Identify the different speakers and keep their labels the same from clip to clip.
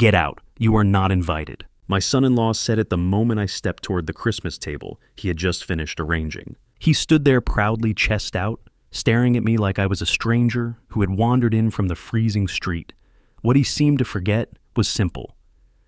Speaker 1: Get out. You are not invited." My son-in-law said it the moment I stepped toward the Christmas table he had just finished arranging. He stood there proudly chest out, staring at me like I was a stranger who had wandered in from the freezing street. What he seemed to forget was simple.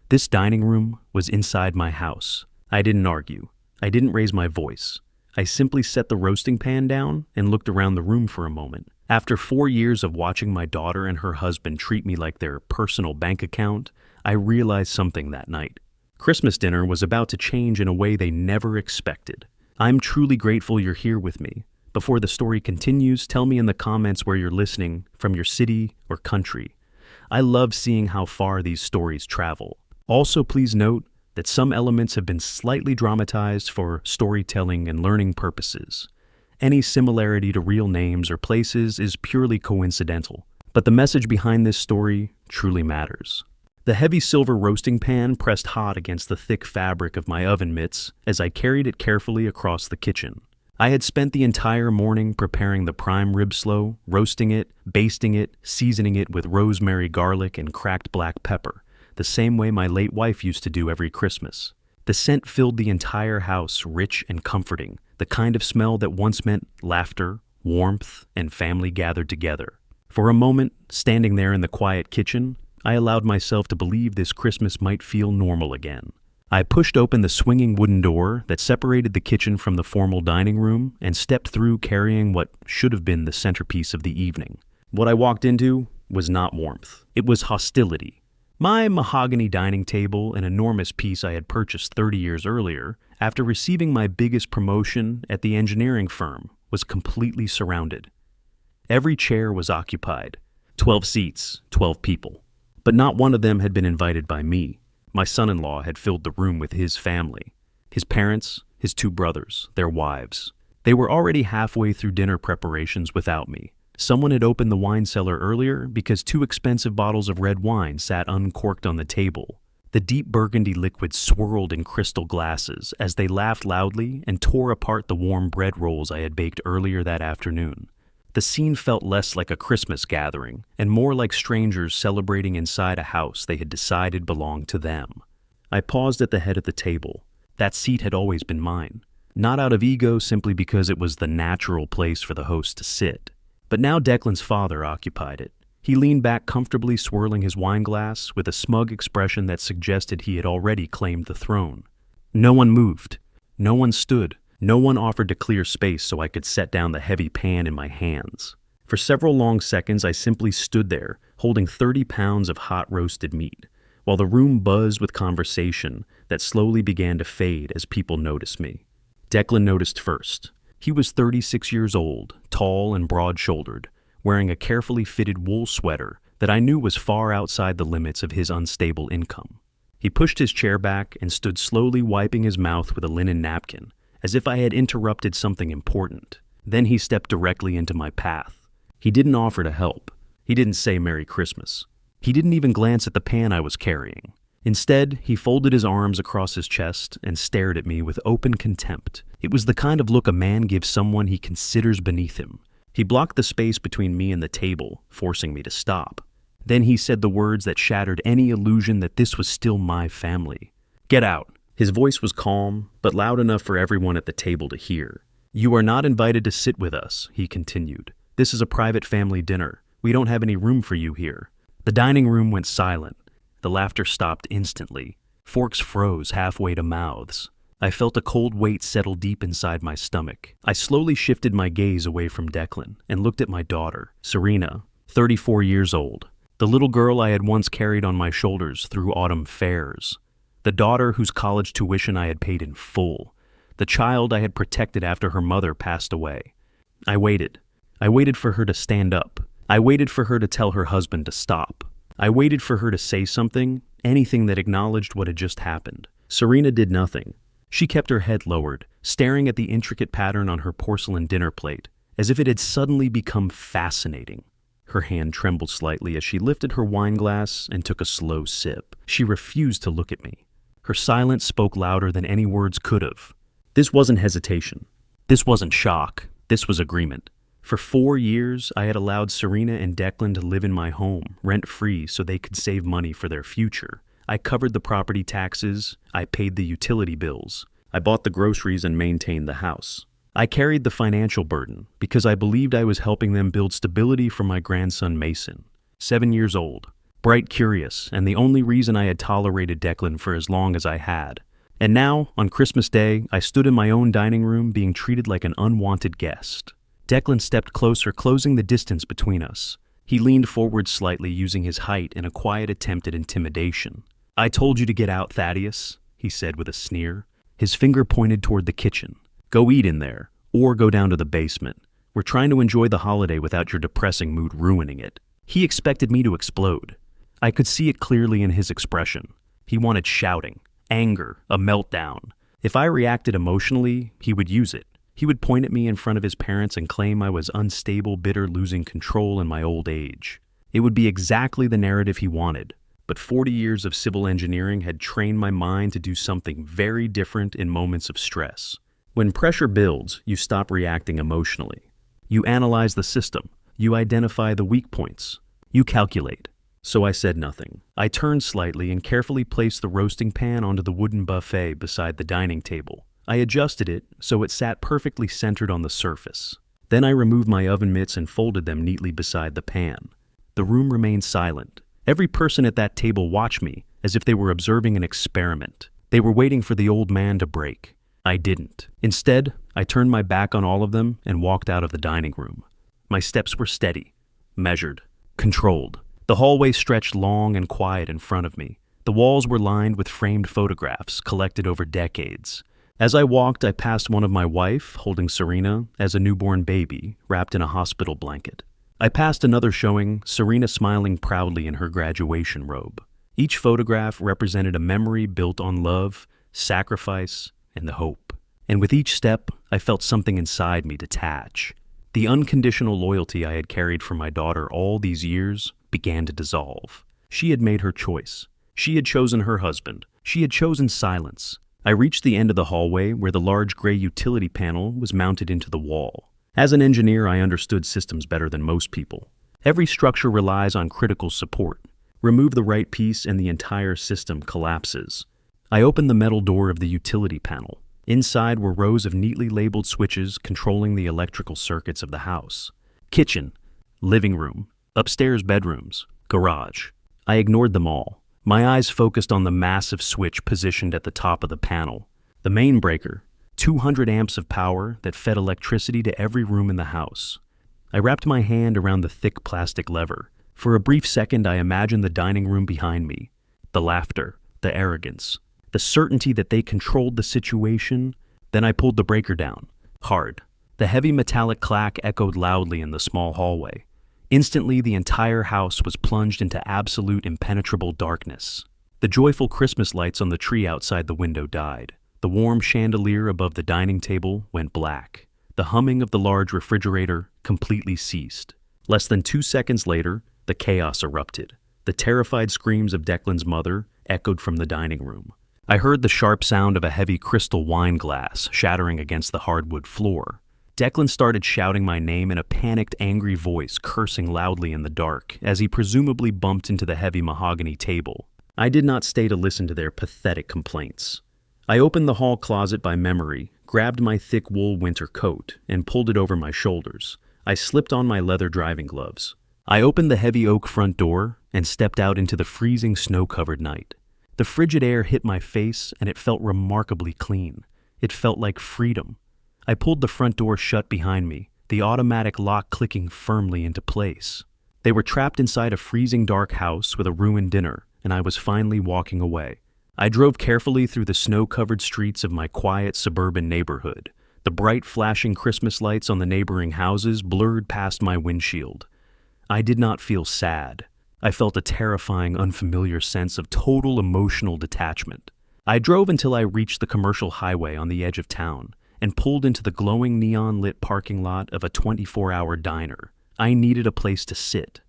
Speaker 1: This dining room was inside my house. I didn't argue. I didn't raise my voice. I simply set the roasting pan down and looked around the room for a moment. After 4 years of watching my daughter and her husband treat me like their personal bank account, I realized something that night. Christmas dinner was about to change in a way they never expected. I'm truly grateful you're here with me. Before the story continues, tell me in the comments where you're listening, from your city or country. I love seeing how far these stories travel. Also, please note that some elements have been slightly dramatized for storytelling and learning purposes. Any similarity to real names or places is purely coincidental, but the message behind this story truly matters. The heavy silver roasting pan pressed hot against the thick fabric of my oven mitts as I carried it carefully across the kitchen. I had spent the entire morning preparing the prime rib slow, roasting it, basting it, seasoning it with rosemary, garlic, and cracked black pepper, the same way my late wife used to do every Christmas. The scent filled the entire house, rich and comforting, the kind of smell that once meant laughter, warmth, and family gathered together. For a moment, standing there in the quiet kitchen, I allowed myself to believe this Christmas might feel normal again. I pushed open the swinging wooden door that separated the kitchen from the formal dining room and stepped through carrying what should have been the centerpiece of the evening. What I walked into was not warmth. It was hostility. My mahogany dining table, an enormous piece I had purchased 30 years earlier, after receiving my biggest promotion at the engineering firm, was completely surrounded. Every chair was occupied. 12 seats, 12 people. But not one of them had been invited by me. My son-in-law had filled the room with his family. His parents, his 2 brothers, their wives. They were already halfway through dinner preparations without me. Someone had opened the wine cellar earlier because 2 expensive bottles of red wine sat uncorked on the table. The deep burgundy liquid swirled in crystal glasses as they laughed loudly and tore apart the warm bread rolls I had baked earlier that afternoon. The scene felt less like a Christmas gathering and more like strangers celebrating inside a house they had decided belonged to them. I paused at the head of the table. That seat had always been mine. Not out of ego, simply because it was the natural place for the host to sit. But now Declan's father occupied it. He leaned back comfortably, swirling his wine glass with a smug expression that suggested he had already claimed the throne. No one moved. No one stood. No one offered to clear space so I could set down the heavy pan in my hands. For several long seconds, I simply stood there, holding 30 pounds of hot roasted meat, while the room buzzed with conversation that slowly began to fade as people noticed me. Declan noticed first. He was 36 years old, tall and broad-shouldered, wearing a carefully fitted wool sweater that I knew was far outside the limits of his unstable income. He pushed his chair back and stood slowly wiping his mouth with a linen napkin, as if I had interrupted something important. Then he stepped directly into my path. He didn't offer to help. He didn't say Merry Christmas. He didn't even glance at the pan I was carrying. Instead, he folded his arms across his chest and stared at me with open contempt. It was the kind of look a man gives someone he considers beneath him. He blocked the space between me and the table, forcing me to stop. Then he said the words that shattered any illusion that this was still my family. "Get out." His voice was calm, but loud enough for everyone at the table to hear. "You are not invited to sit with us," he continued. "This is a private family dinner. We don't have any room for you here." The dining room went silent. The laughter stopped instantly. Forks froze halfway to mouths. I felt a cold weight settle deep inside my stomach. I slowly shifted my gaze away from Declan and looked at my daughter, Serena, 34 years old, the little girl I had once carried on my shoulders through autumn fairs. The daughter whose college tuition I had paid in full. The child I had protected after her mother passed away. I waited. I waited for her to stand up. I waited for her to tell her husband to stop. I waited for her to say something, anything that acknowledged what had just happened. Serena did nothing. She kept her head lowered, staring at the intricate pattern on her porcelain dinner plate, as if it had suddenly become fascinating. Her hand trembled slightly as she lifted her wine glass and took a slow sip. She refused to look at me. Her silence spoke louder than any words could have. This wasn't hesitation. This wasn't shock. This was agreement. For 4 years, I had allowed Serena and Declan to live in my home, rent-free, so they could save money for their future. I covered the property taxes, I paid the utility bills, I bought the groceries and maintained the house. I carried the financial burden because I believed I was helping them build stability for my grandson Mason, 7 years old, bright, curious, and the only reason I had tolerated Declan for as long as I had. And now, on Christmas Day, I stood in my own dining room being treated like an unwanted guest. Declan stepped closer, closing the distance between us. He leaned forward slightly, using his height in a quiet attempt at intimidation. "I told you to get out, Thaddeus," he said with a sneer. His finger pointed toward the kitchen. "Go eat in there, or go down to the basement. We're trying to enjoy the holiday without your depressing mood ruining it." He expected me to explode. I could see it clearly in his expression. He wanted shouting, anger, a meltdown. If I reacted emotionally, he would use it. He would point at me in front of his parents and claim I was unstable, bitter, losing control in my old age. It would be exactly the narrative he wanted. But 40 years of civil engineering had trained my mind to do something very different in moments of stress. When pressure builds, you stop reacting emotionally. You analyze the system. You identify the weak points. You calculate. So I said nothing. I turned slightly and carefully placed the roasting pan onto the wooden buffet beside the dining table. I adjusted it so it sat perfectly centered on the surface. Then I removed my oven mitts and folded them neatly beside the pan. The room remained silent. Every person at that table watched me as if they were observing an experiment. They were waiting for the old man to break. I didn't. Instead, I turned my back on all of them and walked out of the dining room. My steps were steady, measured, controlled. The hallway stretched long and quiet in front of me. The walls were lined with framed photographs collected over decades. As I walked, I passed one of my wife, holding Serena as a newborn baby, wrapped in a hospital blanket. I passed another showing Serena smiling proudly in her graduation robe. Each photograph represented a memory built on love, sacrifice, and the hope. And with each step, I felt something inside me detach. The unconditional loyalty I had carried for my daughter all these years began to dissolve. She had made her choice. She had chosen her husband. She had chosen silence. I reached the end of the hallway where the large gray utility panel was mounted into the wall. As an engineer, I understood systems better than most people. Every structure relies on critical support. Remove the right piece and the entire system collapses. I opened the metal door of the utility panel. Inside were rows of neatly labeled switches controlling the electrical circuits of the house. Kitchen, living room, upstairs bedrooms, garage. I ignored them all. My eyes focused on the massive switch positioned at the top of the panel. The main breaker, 200 amps of power that fed electricity to every room in the house. I wrapped my hand around the thick plastic lever. For a brief second, I imagined the dining room behind me. The laughter, the arrogance, the certainty that they controlled the situation. Then I pulled the breaker down, hard. The heavy metallic clack echoed loudly in the small hallway. Instantly, the entire house was plunged into absolute impenetrable darkness. The joyful Christmas lights on the tree outside the window died. The warm chandelier above the dining table went black. The humming of the large refrigerator completely ceased. Less than 2 seconds later, the chaos erupted. The terrified screams of Declan's mother echoed from the dining room. I heard the sharp sound of a heavy crystal wine glass shattering against the hardwood floor. Declan started shouting my name in a panicked, angry voice, cursing loudly in the dark as he presumably bumped into the heavy mahogany table. I did not stay to listen to their pathetic complaints. I opened the hall closet by memory, grabbed my thick wool winter coat, and pulled it over my shoulders. I slipped on my leather driving gloves. I opened the heavy oak front door and stepped out into the freezing, snow-covered night. The frigid air hit my face, and it felt remarkably clean. It felt like freedom. I pulled the front door shut behind me, the automatic lock clicking firmly into place. They were trapped inside a freezing dark house with a ruined dinner, and I was finally walking away. I drove carefully through the snow-covered streets of my quiet suburban neighborhood. The bright flashing Christmas lights on the neighboring houses blurred past my windshield. I did not feel sad. I felt a terrifying, unfamiliar sense of total emotional detachment. I drove until I reached the commercial highway on the edge of town and pulled into the glowing neon-lit parking lot of a 24-hour diner. I needed a place to sit.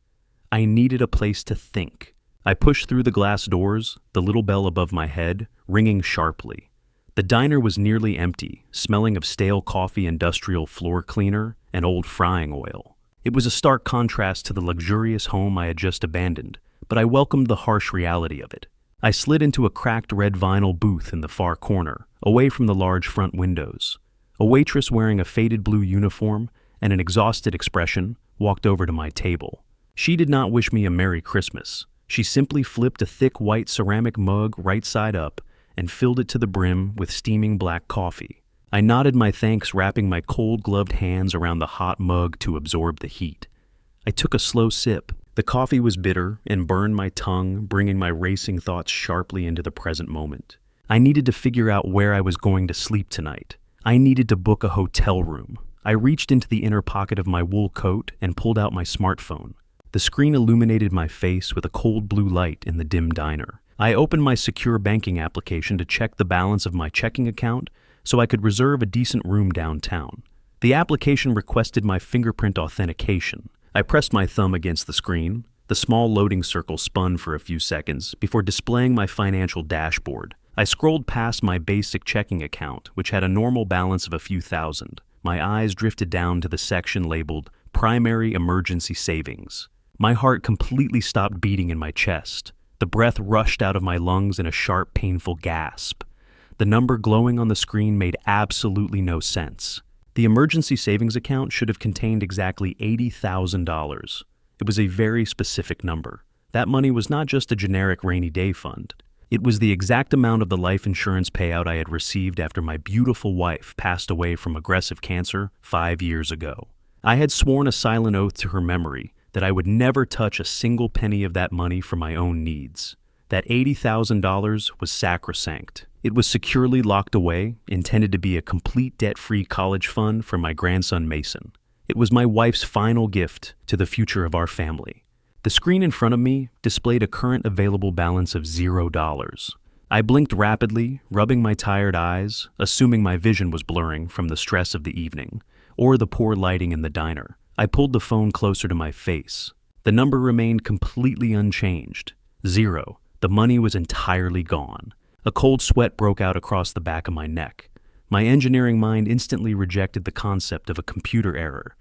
Speaker 1: I needed a place to think. I pushed through the glass doors, the little bell above my head ringing sharply. The diner was nearly empty, smelling of stale coffee, industrial floor cleaner, and old frying oil. It was a stark contrast to the luxurious home I had just abandoned, but I welcomed the harsh reality of it. I slid into a cracked red vinyl booth in the far corner, away from the large front windows. A waitress wearing a faded blue uniform and an exhausted expression walked over to my table. She did not wish me a Merry Christmas. She simply flipped a thick white ceramic mug right side up and filled it to the brim with steaming black coffee. I nodded my thanks, wrapping my cold-gloved hands around the hot mug to absorb the heat. I took a slow sip. The coffee was bitter and burned my tongue, bringing my racing thoughts sharply into the present moment. I needed to figure out where I was going to sleep tonight. I needed to book a hotel room. I reached into the inner pocket of my wool coat and pulled out my smartphone. The screen illuminated my face with a cold blue light in the dim diner. I opened my secure banking application to check the balance of my checking account so I could reserve a decent room downtown. The application requested my fingerprint authentication. I pressed my thumb against the screen. The small loading circle spun for a few seconds before displaying my financial dashboard. I scrolled past my basic checking account, which had a normal balance of a few thousand. My eyes drifted down to the section labeled Primary Emergency Savings. My heart completely stopped beating in my chest. The breath rushed out of my lungs in a sharp, painful gasp. The number glowing on the screen made absolutely no sense. The emergency savings account should have contained exactly $80,000. It was a very specific number. That money was not just a generic rainy day fund. It was the exact amount of the life insurance payout I had received after my beautiful wife passed away from aggressive cancer 5 years ago. I had sworn a silent oath to her memory that I would never touch a single penny of that money for my own needs. That $80,000 was sacrosanct. It was securely locked away, intended to be a complete debt-free college fund for my grandson Mason. It was my wife's final gift to the future of our family. The screen in front of me displayed a current available balance of $0. I blinked rapidly, rubbing my tired eyes, assuming my vision was blurring from the stress of the evening, or the poor lighting in the diner. I pulled the phone closer to my face. The number remained completely unchanged. 0. The money was entirely gone. A cold sweat broke out across the back of my neck. My engineering mind instantly rejected the concept of a computer error.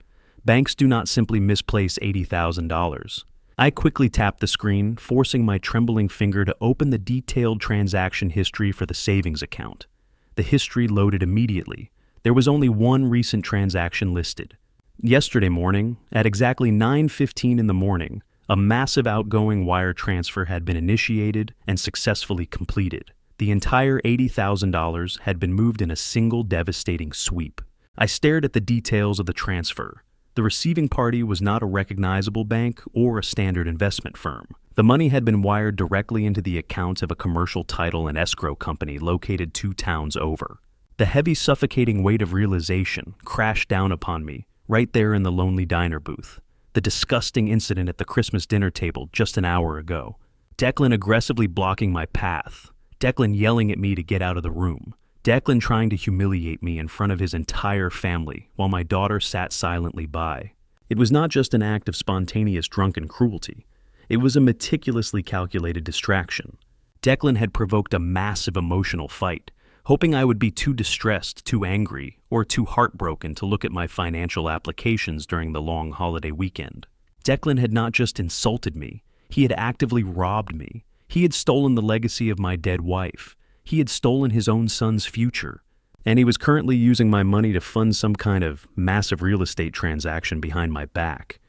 Speaker 1: Banks do not simply misplace $80,000. I quickly tapped the screen, forcing my trembling finger to open the detailed transaction history for the savings account. The history loaded immediately. There was only one recent transaction listed. Yesterday morning, at exactly 9:15 in the morning, a massive outgoing wire transfer had been initiated and successfully completed. The entire $80,000 had been moved in a single devastating sweep. I stared at the details of the transfer. The receiving party was not a recognizable bank or a standard investment firm. The money had been wired directly into the account of a commercial title and escrow company located 2 towns over. The heavy, suffocating weight of realization crashed down upon me right there in the lonely diner booth. The disgusting incident at the Christmas dinner table just an hour ago. Declan aggressively blocking my path. Declan yelling at me to get out of the room. Declan trying to humiliate me in front of his entire family while my daughter sat silently by. It was not just an act of spontaneous drunken cruelty. It was a meticulously calculated distraction. Declan had provoked a massive emotional fight, hoping I would be too distressed, too angry, or too heartbroken to look at my financial applications during the long holiday weekend. Declan had not just insulted me, he had actively robbed me. He had stolen the legacy of my dead wife. He had stolen his own son's future. And he was currently using my money to fund some kind of massive real estate transaction behind my back.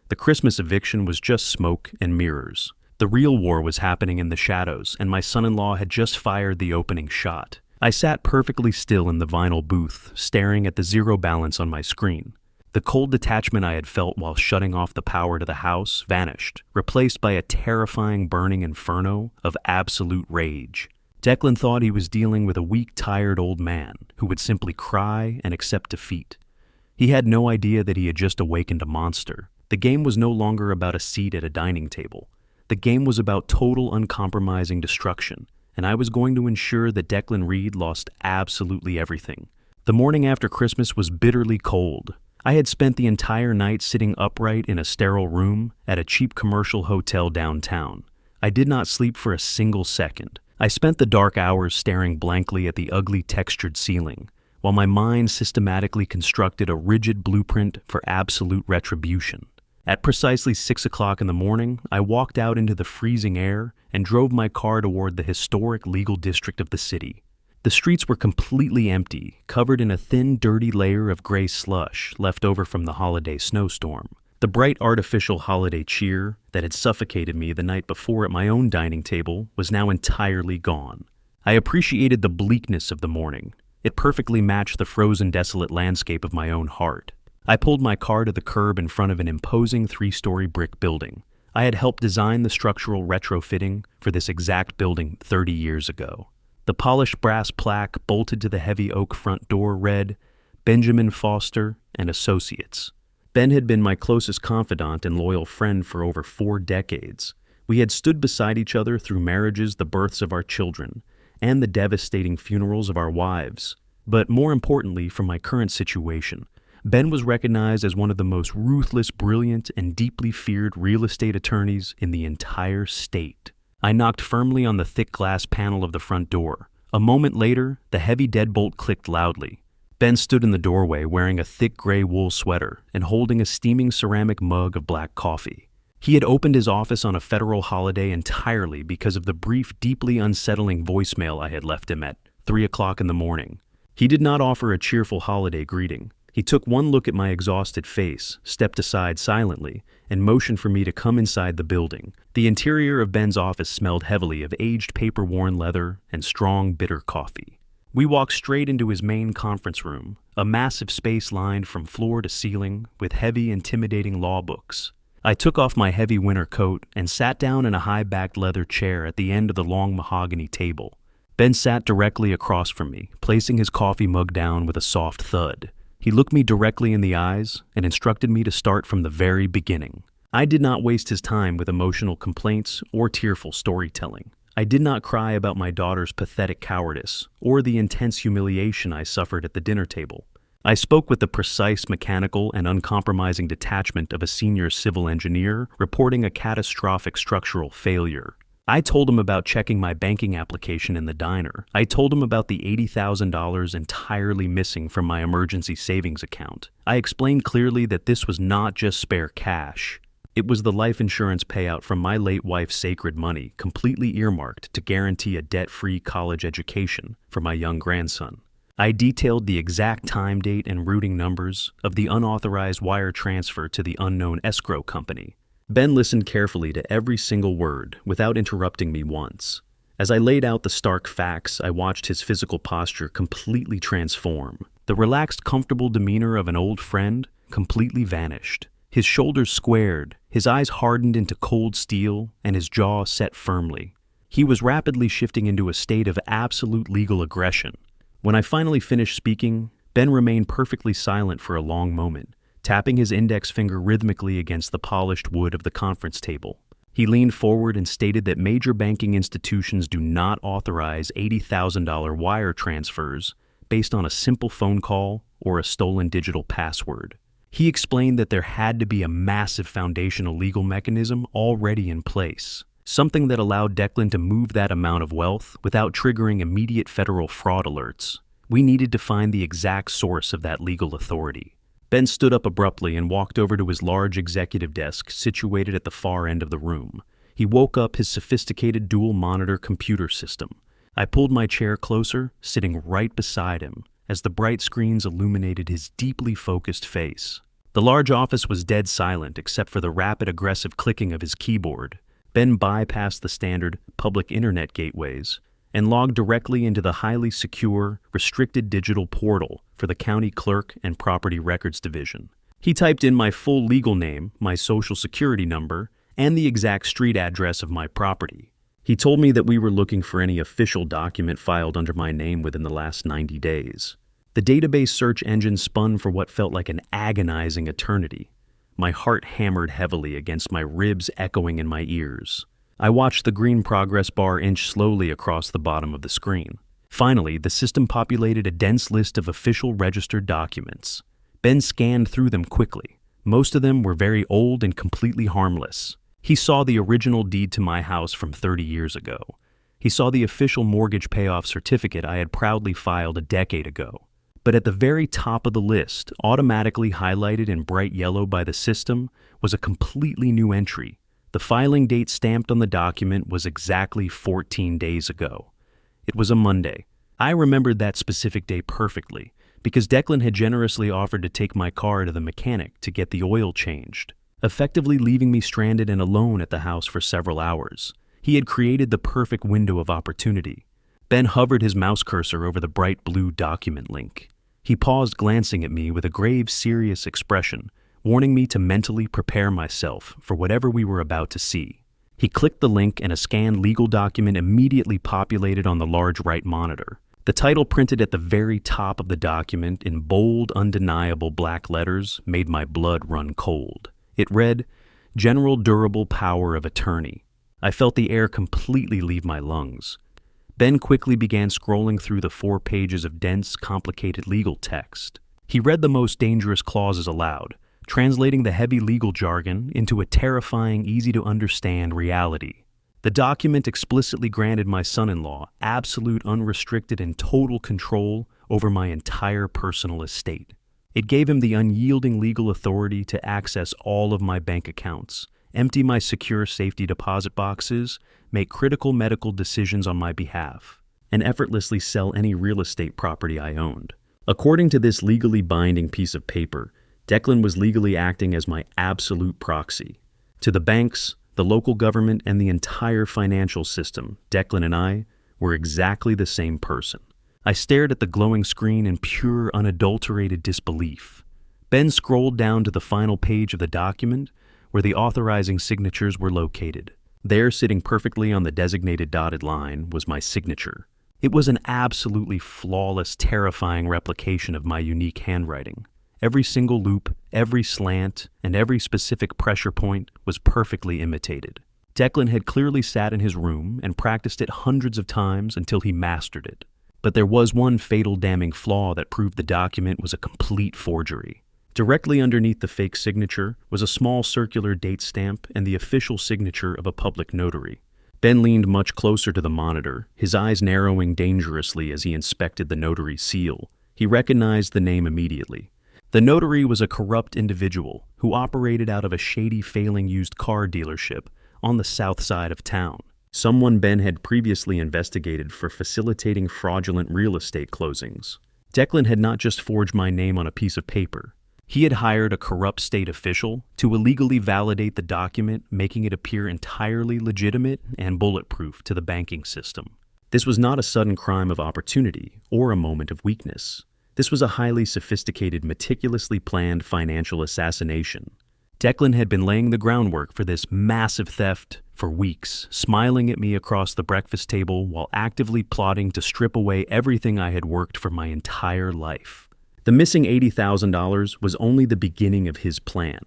Speaker 1: The Christmas eviction was just smoke and mirrors. The real war was happening in the shadows, and my son-in-law had just fired the opening shot. I sat perfectly still in the vinyl booth, staring at the 0 balance on my screen. The cold detachment I had felt while shutting off the power to the house vanished, replaced by a terrifying burning inferno of absolute rage. Declan thought he was dealing with a weak, tired old man who would simply cry and accept defeat. He had no idea that he had just awakened a monster. The game was no longer about a seat at a dining table. The game was about total, uncompromising destruction, and I was going to ensure that Declan Reed lost absolutely everything. The morning after Christmas was bitterly cold. I had spent the entire night sitting upright in a sterile room at a cheap commercial hotel downtown. I did not sleep for a single second. I spent the dark hours staring blankly at the ugly textured ceiling, while my mind systematically constructed a rigid blueprint for absolute retribution. At precisely 6 o'clock in the morning, I walked out into the freezing air and drove my car toward the historic legal district of the city. The streets were completely empty, covered in a thin, dirty layer of gray slush left over from the holiday snowstorm. The bright artificial holiday cheer that had suffocated me the night before at my own dining table was now entirely gone. I appreciated the bleakness of the morning. It perfectly matched the frozen, desolate landscape of my own heart. I pulled my car to the curb in front of an imposing 3-story brick building. I had helped design the structural retrofitting for this exact building 30 years ago. The polished brass plaque bolted to the heavy oak front door read, "Benjamin Foster and Associates." Ben had been my closest confidant and loyal friend for over 4 decades. We had stood beside each other through marriages, the births of our children, and the devastating funerals of our wives. But more importantly, for my current situation, Ben was recognized as one of the most ruthless, brilliant, and deeply feared real estate attorneys in the entire state. I knocked firmly on the thick glass panel of the front door. A moment later, the heavy deadbolt clicked loudly. Ben stood in the doorway wearing a thick gray wool sweater and holding a steaming ceramic mug of black coffee. He had opened his office on a federal holiday entirely because of the brief, deeply unsettling voicemail I had left him at 3 o'clock in the morning. He did not offer a cheerful holiday greeting. He took one look at my exhausted face, stepped aside silently, and motioned for me to come inside the building. The interior of Ben's office smelled heavily of aged paper-worn leather and strong, bitter coffee. We walked straight into his main conference room, a massive space lined from floor to ceiling with heavy, intimidating law books. I took off my heavy winter coat and sat down in a high-backed leather chair at the end of the long mahogany table. Ben sat directly across from me, placing his coffee mug down with a soft thud. He looked me directly in the eyes and instructed me to start from the very beginning. I did not waste his time with emotional complaints or tearful storytelling. I did not cry about my daughter's pathetic cowardice or the intense humiliation I suffered at the dinner table. I spoke with the precise, mechanical, and uncompromising detachment of a senior civil engineer reporting a catastrophic structural failure. I told him about checking my banking application in the diner. I told him about the $80,000 entirely missing from my emergency savings account. I explained clearly that this was not just spare cash. It was the life insurance payout from my late wife's sacred money, completely earmarked to guarantee a debt-free college education for my young grandson. I detailed the exact time, date, and routing numbers of the unauthorized wire transfer to the unknown escrow company. Ben listened carefully to every single word without interrupting me once. As I laid out the stark facts, I watched his physical posture completely transform. The relaxed, comfortable demeanor of an old friend completely vanished. His shoulders squared, his eyes hardened into cold steel, and his jaw set firmly. He was rapidly shifting into a state of absolute legal aggression. When I finally finished speaking, Ben remained perfectly silent for a long moment, tapping his index finger rhythmically against the polished wood of the conference table. He leaned forward and stated that major banking institutions do not authorize $80,000 wire transfers based on a simple phone call or a stolen digital password. He explained that there had to be a massive foundational legal mechanism already in place, something that allowed Declan to move that amount of wealth without triggering immediate federal fraud alerts. We needed to find the exact source of that legal authority. Ben stood up abruptly and walked over to his large executive desk situated at the far end of the room. He woke up his sophisticated dual-monitor computer system. I pulled my chair closer, sitting right beside him, as the bright screens illuminated his deeply focused face. The large office was dead silent except for the rapid, aggressive clicking of his keyboard. Ben bypassed the standard public internet gateways and logged directly into the highly secure, restricted digital portal for the county clerk and property records division. He typed in my full legal name, my social security number, and the exact street address of my property. He told me that we were looking for any official document filed under my name within the last 90 days. The database search engine spun for what felt like an agonizing eternity. My heart hammered heavily against my ribs, echoing in my ears. I watched the green progress bar inch slowly across the bottom of the screen. Finally, the system populated a dense list of official registered documents. Ben scanned through them quickly. Most of them were very old and completely harmless. He saw the original deed to my house from 30 years ago. He saw the official mortgage payoff certificate I had proudly filed a decade ago. But at the very top of the list, automatically highlighted in bright yellow by the system, was a completely new entry. The filing date stamped on the document was exactly 14 days ago. It was a Monday. I remembered that specific day perfectly, because Declan had generously offered to take my car to the mechanic to get the oil changed, effectively leaving me stranded and alone at the house for several hours. He had created the perfect window of opportunity. Ben hovered his mouse cursor over the bright blue document link. He paused, glancing at me with a grave, serious expression, warning me to mentally prepare myself for whatever we were about to see. He clicked the link and a scanned legal document immediately populated on the large right monitor. The title printed at the very top of the document in bold, undeniable black letters made my blood run cold. It read, "General Durable Power of Attorney." I felt the air completely leave my lungs. Ben quickly began scrolling through the 4 pages of dense, complicated legal text. He read the most dangerous clauses aloud, translating the heavy legal jargon into a terrifying, easy-to-understand reality. The document explicitly granted my son-in-law absolute, unrestricted, and total control over my entire personal estate. It gave him the unyielding legal authority to access all of my bank accounts, empty my secure safety deposit boxes, make critical medical decisions on my behalf, and effortlessly sell any real estate property I owned. According to this legally binding piece of paper, Declan was legally acting as my absolute proxy. To the banks, the local government, and the entire financial system, Declan and I were exactly the same person. I stared at the glowing screen in pure, unadulterated disbelief. Ben scrolled down to the final page of the document, where the authorizing signatures were located. There, sitting perfectly on the designated dotted line, was my signature. It was an absolutely flawless, terrifying replication of my unique handwriting. Every single loop, every slant, and every specific pressure point was perfectly imitated. Declan had clearly sat in his room and practiced it hundreds of times until he mastered it. But there was one fatal, damning flaw that proved the document was a complete forgery. Directly underneath the fake signature was a small circular date stamp and the official signature of a public notary. Ben leaned much closer to the monitor, his eyes narrowing dangerously as he inspected the notary's seal. He recognized the name immediately. The notary was a corrupt individual who operated out of a shady, failing used car dealership on the south side of town. Someone Ben had previously investigated for facilitating fraudulent real estate closings. Declan had not just forged my name on a piece of paper. He had hired a corrupt state official to illegally validate the document, making it appear entirely legitimate and bulletproof to the banking system. This was not a sudden crime of opportunity or a moment of weakness. This was a highly sophisticated, meticulously planned financial assassination. Declan had been laying the groundwork for this massive theft for weeks, smiling at me across the breakfast table while actively plotting to strip away everything I had worked for my entire life. The missing $80,000 was only the beginning of his plan.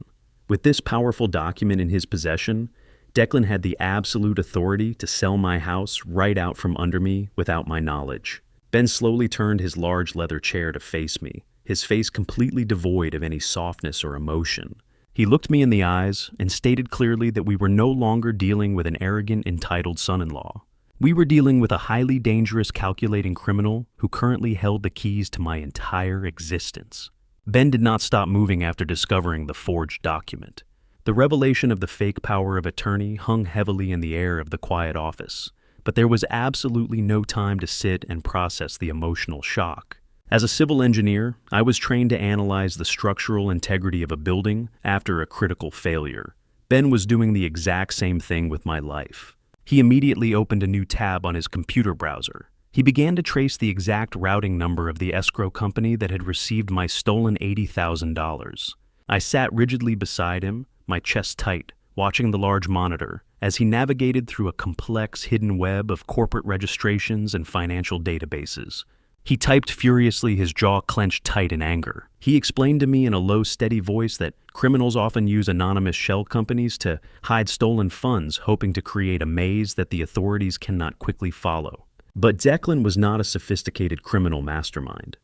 Speaker 1: With this powerful document in his possession, Declan had the absolute authority to sell my house right out from under me without my knowledge. Ben slowly turned his large leather chair to face me, his face completely devoid of any softness or emotion. He looked me in the eyes and stated clearly that we were no longer dealing with an arrogant, entitled son-in-law. We were dealing with a highly dangerous, calculating criminal who currently held the keys to my entire existence. Ben did not stop moving after discovering the forged document. The revelation of the fake power of attorney hung heavily in the air of the quiet office, but there was absolutely no time to sit and process the emotional shock. As a civil engineer, I was trained to analyze the structural integrity of a building after a critical failure. Ben was doing the exact same thing with my life. He immediately opened a new tab on his computer browser. He began to trace the exact routing number of the escrow company that had received my stolen $80,000. I sat rigidly beside him, my chest tight, watching the large monitor, as he navigated through a complex hidden web of corporate registrations and financial databases. He typed furiously, his jaw clenched tight in anger. He explained to me in a low, steady voice that criminals often use anonymous shell companies to hide stolen funds, hoping to create a maze that the authorities cannot quickly follow. But Declan was not a sophisticated criminal mastermind.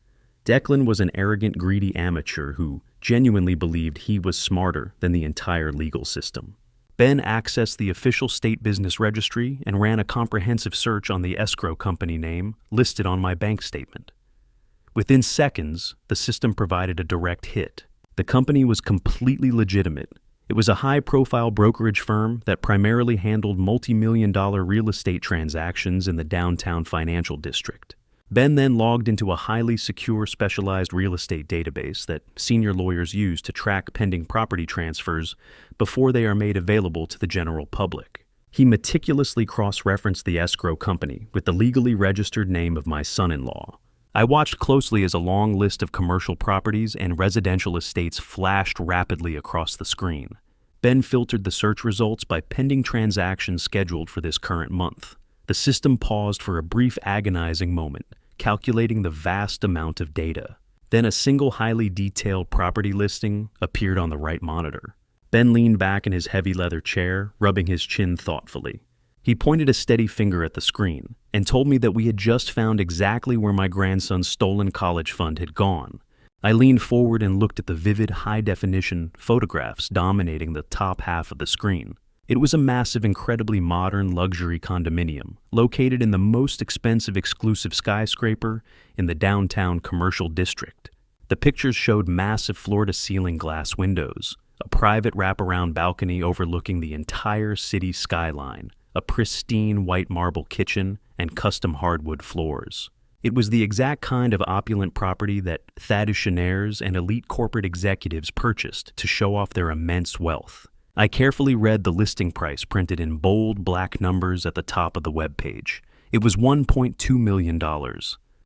Speaker 1: Declan was an arrogant, greedy amateur who genuinely believed he was smarter than the entire legal system. Ben accessed the official state business registry and ran a comprehensive search on the escrow company name listed on my bank statement. Within seconds, the system provided a direct hit. The company was completely legitimate. It was a high-profile brokerage firm that primarily handled multi-million-dollar real estate transactions in the downtown financial district. Ben then logged into a highly secure specialized real estate database that senior lawyers use to track pending property transfers before they are made available to the general public. He meticulously cross-referenced the escrow company with the legally registered name of my son-in-law. I watched closely as a long list of commercial properties and residential estates flashed rapidly across the screen. Ben filtered the search results by pending transactions scheduled for this current month. The system paused for a brief agonizing moment, calculating the vast amount of data. Then a single highly detailed property listing appeared on the right monitor. Ben leaned back in his heavy leather chair, rubbing his chin thoughtfully. He pointed a steady finger at the screen and told me that we had just found exactly where my grandson's stolen college fund had gone. I leaned forward and looked at the vivid, high-definition photographs dominating the top half of the screen. It was a massive, incredibly modern luxury condominium located in the most expensive exclusive skyscraper in the downtown commercial district. The pictures showed massive floor-to-ceiling glass windows, a private wraparound balcony overlooking the entire city skyline, a pristine white marble kitchen, and custom hardwood floors. It was the exact kind of opulent property that Thaddeus and elite corporate executives purchased to show off their immense wealth. I carefully read the listing price printed in bold black numbers at the top of the webpage. It was $1.2 million.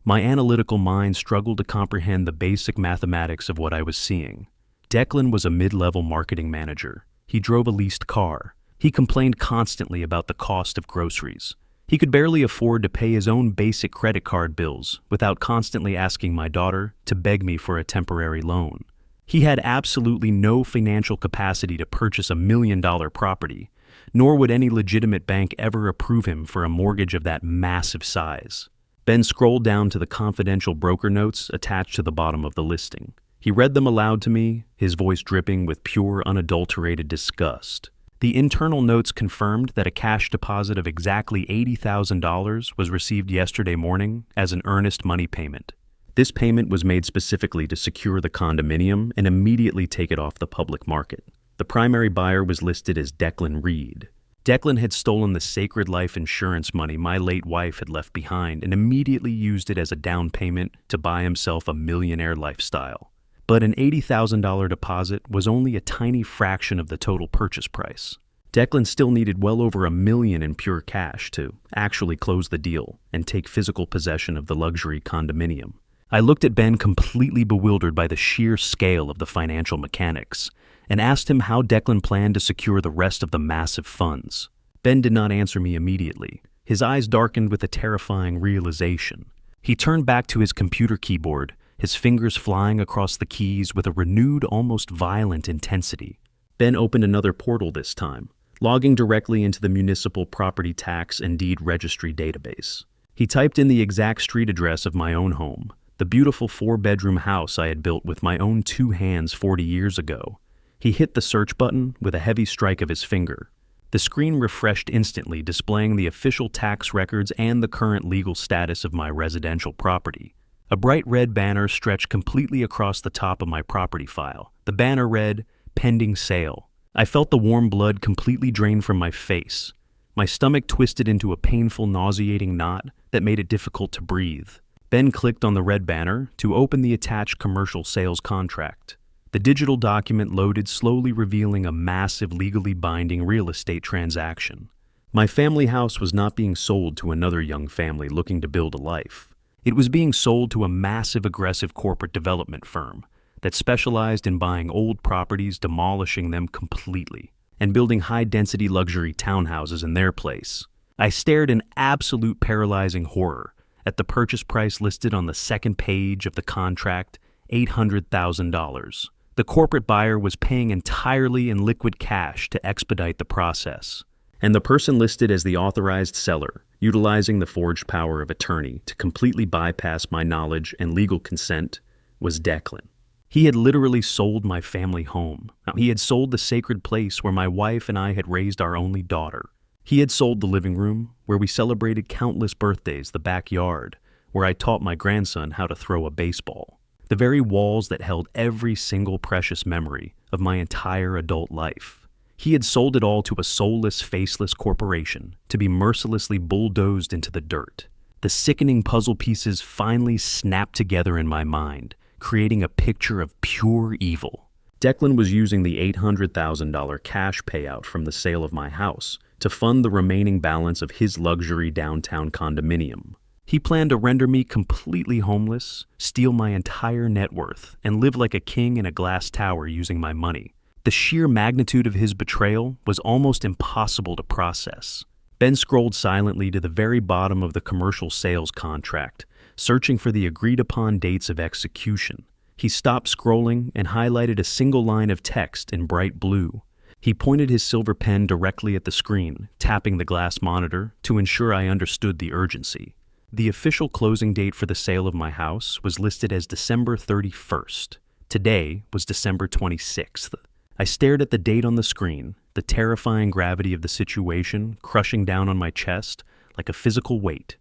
Speaker 1: My analytical mind struggled to comprehend the basic mathematics of what I was seeing. Declan was a mid-level marketing manager. He drove a leased car. He complained constantly about the cost of groceries. He could barely afford to pay his own basic credit card bills without constantly asking my daughter to beg me for a temporary loan. He had absolutely no financial capacity to purchase $1 million property, nor would any legitimate bank ever approve him for a mortgage of that massive size. Ben scrolled down to the confidential broker notes attached to the bottom of the listing. He read them aloud to me, his voice dripping with pure, unadulterated disgust. The internal notes confirmed that a cash deposit of exactly $80,000 was received yesterday morning as an earnest money payment. This payment was made specifically to secure the condominium and immediately take it off the public market. The primary buyer was listed as Declan Reed. Declan had stolen the sacred life insurance money my late wife had left behind and immediately used it as a down payment to buy himself a millionaire lifestyle. But an $80,000 deposit was only a tiny fraction of the total purchase price. Declan still needed well over $1 million in pure cash to actually close the deal and take physical possession of the luxury condominium. I looked at Ben completely bewildered by the sheer scale of the financial mechanics and asked him how Declan planned to secure the rest of the massive funds. Ben did not answer me immediately. His eyes darkened with a terrifying realization. He turned back to his computer keyboard, his fingers flying across the keys with a renewed, almost violent intensity. Ben opened another portal this time, logging directly into the municipal property tax and deed registry database. He typed in the exact street address of my own home, the beautiful 4-bedroom house I had built with my own 2 hands 40 years ago. He hit the search button with a heavy strike of his finger. The screen refreshed instantly, displaying the official tax records and the current legal status of my residential property. A bright red banner stretched completely across the top of my property file. The banner read, "Pending sale." I felt the warm blood completely drain from my face. My stomach twisted into a painful, nauseating knot that made it difficult to breathe. Ben clicked on the red banner to open the attached commercial sales contract. The digital document loaded, slowly revealing a massive, legally binding real estate transaction. My family house was not being sold to another young family looking to build a life. It was being sold to a massive, aggressive corporate development firm that specialized in buying old properties, demolishing them completely, and building high-density luxury townhouses in their place. I stared in absolute paralyzing horror at the purchase price listed on the second page of the contract, $800,000. The corporate buyer was paying entirely in liquid cash to expedite the process, and the person listed as the authorized seller, utilizing the forged power of attorney to completely bypass my knowledge and legal consent, was Declan. He had literally sold my family home. He had sold the sacred place where my wife and I had raised our only daughter. He had sold the living room, where we celebrated countless birthdays, the backyard, where I taught my grandson how to throw a baseball. The very walls that held every single precious memory of my entire adult life. He had sold it all to a soulless, faceless corporation to be mercilessly bulldozed into the dirt. The sickening puzzle pieces finally snapped together in my mind, creating a picture of pure evil. Declan was using the $800,000 cash payout from the sale of my house to fund the remaining balance of his luxury downtown condominium. He planned to render me completely homeless, steal my entire net worth, and live like a king in a glass tower using my money. The sheer magnitude of his betrayal was almost impossible to process. Ben scrolled silently to the very bottom of the commercial sales contract, searching for the agreed-upon dates of execution. He stopped scrolling and highlighted a single line of text in bright blue. He pointed his silver pen directly at the screen, tapping the glass monitor to ensure I understood the urgency. The official closing date for the sale of my house was listed as December 31st. Today was December 26th. I stared at the date on the screen, the terrifying gravity of the situation crushing down on my chest like a physical weight.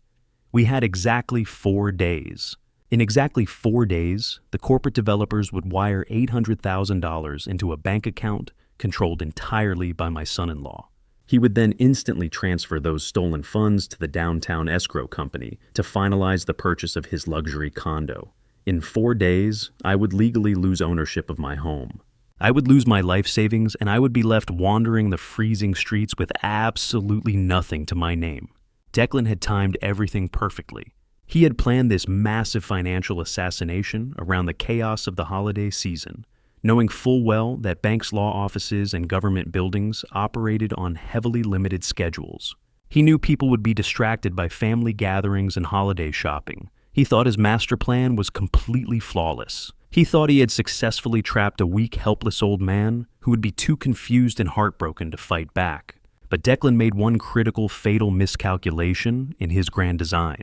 Speaker 1: We had exactly 4 days. In exactly 4 days, the corporate developers would wire $800,000 into a bank account controlled entirely by my son-in-law. He would then instantly transfer those stolen funds to the downtown escrow company to finalize the purchase of his luxury condo. In 4 days, I would legally lose ownership of my home. I would lose my life savings, and I would be left wandering the freezing streets with absolutely nothing to my name. Declan had timed everything perfectly. He had planned this massive financial assassination around the chaos of the holiday season, knowing full well that banks' law offices and government buildings operated on heavily limited schedules. He knew people would be distracted by family gatherings and holiday shopping. He thought his master plan was completely flawless. He thought he had successfully trapped a weak, helpless old man who would be too confused and heartbroken to fight back. But Declan made one critical, fatal miscalculation in his grand design.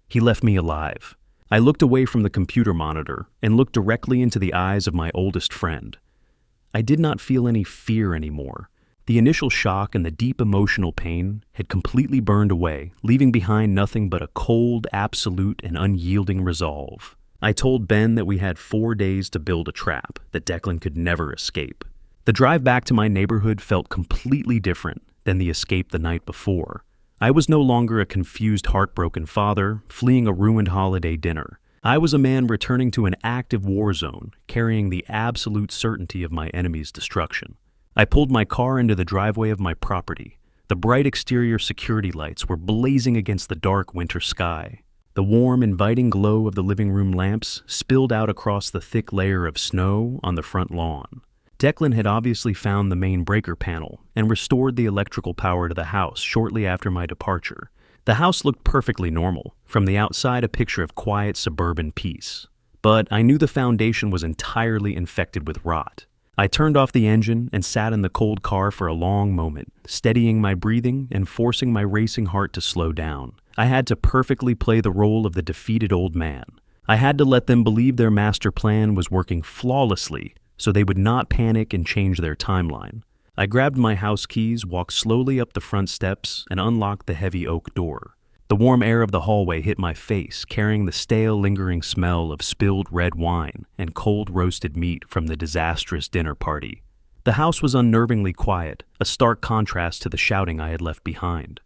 Speaker 1: He left me alive. I looked away from the computer monitor and looked directly into the eyes of my oldest friend. I did not feel any fear anymore. The initial shock and the deep emotional pain had completely burned away, leaving behind nothing but a cold, absolute, and unyielding resolve. I told Ben that we had 4 days to build a trap that Declan could never escape. The drive back to my neighborhood felt completely different than the escape the night before. I was no longer a confused, heartbroken father fleeing a ruined holiday dinner. I was a man returning to an active war zone, carrying the absolute certainty of my enemy's destruction. I pulled my car into the driveway of my property. The bright exterior security lights were blazing against the dark winter sky. The warm, inviting glow of the living room lamps spilled out across the thick layer of snow on the front lawn. Declan had obviously found the main breaker panel and restored the electrical power to the house shortly after my departure. The house looked perfectly normal, from the outside a picture of quiet suburban peace. But I knew the foundation was entirely infected with rot. I turned off the engine and sat in the cold car for a long moment, steadying my breathing and forcing my racing heart to slow down. I had to perfectly play the role of the defeated old man. I had to let them believe their master plan was working flawlessly so they would not panic and change their timeline. I grabbed my house keys, walked slowly up the front steps, and unlocked the heavy oak door. The warm air of the hallway hit my face, carrying the stale, lingering smell of spilled red wine and cold roasted meat from the disastrous dinner party. The house was unnervingly quiet, a stark contrast to the shouting I had left behind.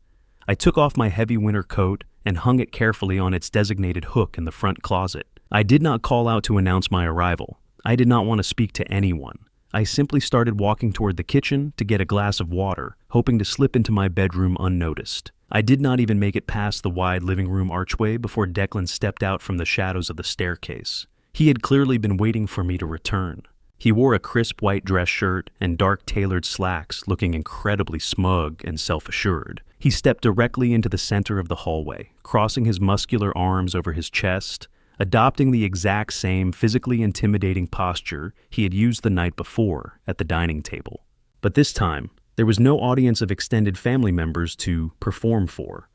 Speaker 1: I took off my heavy winter coat and hung it carefully on its designated hook in the front closet. I did not call out to announce my arrival. I did not want to speak to anyone. I simply started walking toward the kitchen to get a glass of water, hoping to slip into my bedroom unnoticed. I did not even make it past the wide living room archway before Declan stepped out from the shadows of the staircase. He had clearly been waiting for me to return. He wore a crisp white dress shirt and dark tailored slacks, looking incredibly smug and self-assured. He stepped directly into the center of the hallway, crossing his muscular arms over his chest, adopting the exact same physically intimidating posture he had used the night before at the dining table. But this time, there was no audience of extended family members to perform for.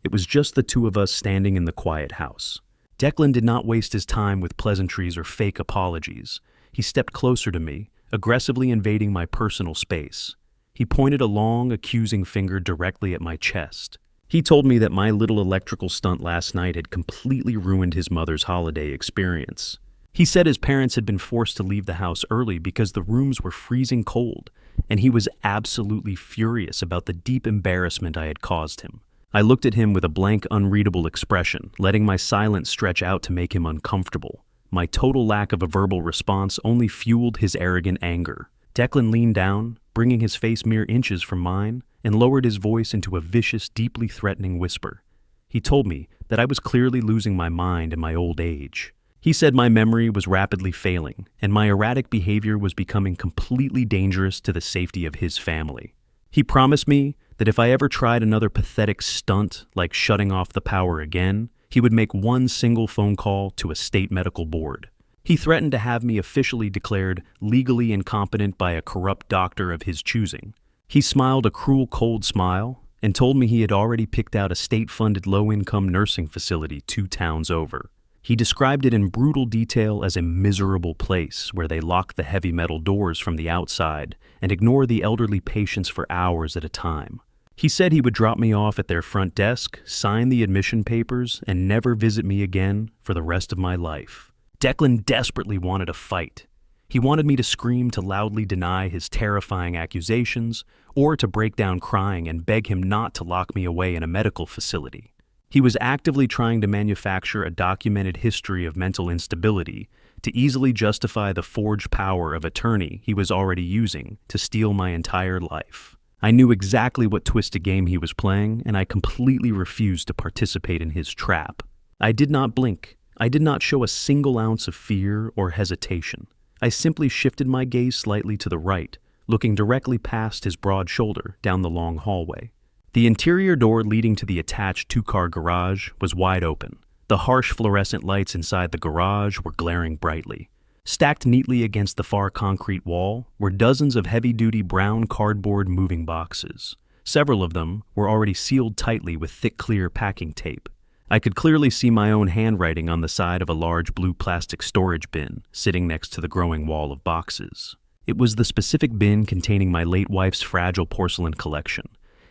Speaker 1: It was just the two of us standing in the quiet house. Declan did not waste his time with pleasantries or fake apologies. He stepped closer to me, aggressively invading my personal space. He pointed a long, accusing finger directly at my chest. He told me that my little electrical stunt last night had completely ruined his mother's holiday experience. He said his parents had been forced to leave the house early because the rooms were freezing cold, and he was absolutely furious about the deep embarrassment I had caused him. I looked at him with a blank, unreadable expression, letting my silence stretch out to make him uncomfortable. My total lack of a verbal response only fueled his arrogant anger. Declan leaned down, bringing his face mere inches from mine, and lowered his voice into a vicious, deeply threatening whisper. He told me that I was clearly losing my mind in my old age. He said my memory was rapidly failing, and my erratic behavior was becoming completely dangerous to the safety of his family. He promised me that if I ever tried another pathetic stunt like shutting off the power again, he would make one single phone call to a state medical board. He threatened to have me officially declared legally incompetent by a corrupt doctor of his choosing. He smiled a cruel, cold smile and told me he had already picked out a state-funded low-income nursing facility 2 towns over. He described it in brutal detail as a miserable place where they lock the heavy metal doors from the outside and ignore the elderly patients for hours at a time. He said he would drop me off at their front desk, sign the admission papers, and never visit me again for the rest of my life. Declan desperately wanted a fight. He wanted me to scream to loudly deny his terrifying accusations, or to break down crying and beg him not to lock me away in a medical facility. He was actively trying to manufacture a documented history of mental instability to easily justify the forged power of attorney he was already using to steal my entire life. I knew exactly what twisted game he was playing, and I completely refused to participate in his trap. I did not blink. I did not show a single ounce of fear or hesitation. I simply shifted my gaze slightly to the right, looking directly past his broad shoulder down the long hallway. The interior door leading to the attached 2-car garage was wide open. The harsh fluorescent lights inside the garage were glaring brightly. Stacked neatly against the far concrete wall were dozens of heavy-duty brown cardboard moving boxes. Several of them were already sealed tightly with thick, clear packing tape. I could clearly see my own handwriting on the side of a large blue plastic storage bin sitting next to the growing wall of boxes. It was the specific bin containing my late wife's fragile porcelain collection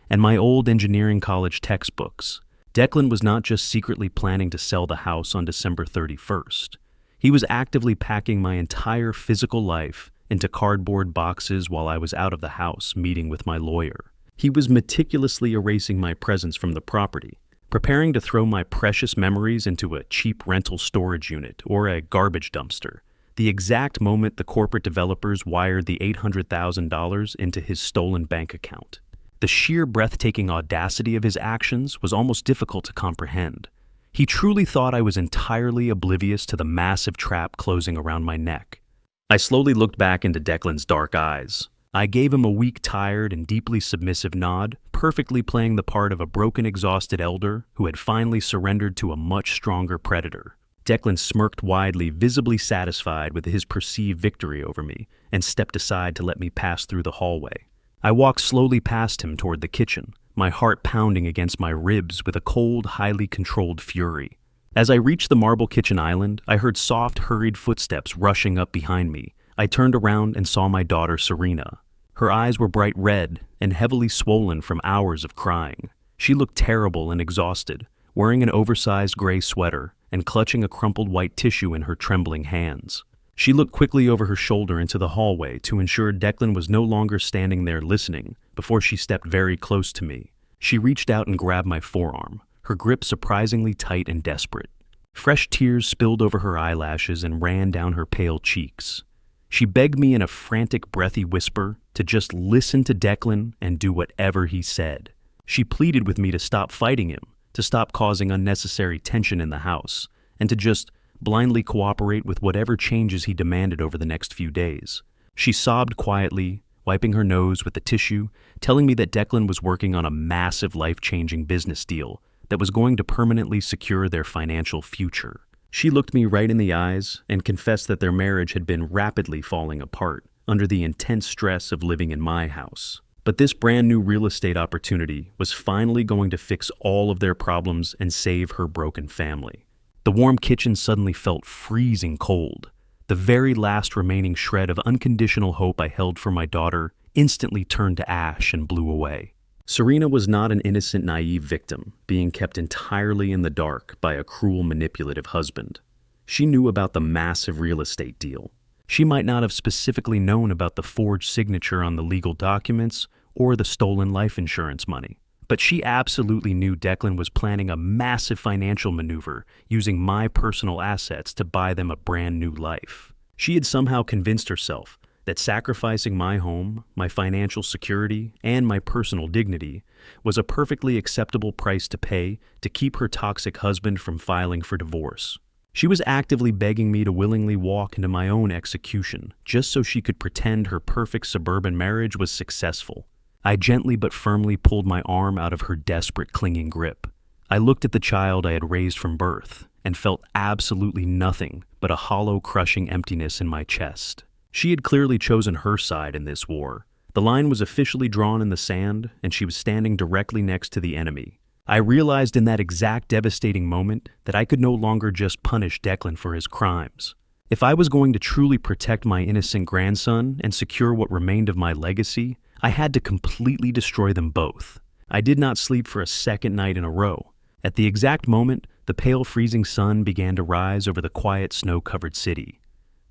Speaker 1: and my old engineering college textbooks. Declan was not just secretly planning to sell the house on December 31st. He was actively packing my entire physical life into cardboard boxes while I was out of the house meeting with my lawyer. He was meticulously erasing my presence from the property, preparing to throw my precious memories into a cheap rental storage unit or a garbage dumpster, the exact moment the corporate developers wired the $800,000 into his stolen bank account. The sheer breathtaking audacity of his actions was almost difficult to comprehend. He truly thought I was entirely oblivious to the massive trap closing around my neck. I slowly looked back into Declan's dark eyes. I gave him a weak, tired, and deeply submissive nod, perfectly playing the part of a broken, exhausted elder who had finally surrendered to a much stronger predator. Declan smirked widely, visibly satisfied with his perceived victory over me, and stepped aside to let me pass through the hallway. I walked slowly past him toward the kitchen, my heart pounding against my ribs with a cold, highly controlled fury. As I reached the marble kitchen island, I heard soft, hurried footsteps rushing up behind me. I turned around and saw my daughter, Serena. Her eyes were bright red and heavily swollen from hours of crying. She looked terrible and exhausted, wearing an oversized gray sweater and clutching a crumpled white tissue in her trembling hands. She looked quickly over her shoulder into the hallway to ensure Declan was no longer standing there listening before she stepped very close to me. She reached out and grabbed my forearm, her grip surprisingly tight and desperate. Fresh tears spilled over her eyelashes and ran down her pale cheeks. She begged me in a frantic, breathy whisper to just listen to Declan and do whatever he said. She pleaded with me to stop fighting him, to stop causing unnecessary tension in the house, and to just blindly cooperate with whatever changes he demanded over the next few days. She sobbed quietly, wiping her nose with the tissue, telling me that Declan was working on a massive life-changing business deal that was going to permanently secure their financial future. She looked me right in the eyes and confessed that their marriage had been rapidly falling apart under the intense stress of living in my house. But this brand new real estate opportunity was finally going to fix all of their problems and save her broken family. The warm kitchen suddenly felt freezing cold. The very last remaining shred of unconditional hope I held for my daughter instantly turned to ash and blew away. Serena was not an innocent, naive victim, being kept entirely in the dark by a cruel, manipulative husband. She knew about the massive real estate deal. She might not have specifically known about the forged signature on the legal documents or the stolen life insurance money. But she absolutely knew Declan was planning a massive financial maneuver using my personal assets to buy them a brand new life. She had somehow convinced herself that sacrificing my home, my financial security, and my personal dignity was a perfectly acceptable price to pay to keep her toxic husband from filing for divorce. She was actively begging me to willingly walk into my own execution, just so she could pretend her perfect suburban marriage was successful. I gently but firmly pulled my arm out of her desperate, clinging grip. I looked at the child I had raised from birth and felt absolutely nothing but a hollow, crushing emptiness in my chest. She had clearly chosen her side in this war. The line was officially drawn in the sand, and she was standing directly next to the enemy. I realized in that exact devastating moment that I could no longer just punish Declan for his crimes. If I was going to truly protect my innocent grandson and secure what remained of my legacy, I had to completely destroy them both. I did not sleep for a second night in a row. At the exact moment, the pale freezing sun began to rise over the quiet snow-covered city.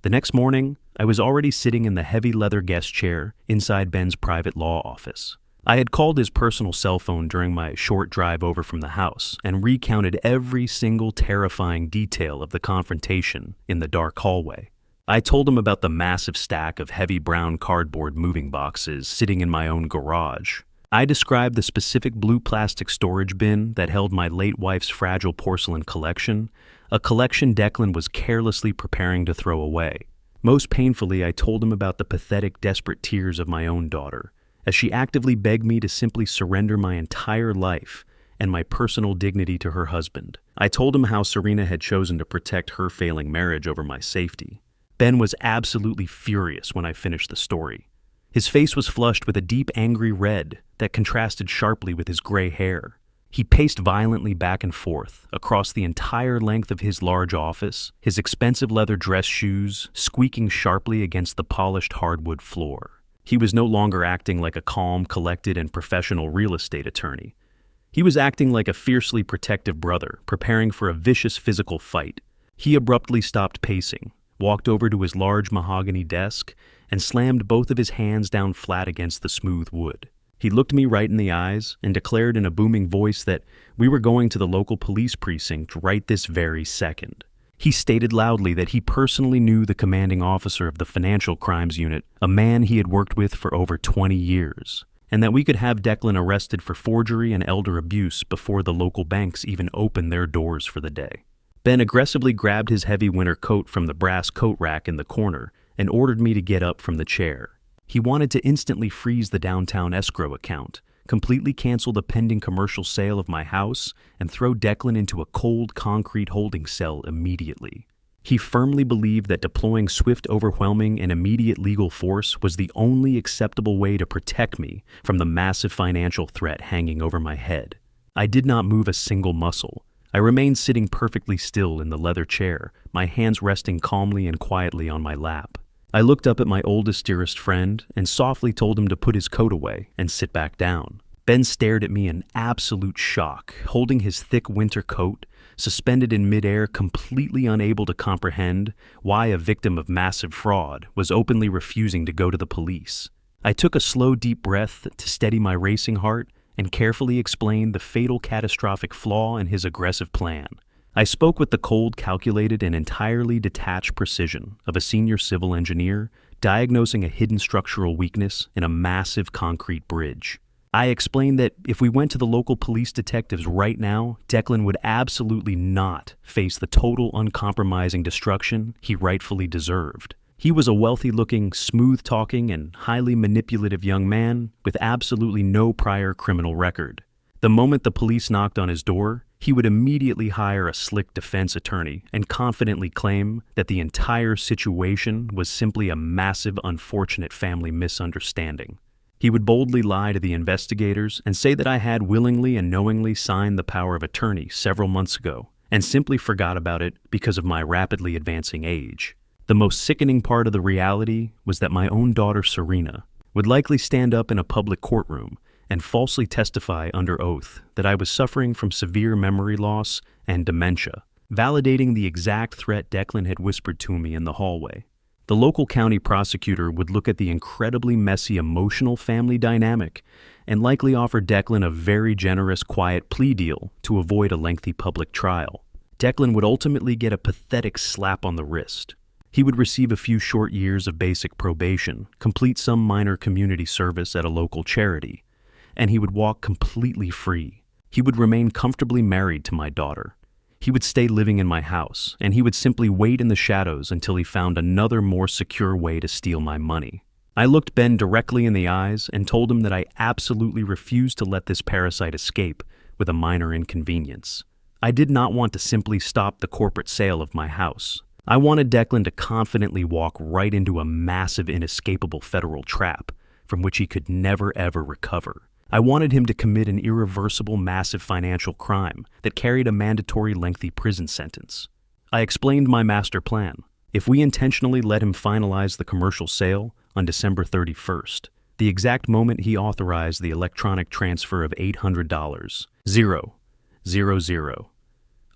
Speaker 1: The next morning, I was already sitting in the heavy leather guest chair inside Ben's private law office. I had called his personal cell phone during my short drive over from the house and recounted every single terrifying detail of the confrontation in the dark hallway. I told him about the massive stack of heavy brown cardboard moving boxes sitting in my own garage. I described the specific blue plastic storage bin that held my late wife's fragile porcelain collection, a collection Declan was carelessly preparing to throw away. Most painfully, I told him about the pathetic, desperate tears of my own daughter, as she actively begged me to simply surrender my entire life and my personal dignity to her husband. I told him how Serena had chosen to protect her failing marriage over my safety. Ben was absolutely furious when I finished the story. His face was flushed with a deep, angry red that contrasted sharply with his gray hair. He paced violently back and forth across the entire length of his large office, his expensive leather dress shoes squeaking sharply against the polished hardwood floor. He was no longer acting like a calm, collected, and professional real estate attorney. He was acting like a fiercely protective brother, preparing for a vicious physical fight. He abruptly stopped pacing, walked over to his large mahogany desk, and slammed both of his hands down flat against the smooth wood. He looked me right in the eyes and declared in a booming voice that we were going to the local police precinct right this very second. He stated loudly that he personally knew the commanding officer of the financial crimes unit, a man he had worked with for over 20 years, and that we could have Declan arrested for forgery and elder abuse before the local banks even opened their doors for the day. Ben aggressively grabbed his heavy winter coat from the brass coat rack in the corner and ordered me to get up from the chair. He wanted to instantly freeze the downtown escrow account, completely cancel the pending commercial sale of my house, and throw Declan into a cold concrete holding cell immediately. He firmly believed that deploying swift, overwhelming, and immediate legal force was the only acceptable way to protect me from the massive financial threat hanging over my head. I did not move a single muscle. I remained sitting perfectly still in the leather chair, my hands resting calmly and quietly on my lap. I looked up at my oldest, dearest friend and softly told him to put his coat away and sit back down. Ben stared at me in absolute shock, holding his thick winter coat, suspended in midair, completely unable to comprehend why a victim of massive fraud was openly refusing to go to the police. I took a slow, deep breath to steady my racing heart and carefully explained the fatal, catastrophic flaw in his aggressive plan. I spoke with the cold, calculated, and entirely detached precision of a senior civil engineer diagnosing a hidden structural weakness in a massive concrete bridge. I explained that if we went to the local police detectives right now, Declan would absolutely not face the total, uncompromising destruction he rightfully deserved. He was a wealthy-looking, smooth-talking, and highly manipulative young man with absolutely no prior criminal record. The moment the police knocked on his door, he would immediately hire a slick defense attorney and confidently claim that the entire situation was simply a massive, unfortunate family misunderstanding. He would boldly lie to the investigators and say that I had willingly and knowingly signed the power of attorney several months ago and simply forgot about it because of my rapidly advancing age. The most sickening part of the reality was that my own daughter, Serena, would likely stand up in a public courtroom and falsely testify under oath that I was suffering from severe memory loss and dementia, validating the exact threat Declan had whispered to me in the hallway. The local county prosecutor would look at the incredibly messy emotional family dynamic and likely offer Declan a very generous quiet plea deal to avoid a lengthy public trial. Declan would ultimately get a pathetic slap on the wrist. He would receive a few short years of basic probation, complete some minor community service at a local charity, and he would walk completely free. He would remain comfortably married to my daughter. He would stay living in my house, and he would simply wait in the shadows until he found another more secure way to steal my money. I looked Ben directly in the eyes and told him that I absolutely refused to let this parasite escape with a minor inconvenience. I did not want to simply stop the corporate sale of my house. I wanted Declan to confidently walk right into a massive, inescapable federal trap from which he could never ever recover. I wanted him to commit an irreversible, massive financial crime that carried a mandatory lengthy prison sentence. I explained my master plan. If we intentionally let him finalize the commercial sale on December 31st, the exact moment he authorized the electronic transfer of $800, 000,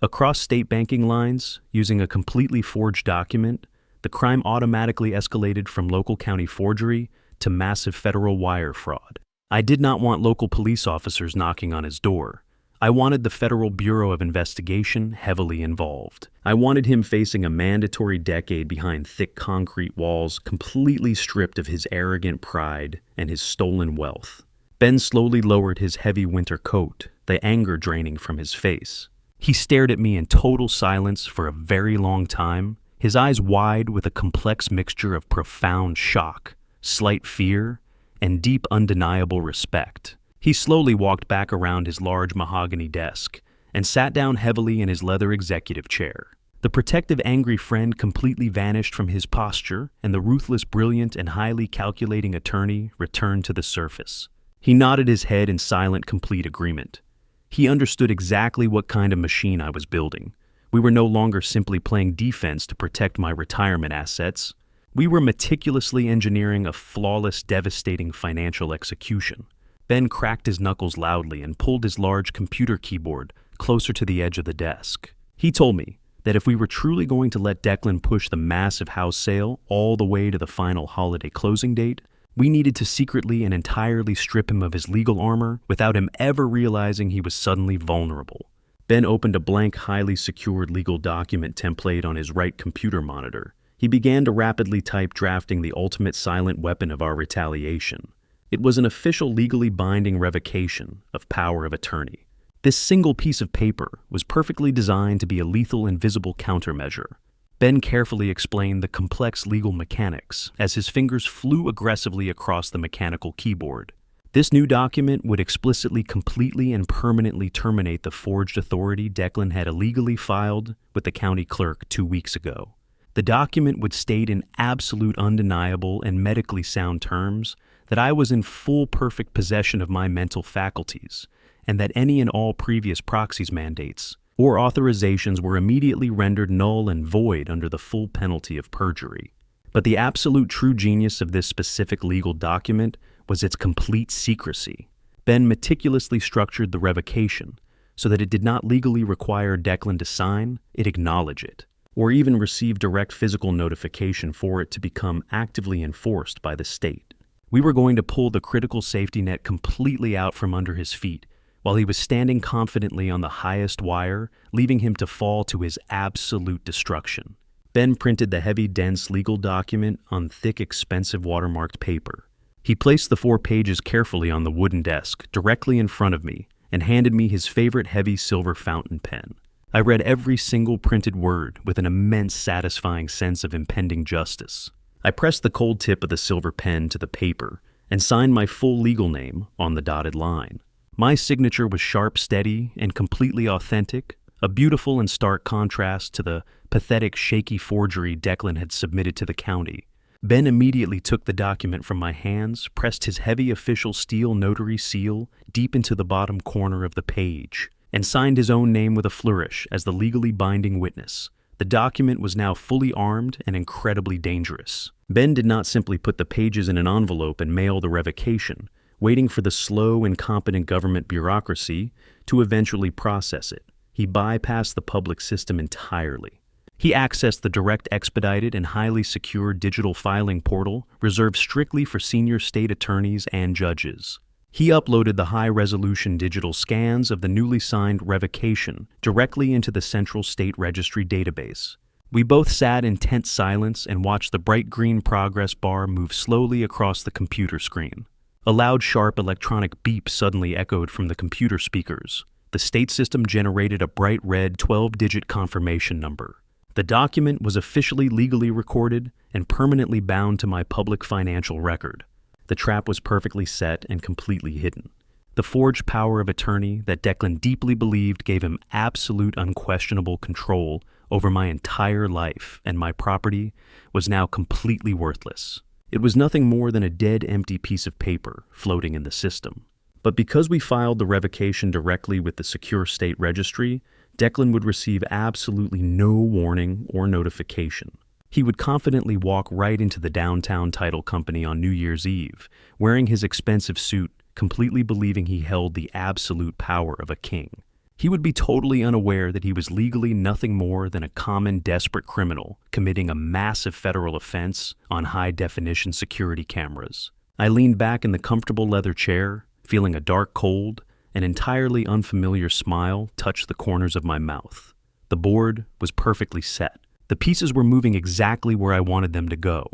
Speaker 1: across state banking lines using a completely forged document, the crime automatically escalated from local county forgery to massive federal wire fraud. I did not want local police officers knocking on his door. I wanted the Federal Bureau of Investigation heavily involved. I wanted him facing a mandatory decade behind thick concrete walls, completely stripped of his arrogant pride and his stolen wealth. Ben slowly lowered his heavy winter coat, the anger draining from his face. He stared at me in total silence for a very long time, his eyes wide with a complex mixture of profound shock, slight fear, and deep undeniable respect. He slowly walked back around his large mahogany desk and sat down heavily in his leather executive chair. The protective, angry friend completely vanished from his posture, and the ruthless, brilliant, and highly calculating attorney returned to the surface. He nodded his head in silent, complete agreement. He understood exactly what kind of machine I was building. We were no longer simply playing defense to protect my retirement assets. We were meticulously engineering a flawless, devastating financial execution. Ben cracked his knuckles loudly and pulled his large computer keyboard closer to the edge of the desk. He told me that if we were truly going to let Declan push the massive house sale all the way to the final holiday closing date, we needed to secretly and entirely strip him of his legal armor without him ever realizing he was suddenly vulnerable. Ben opened a blank, highly secured legal document template on his right computer monitor. He began to rapidly type, drafting the ultimate silent weapon of our retaliation. It was an official, legally binding revocation of power of attorney. This single piece of paper was perfectly designed to be a lethal, invisible countermeasure. Ben carefully explained the complex legal mechanics as his fingers flew aggressively across the mechanical keyboard. This new document would explicitly, completely, and permanently terminate the forged authority Declan had illegally filed with the county clerk 2 weeks ago. The document would state in absolute, undeniable, and medically sound terms that I was in full, perfect possession of my mental faculties, and that any and all previous proxies mandates or authorizations were immediately rendered null and void under the full penalty of perjury. But the absolute true genius of this specific legal document was its complete secrecy. Ben meticulously structured the revocation so that it did not legally require Declan to sign, it acknowledge it, or even receive direct physical notification for it to become actively enforced by the state. We were going to pull the critical safety net completely out from under his feet while he was standing confidently on the highest wire, leaving him to fall to his absolute destruction. Ben printed the heavy, dense legal document on thick, expensive watermarked paper. He placed the 4 pages carefully on the wooden desk directly in front of me and handed me his favorite heavy silver fountain pen. I read every single printed word with an immense, satisfying sense of impending justice. I pressed the cold tip of the silver pen to the paper and signed my full legal name on the dotted line. My signature was sharp, steady, and completely authentic, a beautiful and stark contrast to the pathetic, shaky forgery Declan had submitted to the county. Ben immediately took the document from my hands, pressed his heavy official steel notary seal deep into the bottom corner of the page, and signed his own name with a flourish as the legally binding witness. The document was now fully armed and incredibly dangerous. Ben did not simply put the pages in an envelope and mail the revocation. waiting for the slow, incompetent government bureaucracy to eventually process it. He bypassed the public system entirely. He accessed the direct, expedited, and highly secure digital filing portal reserved strictly for senior state attorneys and judges. He uploaded the high-resolution digital scans of the newly signed revocation directly into the Central State Registry database. We both sat in tense silence and watched the bright green progress bar move slowly across the computer screen. A loud, sharp electronic beep suddenly echoed from the computer speakers. The state system generated a bright red 12-digit confirmation number. The document was officially legally recorded and permanently bound to my public financial record. The trap was perfectly set and completely hidden. The forged power of attorney that Declan deeply believed gave him absolute unquestionable control over my entire life and my property was now completely worthless. It was nothing more than a dead, empty piece of paper floating in the system. But because we filed the revocation directly with the secure state registry, Declan would receive absolutely no warning or notification. He would confidently walk right into the downtown title company on New Year's Eve, wearing his expensive suit, completely believing he held the absolute power of a king. He would be totally unaware that he was legally nothing more than a common, desperate criminal committing a massive federal offense on high-definition security cameras. I leaned back in the comfortable leather chair, feeling a dark cold, an entirely unfamiliar smile touched the corners of my mouth. The board was perfectly set. The pieces were moving exactly where I wanted them to go.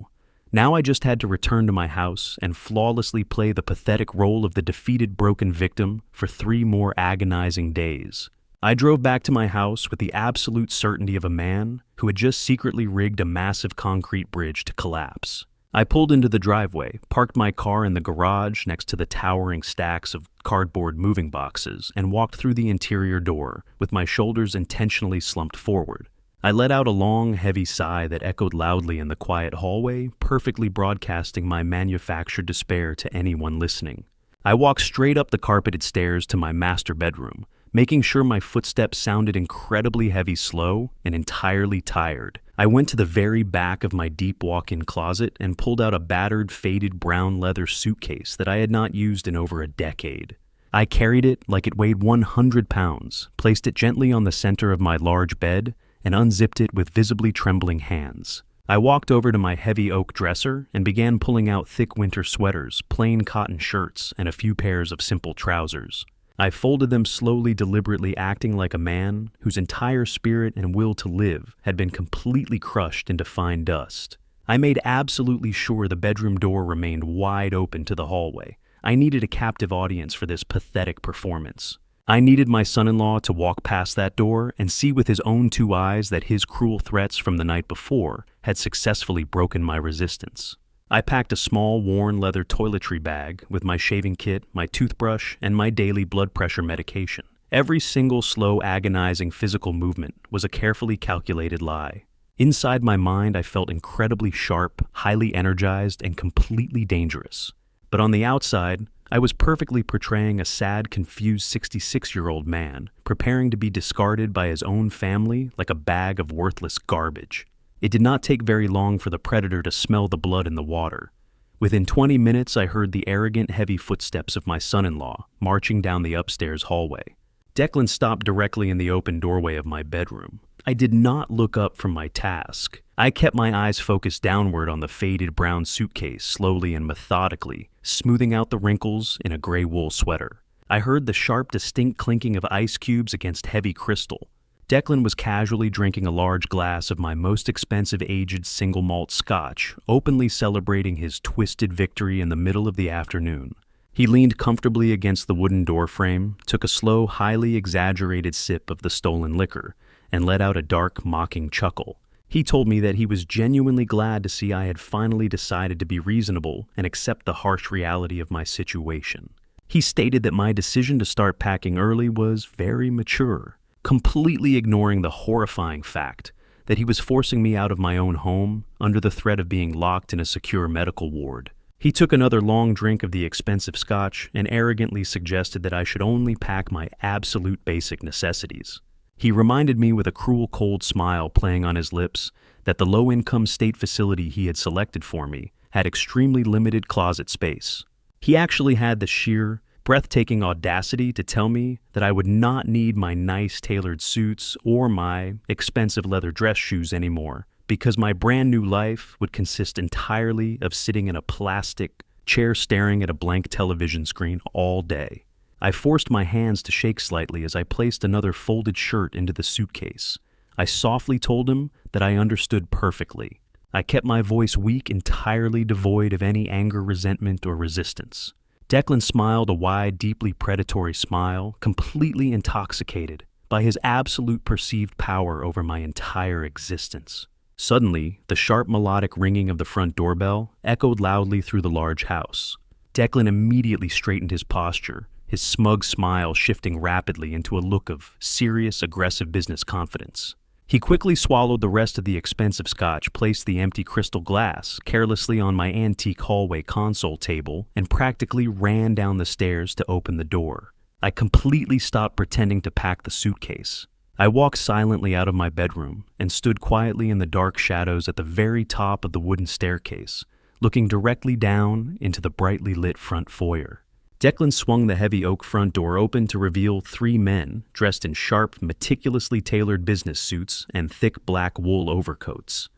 Speaker 1: Now I just had to return to my house and flawlessly play the pathetic role of the defeated, broken victim for 3 more agonizing days. I drove back to my house with the absolute certainty of a man who had just secretly rigged a massive concrete bridge to collapse. I pulled into the driveway, parked my car in the garage next to the towering stacks of cardboard moving boxes, and walked through the interior door with my shoulders intentionally slumped forward. I let out a long, heavy sigh that echoed loudly in the quiet hallway, perfectly broadcasting my manufactured despair to anyone listening. I walked straight up the carpeted stairs to my master bedroom, making sure my footsteps sounded incredibly heavy, slow, and entirely tired. I went to the very back of my deep walk-in closet and pulled out a battered, faded brown leather suitcase that I had not used in over a decade. I carried it like it weighed 100 pounds, placed it gently on the center of my large bed, and unzipped it with visibly trembling hands. I walked over to my heavy oak dresser and began pulling out thick winter sweaters, plain cotton shirts, and a few pairs of simple trousers. I folded them slowly, deliberately, acting like a man whose entire spirit and will to live had been completely crushed into fine dust. I made absolutely sure the bedroom door remained wide open to the hallway. I needed a captive audience for this pathetic performance. I needed my son-in-law to walk past that door and see with his own 2 eyes that his cruel threats from the night before had successfully broken my resistance. I packed a small, worn leather toiletry bag with my shaving kit, my toothbrush, and my daily blood pressure medication. Every single slow, agonizing physical movement was a carefully calculated lie. Inside my mind, I felt incredibly sharp, highly energized, and completely dangerous. But on the outside, I was perfectly portraying a sad, confused 66-year-old man, preparing to be discarded by his own family like a bag of worthless garbage. It did not take very long for the predator to smell the blood in the water. Within 20 minutes, I heard the arrogant, heavy footsteps of my son-in-law marching down the upstairs hallway. Declan stopped directly in the open doorway of my bedroom. I did not look up from my task. I kept my eyes focused downward on the faded brown suitcase, slowly and methodically, smoothing out the wrinkles in a gray wool sweater. I heard the sharp, distinct clinking of ice cubes against heavy crystal. Declan was casually drinking a large glass of my most expensive aged single malt scotch, openly celebrating his twisted victory in the middle of the afternoon. He leaned comfortably against the wooden doorframe, took a slow, highly exaggerated sip of the stolen liquor, and let out a dark, mocking chuckle. He told me that he was genuinely glad to see I had finally decided to be reasonable and accept the harsh reality of my situation. He stated that my decision to start packing early was very mature, completely ignoring the horrifying fact that he was forcing me out of my own home under the threat of being locked in a secure medical ward. He took another long drink of the expensive scotch and arrogantly suggested that I should only pack my absolute basic necessities. He reminded me with a cruel, cold smile playing on his lips that the low-income state facility he had selected for me had extremely limited closet space. He actually had the sheer, breathtaking audacity to tell me that I would not need my nice tailored suits or my expensive leather dress shoes anymore, because my brand new life would consist entirely of sitting in a plastic chair staring at a blank television screen all day. I forced my hands to shake slightly as I placed another folded shirt into the suitcase. I softly told him that I understood perfectly. I kept my voice weak, entirely devoid of any anger, resentment, or resistance. Declan smiled a wide, deeply predatory smile, completely intoxicated by his absolute perceived power over my entire existence. Suddenly, the sharp melodic ringing of the front doorbell echoed loudly through the large house. Declan immediately straightened his posture, his smug smile shifting rapidly into a look of serious, aggressive business confidence. He quickly swallowed the rest of the expensive scotch, placed the empty crystal glass carelessly on my antique hallway console table, and practically ran down the stairs to open the door. I completely stopped pretending to pack the suitcase. I walked silently out of my bedroom and stood quietly in the dark shadows at the very top of the wooden staircase, looking directly down into the brightly lit front foyer. Declan swung the heavy oak front door open to reveal 3 men dressed in sharp, meticulously tailored business suits and thick black wool overcoats.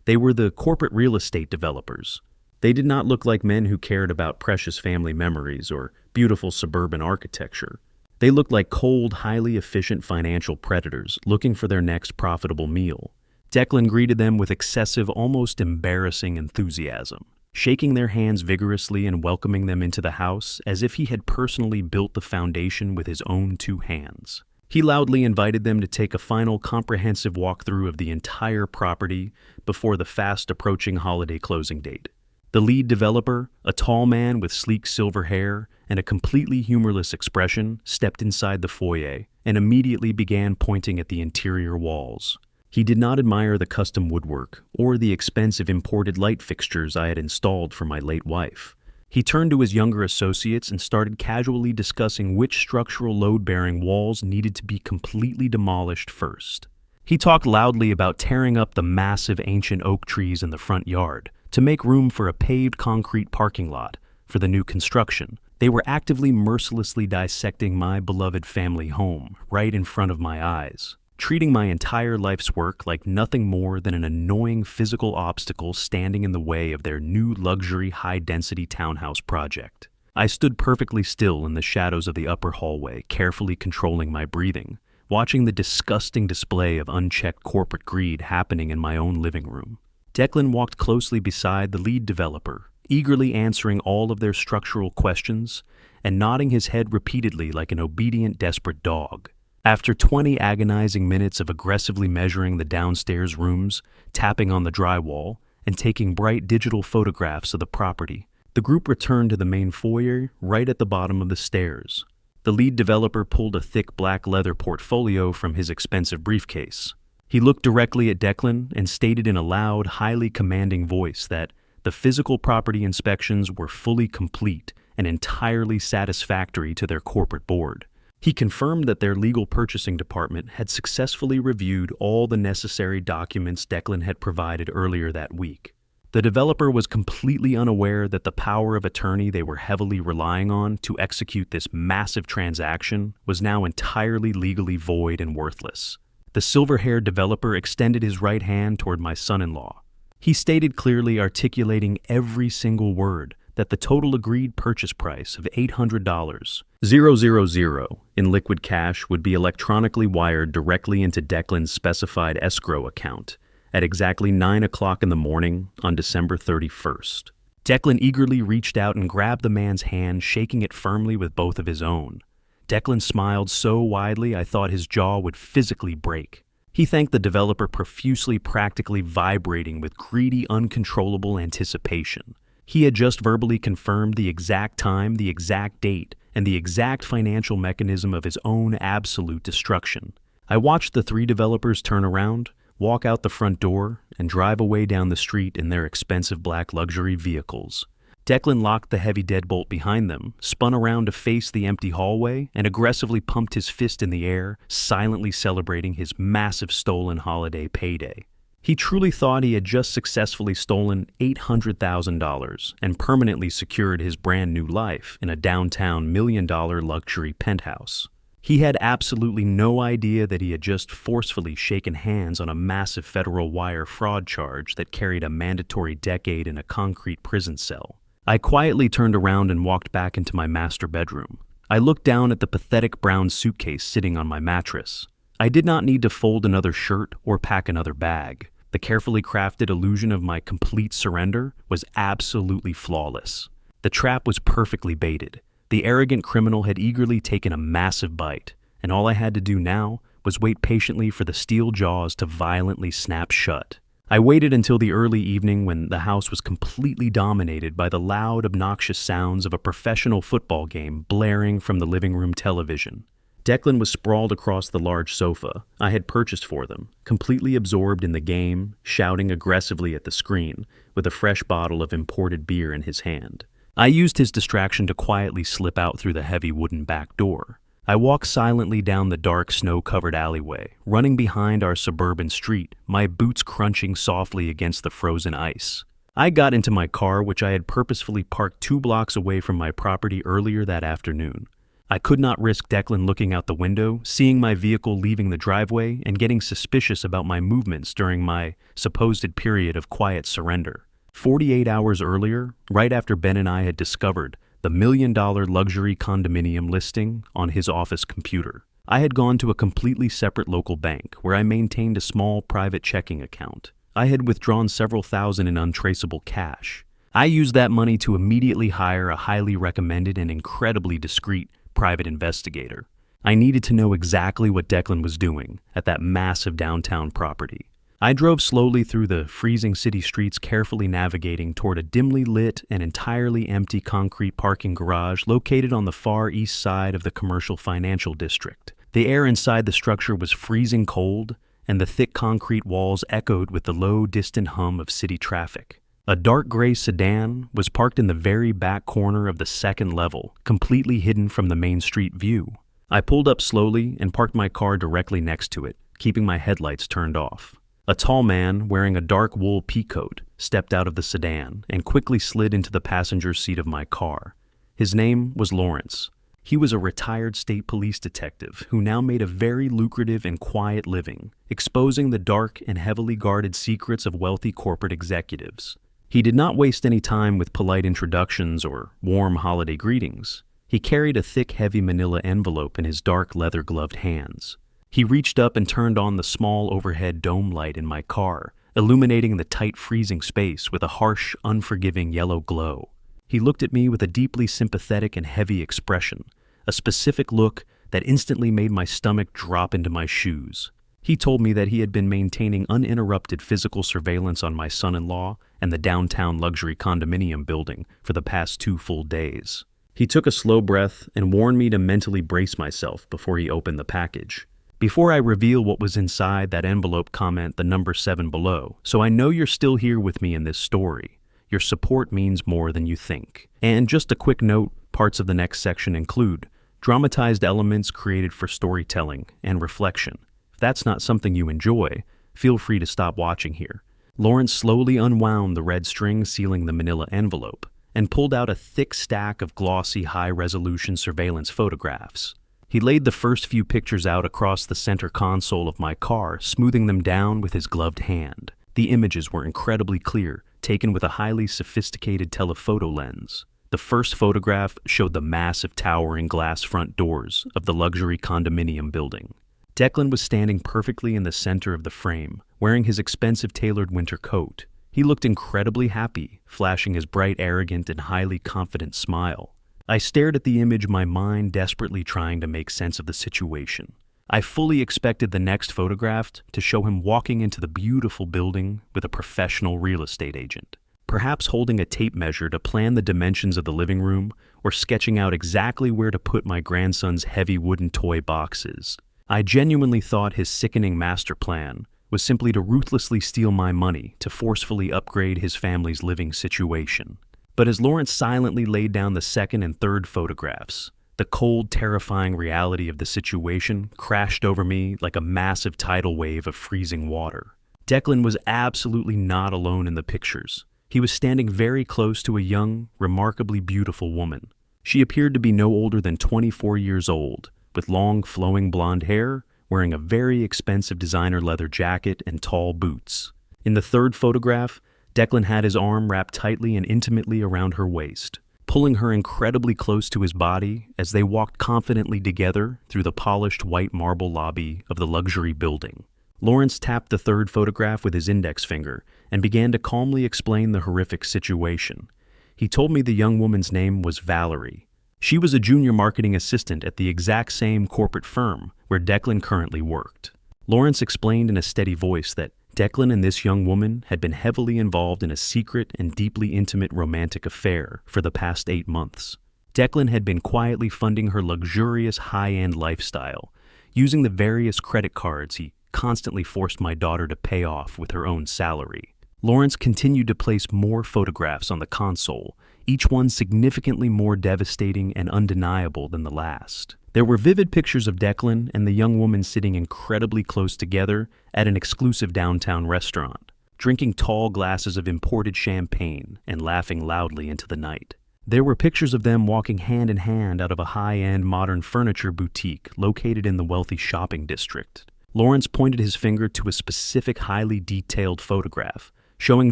Speaker 1: They were the corporate real estate developers. They did not look like men who cared about precious family memories or beautiful suburban architecture. They looked like cold, highly efficient financial predators looking for their next profitable meal. Declan greeted them with excessive, almost embarrassing enthusiasm, shaking their hands vigorously and welcoming them into the house as if he had personally built the foundation with his own 2 hands. He loudly invited them to take a final comprehensive walkthrough of the entire property before the fast-approaching holiday closing date. The lead developer, a tall man with sleek silver hair and a completely humorless expression, stepped inside the foyer and immediately began pointing at the interior walls. He did not admire the custom woodwork or the expensive imported light fixtures I had installed for my late wife. He turned to his younger associates and started casually discussing which structural load-bearing walls needed to be completely demolished first. He talked loudly about tearing up the massive ancient oak trees in the front yard to make room for a paved concrete parking lot for the new construction. They were actively mercilessly dissecting my beloved family home right in front of my eyes, treating my entire life's work like nothing more than an annoying physical obstacle standing in the way of their new luxury high-density townhouse project. I stood perfectly still in the shadows of the upper hallway, carefully controlling my breathing, watching the disgusting display of unchecked corporate greed happening in my own living room. Declan walked closely beside the lead developer, eagerly answering all of their structural questions and nodding his head repeatedly like an obedient, desperate dog. After 20 agonizing minutes of aggressively measuring the downstairs rooms, tapping on the drywall, and taking bright digital photographs of the property, the group returned to the main foyer right at the bottom of the stairs. The lead developer pulled a thick black leather portfolio from his expensive briefcase. He looked directly at Declan and stated in a loud, highly commanding voice that the physical property inspections were fully complete and entirely satisfactory to their corporate board. He confirmed that their legal purchasing department had successfully reviewed all the necessary documents Declan had provided earlier that week. The developer was completely unaware that the power of attorney they were heavily relying on to execute this massive transaction was now entirely legally void and worthless. The silver-haired developer extended his right hand toward my son-in-law. He stated clearly, articulating every single word, that the total agreed purchase price of $800,000 in liquid cash would be electronically wired directly into Declan's specified escrow account at exactly 9 o'clock in the morning on December 31st. Declan eagerly reached out and grabbed the man's hand, shaking it firmly with both of his own. Declan smiled so widely I thought his jaw would physically break. He thanked the developer profusely, practically vibrating with greedy, uncontrollable anticipation. He had just verbally confirmed the exact time, the exact date, and the exact financial mechanism of his own absolute destruction. I watched the 3 developers turn around, walk out the front door, and drive away down the street in their expensive black luxury vehicles. Declan locked the heavy deadbolt behind them, spun around to face the empty hallway, and aggressively pumped his fist in the air, silently celebrating his massive stolen holiday payday. He truly thought he had just successfully stolen $800,000 and permanently secured his brand new life in a downtown million-dollar luxury penthouse. He had absolutely no idea that he had just forcefully shaken hands on a massive federal wire fraud charge that carried a mandatory decade in a concrete prison cell. I quietly turned around and walked back into my master bedroom. I looked down at the pathetic brown suitcase sitting on my mattress. I did not need to fold another shirt or pack another bag. The carefully crafted illusion of my complete surrender was absolutely flawless. The trap was perfectly baited. The arrogant criminal had eagerly taken a massive bite, and all I had to do now was wait patiently for the steel jaws to violently snap shut. I waited until the early evening when the house was completely dominated by the loud, obnoxious sounds of a professional football game blaring from the living room television. Declan was sprawled across the large sofa I had purchased for them, completely absorbed in the game, shouting aggressively at the screen, with a fresh bottle of imported beer in his hand. I used his distraction to quietly slip out through the heavy wooden back door. I walked silently down the dark, snow-covered alleyway, running behind our suburban street, my boots crunching softly against the frozen ice. I got into my car, which I had purposefully parked 2 blocks away from my property earlier that afternoon. I could not risk Declan looking out the window, seeing my vehicle leaving the driveway, and getting suspicious about my movements during my supposed period of quiet surrender. 48 hours earlier, right after Ben and I had discovered the million-dollar luxury condominium listing on his office computer, I had gone to a completely separate local bank where I maintained a small private checking account. I had withdrawn several thousand in untraceable cash. I used that money to immediately hire a highly recommended and incredibly discreet private investigator. I needed to know exactly what Declan was doing at that massive downtown property. I drove slowly through the freezing city streets, carefully navigating toward a dimly lit and entirely empty concrete parking garage located on the far east side of the commercial financial district. The air inside the structure was freezing cold, and the thick concrete walls echoed with the low, distant hum of city traffic. A dark gray sedan was parked in the very back corner of the second level, completely hidden from the main street view. I pulled up slowly and parked my car directly next to it, keeping my headlights turned off. A tall man wearing a dark wool peacoat stepped out of the sedan and quickly slid into the passenger seat of my car. His name was Lawrence. He was a retired state police detective who now made a very lucrative and quiet living, exposing the dark and heavily guarded secrets of wealthy corporate executives. He did not waste any time with polite introductions or warm holiday greetings. He carried a thick, heavy manila envelope in his dark, leather-gloved hands. He reached up and turned on the small overhead dome light in my car, illuminating the tight, freezing space with a harsh, unforgiving yellow glow. He looked at me with a deeply sympathetic and heavy expression, a specific look that instantly made my stomach drop into my shoes. He told me that he had been maintaining uninterrupted physical surveillance on my son-in-law and the downtown luxury condominium building for the past 2 full days. He took a slow breath and warned me to mentally brace myself before he opened the package. Before I reveal what was inside that envelope, comment the number 7 below, so I know you're still here with me in this story. Your support means more than you think. And just a quick note, parts of the next section include dramatized elements created for storytelling and reflection. If that's not something you enjoy, feel free to stop watching here. Lawrence slowly unwound the red string sealing the manila envelope and pulled out a thick stack of glossy, high-resolution surveillance photographs. He laid the first few pictures out across the center console of my car, smoothing them down with his gloved hand. The images were incredibly clear, taken with a highly sophisticated telephoto lens. The first photograph showed the massive towering glass front doors of the luxury condominium building. Declan was standing perfectly in the center of the frame, wearing his expensive tailored winter coat. He looked incredibly happy, flashing his bright, arrogant, and highly confident smile. I stared at the image, my mind desperately trying to make sense of the situation. I fully expected the next photograph to show him walking into the beautiful building with a professional real estate agent, perhaps holding a tape measure to plan the dimensions of the living room or sketching out exactly where to put my grandson's heavy wooden toy boxes. I genuinely thought his sickening master plan was simply to ruthlessly steal my money to forcefully upgrade his family's living situation. But as Lawrence silently laid down the second and third photographs, the cold, terrifying reality of the situation crashed over me like a massive tidal wave of freezing water. Declan was absolutely not alone in the pictures. He was standing very close to a young, remarkably beautiful woman. She appeared to be no older than 24 years old, with long, flowing blonde hair, wearing a very expensive designer leather jacket and tall boots. In the third photograph, Declan had his arm wrapped tightly and intimately around her waist, pulling her incredibly close to his body as they walked confidently together through the polished white marble lobby of the luxury building. Lawrence tapped the third photograph with his index finger and began to calmly explain the horrific situation. He told me the young woman's name was Valerie. She was a junior marketing assistant at the exact same corporate firm where Declan currently worked. Lawrence explained in a steady voice that Declan and this young woman had been heavily involved in a secret and deeply intimate romantic affair for the past 8 months. Declan had been quietly funding her luxurious high-end lifestyle, using the various credit cards he constantly forced my daughter to pay off with her own salary. Lawrence continued to place more photographs on the console, each one significantly more devastating and undeniable than the last. There were vivid pictures of Declan and the young woman sitting incredibly close together at an exclusive downtown restaurant, drinking tall glasses of imported champagne and laughing loudly into the night. There were pictures of them walking hand in hand out of a high-end modern furniture boutique located in the wealthy shopping district. Lawrence pointed his finger to a specific highly detailed photograph, showing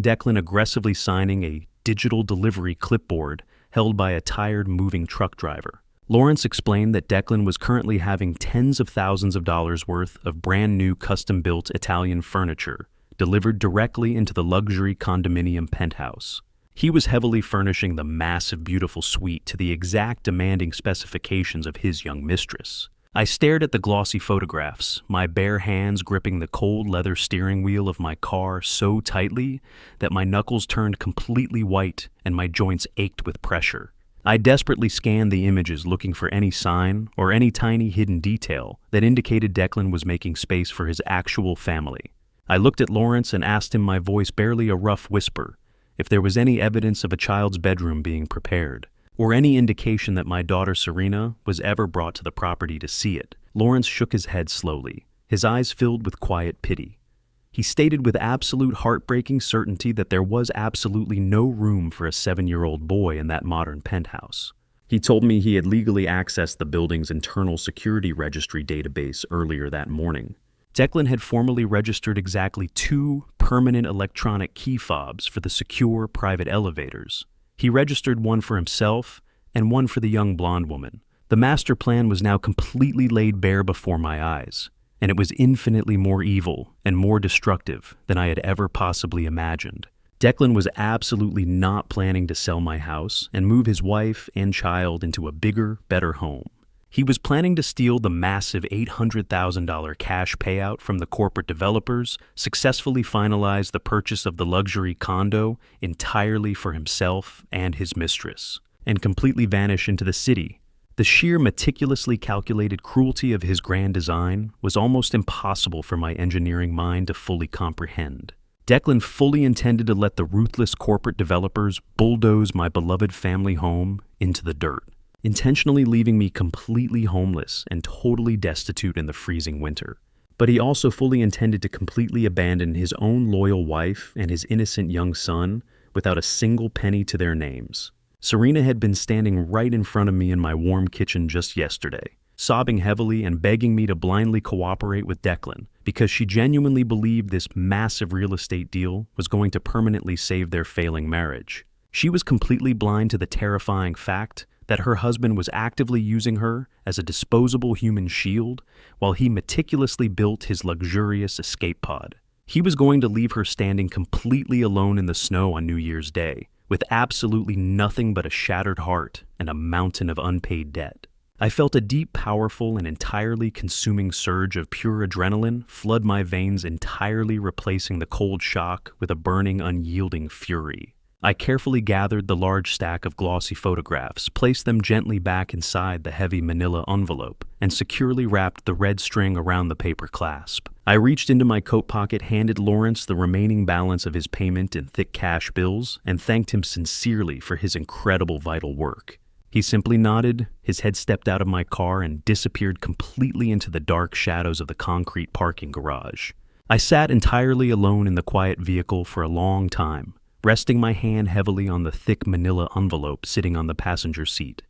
Speaker 1: Declan aggressively signing a digital delivery clipboard held by a tired moving truck driver. Lawrence explained that Declan was currently having tens of thousands of dollars worth of brand new custom-built Italian furniture delivered directly into the luxury condominium penthouse. He was heavily furnishing the massive, beautiful suite to the exact demanding specifications of his young mistress. I stared at the glossy photographs, my bare hands gripping the cold leather steering wheel of my car so tightly that my knuckles turned completely white and my joints ached with pressure. I desperately scanned the images looking for any sign or any tiny hidden detail that indicated Declan was making space for his actual family. I looked at Lawrence and asked him, my voice barely a rough whisper, if there was any evidence of a child's bedroom being prepared, or any indication that my daughter Serena was ever brought to the property to see it. Lawrence shook his head slowly, his eyes filled with quiet pity. He stated with absolute heartbreaking certainty that there was absolutely no room for a 7-year-old boy in that modern penthouse. He told me he had legally accessed the building's internal security registry database earlier that morning. Declan had formally registered exactly 2 permanent electronic key fobs for the secure private elevators. He registered one for himself and one for the young blonde woman. The master plan was now completely laid bare before my eyes, and it was infinitely more evil and more destructive than I had ever possibly imagined. Declan was absolutely not planning to sell my house and move his wife and child into a bigger, better home. He was planning to steal the massive $800,000 cash payout from the corporate developers, successfully finalize the purchase of the luxury condo entirely for himself and his mistress, and completely vanish into the city. The sheer meticulously calculated cruelty of his grand design was almost impossible for my engineering mind to fully comprehend. Declan fully intended to let the ruthless corporate developers bulldoze my beloved family home into the dirt, intentionally leaving me completely homeless and totally destitute in the freezing winter. But he also fully intended to completely abandon his own loyal wife and his innocent young son without a single penny to their names. Serena had been standing right in front of me in my warm kitchen just yesterday, sobbing heavily and begging me to blindly cooperate with Declan because she genuinely believed this massive real estate deal was going to permanently save their failing marriage. She was completely blind to the terrifying fact that her husband was actively using her as a disposable human shield while he meticulously built his luxurious escape pod. He was going to leave her standing completely alone in the snow on New Year's Day, with absolutely nothing but a shattered heart and a mountain of unpaid debt. I felt a deep, powerful, and entirely consuming surge of pure adrenaline flood my veins, entirely replacing the cold shock with a burning, unyielding fury. I carefully gathered the large stack of glossy photographs, placed them gently back inside the heavy manila envelope, and securely wrapped the red string around the paper clasp. I reached into my coat pocket, handed Lawrence the remaining balance of his payment in thick cash bills, and thanked him sincerely for his incredible vital work. He simply nodded, his head stepped out of my car, and disappeared completely into the dark shadows of the concrete parking garage. I sat entirely alone in the quiet vehicle for a long time, resting my hand heavily on the thick manila envelope sitting on the passenger seat.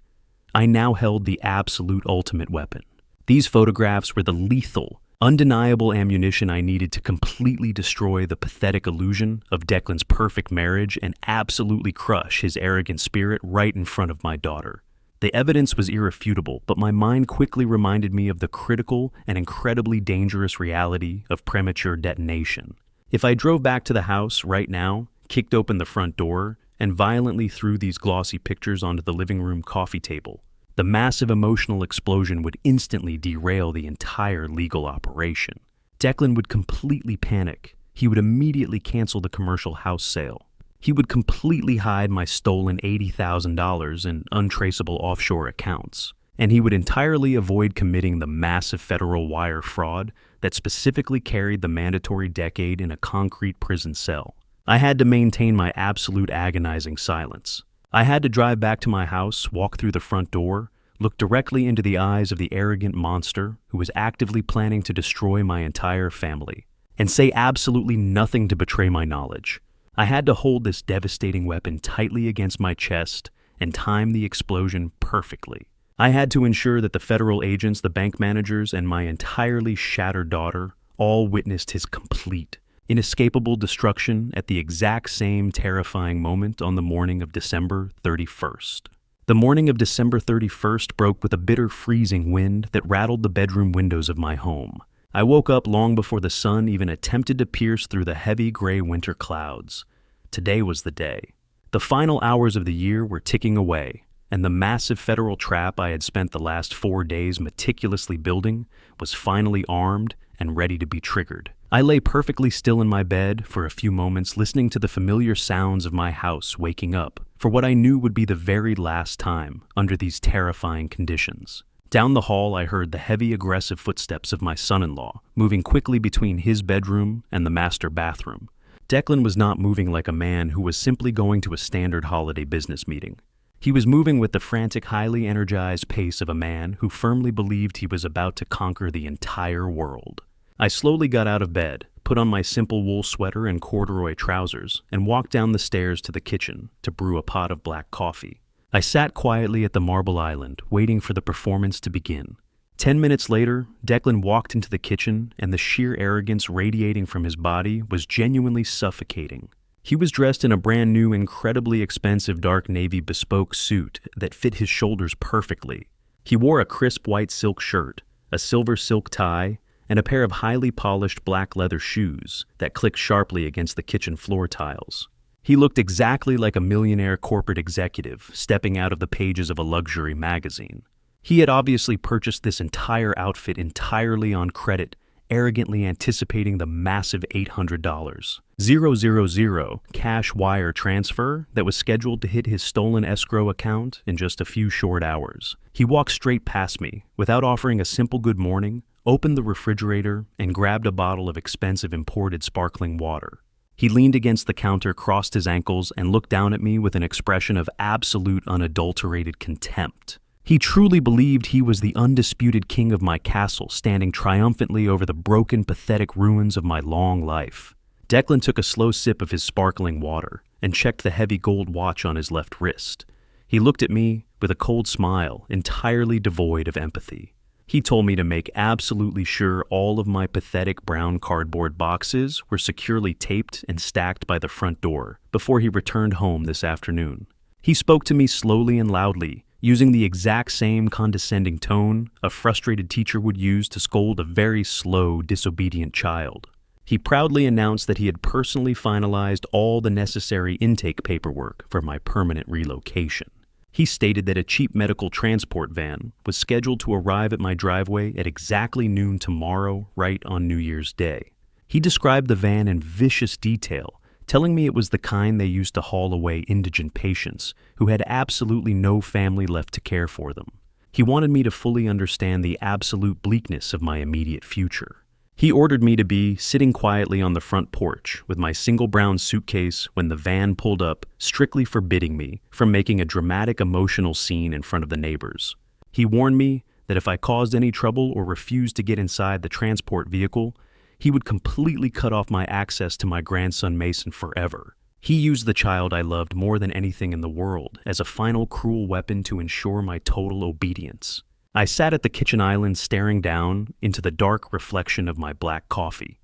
Speaker 1: I now held the absolute ultimate weapon. These photographs were the lethal, undeniable ammunition I needed to completely destroy the pathetic illusion of Declan's perfect marriage and absolutely crush his arrogant spirit right in front of my daughter. The evidence was irrefutable, but my mind quickly reminded me of the critical and incredibly dangerous reality of premature detonation. If I drove back to the house right now, kicked open the front door, and violently threw these glossy pictures onto the living room coffee table, the massive emotional explosion would instantly derail the entire legal operation. Declan would completely panic. He would immediately cancel the commercial house sale. He would completely hide my stolen $80,000 in untraceable offshore accounts. And he would entirely avoid committing the massive federal wire fraud that specifically carried the mandatory decade in a concrete prison cell. I had to maintain my absolute agonizing silence. I had to drive back to my house, walk through the front door, look directly into the eyes of the arrogant monster who was actively planning to destroy my entire family, and say absolutely nothing to betray my knowledge. I had to hold this devastating weapon tightly against my chest and time the explosion perfectly. I had to ensure that the federal agents, the bank managers, and my entirely shattered daughter all witnessed his complete, inescapable destruction at the exact same terrifying moment on the morning of December 31st. The morning of December 31st broke with a bitter freezing wind that rattled the bedroom windows of my home. I woke up long before the sun even attempted to pierce through the heavy gray winter clouds. Today was the day. The final hours of the year were ticking away, and the massive federal trap I had spent the last 4 days meticulously building was finally armed and ready to be triggered. I lay perfectly still in my bed for a few moments, listening to the familiar sounds of my house waking up for what I knew would be the very last time under these terrifying conditions. Down the hall, I heard the heavy, aggressive footsteps of my son-in-law, moving quickly between his bedroom and the master bathroom. Declan was not moving like a man who was simply going to a standard holiday business meeting. He was moving with the frantic, highly energized pace of a man who firmly believed he was about to conquer the entire world. I slowly got out of bed, put on my simple wool sweater and corduroy trousers, and walked down the stairs to the kitchen to brew a pot of black coffee. I sat quietly at the marble island, waiting for the performance to begin. 10 minutes later, Declan walked into the kitchen, and the sheer arrogance radiating from his body was genuinely suffocating. He was dressed in a brand new, incredibly expensive dark navy bespoke suit that fit his shoulders perfectly. He wore a crisp white silk shirt, a silver silk tie, and a pair of highly polished black leather shoes that clicked sharply against the kitchen floor tiles. He looked exactly like a millionaire corporate executive stepping out of the pages of a luxury magazine. He had obviously purchased this entire outfit entirely on credit, arrogantly anticipating the massive $800, 000 cash wire transfer that was scheduled to hit his stolen escrow account in just a few short hours. He walked straight past me, without offering a simple good morning, opened the refrigerator, and grabbed a bottle of expensive imported sparkling water. He leaned against the counter, crossed his ankles, and looked down at me with an expression of absolute unadulterated contempt. He truly believed he was the undisputed king of my castle, standing triumphantly over the broken, pathetic ruins of my long life. Declan took a slow sip of his sparkling water and checked the heavy gold watch on his left wrist. He looked at me with a cold smile, entirely devoid of empathy. He told me to make absolutely sure all of my pathetic brown cardboard boxes were securely taped and stacked by the front door before he returned home this afternoon. He spoke to me slowly and loudly, using the exact same condescending tone a frustrated teacher would use to scold a very slow, disobedient child. He proudly announced that he had personally finalized all the necessary intake paperwork for my permanent relocation. He stated that a cheap medical transport van was scheduled to arrive at my driveway at exactly noon tomorrow, right on New Year's Day. He described the van in vicious detail, telling me it was the kind they used to haul away indigent patients who had absolutely no family left to care for them. He wanted me to fully understand the absolute bleakness of my immediate future. He ordered me to be sitting quietly on the front porch with my single brown suitcase when the van pulled up, strictly forbidding me from making a dramatic emotional scene in front of the neighbors. He warned me that if I caused any trouble or refused to get inside the transport vehicle, he would completely cut off my access to my grandson Mason forever. He used the child I loved more than anything in the world as a final cruel weapon to ensure my total obedience. I sat at the kitchen island staring down into the dark reflection of my black coffee.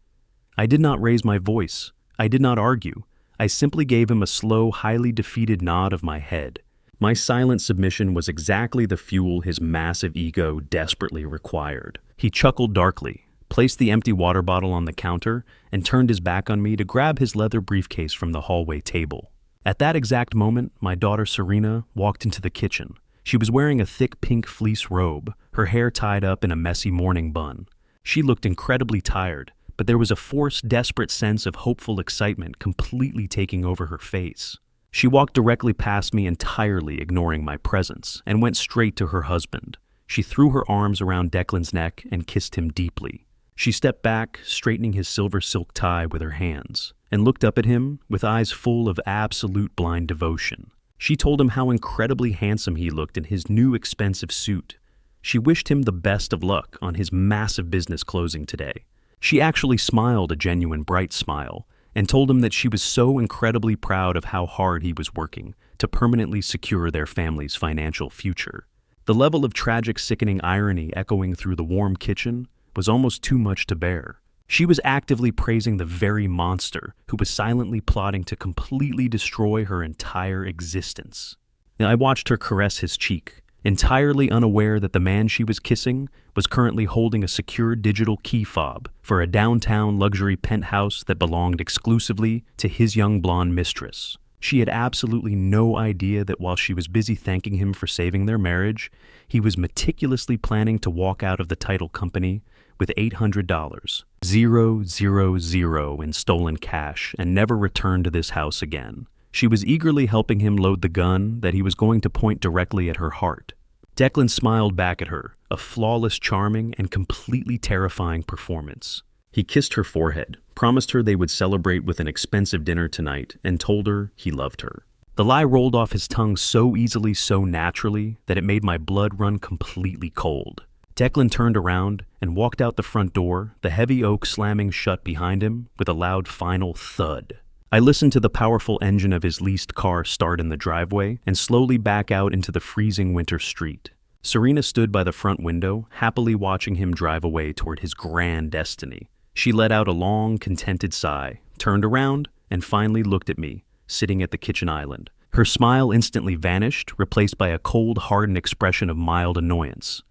Speaker 1: I did not raise my voice. I did not argue. I simply gave him a slow, highly defeated nod of my head. My silent submission was exactly the fuel his massive ego desperately required. He chuckled darkly, placed the empty water bottle on the counter, and turned his back on me to grab his leather briefcase from the hallway table. At that exact moment, my daughter Serena walked into the kitchen. She was wearing a thick pink fleece robe, her hair tied up in a messy morning bun. She looked incredibly tired, but there was a forced, desperate sense of hopeful excitement completely taking over her face. She walked directly past me, entirely ignoring my presence, and went straight to her husband. She threw her arms around Declan's neck and kissed him deeply. She stepped back, straightening his silver silk tie with her hands, and looked up at him with eyes full of absolute blind devotion. She told him how incredibly handsome he looked in his new expensive suit. She wished him the best of luck on his massive business closing today. She actually smiled a genuine bright smile, and told him that she was so incredibly proud of how hard he was working to permanently secure their family's financial future. The level of tragic, sickening irony echoing through the warm kitchen was almost too much to bear. She was actively praising the very monster who was silently plotting to completely destroy her entire existence. I watched her caress his cheek, entirely unaware that the man she was kissing was currently holding a secure digital key fob for a downtown luxury penthouse that belonged exclusively to his young blonde mistress. She had absolutely no idea that while she was busy thanking him for saving their marriage, he was meticulously planning to walk out of the title company with $800, 000 in stolen cash, and never return to this house again. She was eagerly helping him load the gun that he was going to point directly at her heart. Declan smiled back at her, a flawless, charming, and completely terrifying performance. He kissed her forehead, promised her they would celebrate with an expensive dinner tonight, and told her he loved her. The lie rolled off his tongue so easily, so naturally, that it made my blood run completely cold. Declan turned around and walked out the front door, the heavy oak slamming shut behind him with a loud final thud. I listened to the powerful engine of his leased car start in the driveway and slowly back out into the freezing winter street. Serena stood by the front window, happily watching him drive away toward his grand destiny. She let out a long, contented sigh, turned around, and finally looked at me, sitting at the kitchen island. Her smile instantly vanished, replaced by a cold, hardened expression of mild annoyance.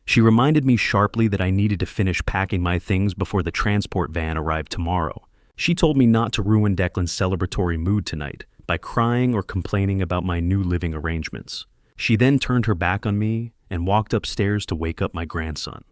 Speaker 1: She reminded me sharply that I needed to finish packing my things before the transport van arrived tomorrow. She told me not to ruin Declan's celebratory mood tonight by crying or complaining about my new living arrangements. She then turned her back on me and walked upstairs to wake up my grandson.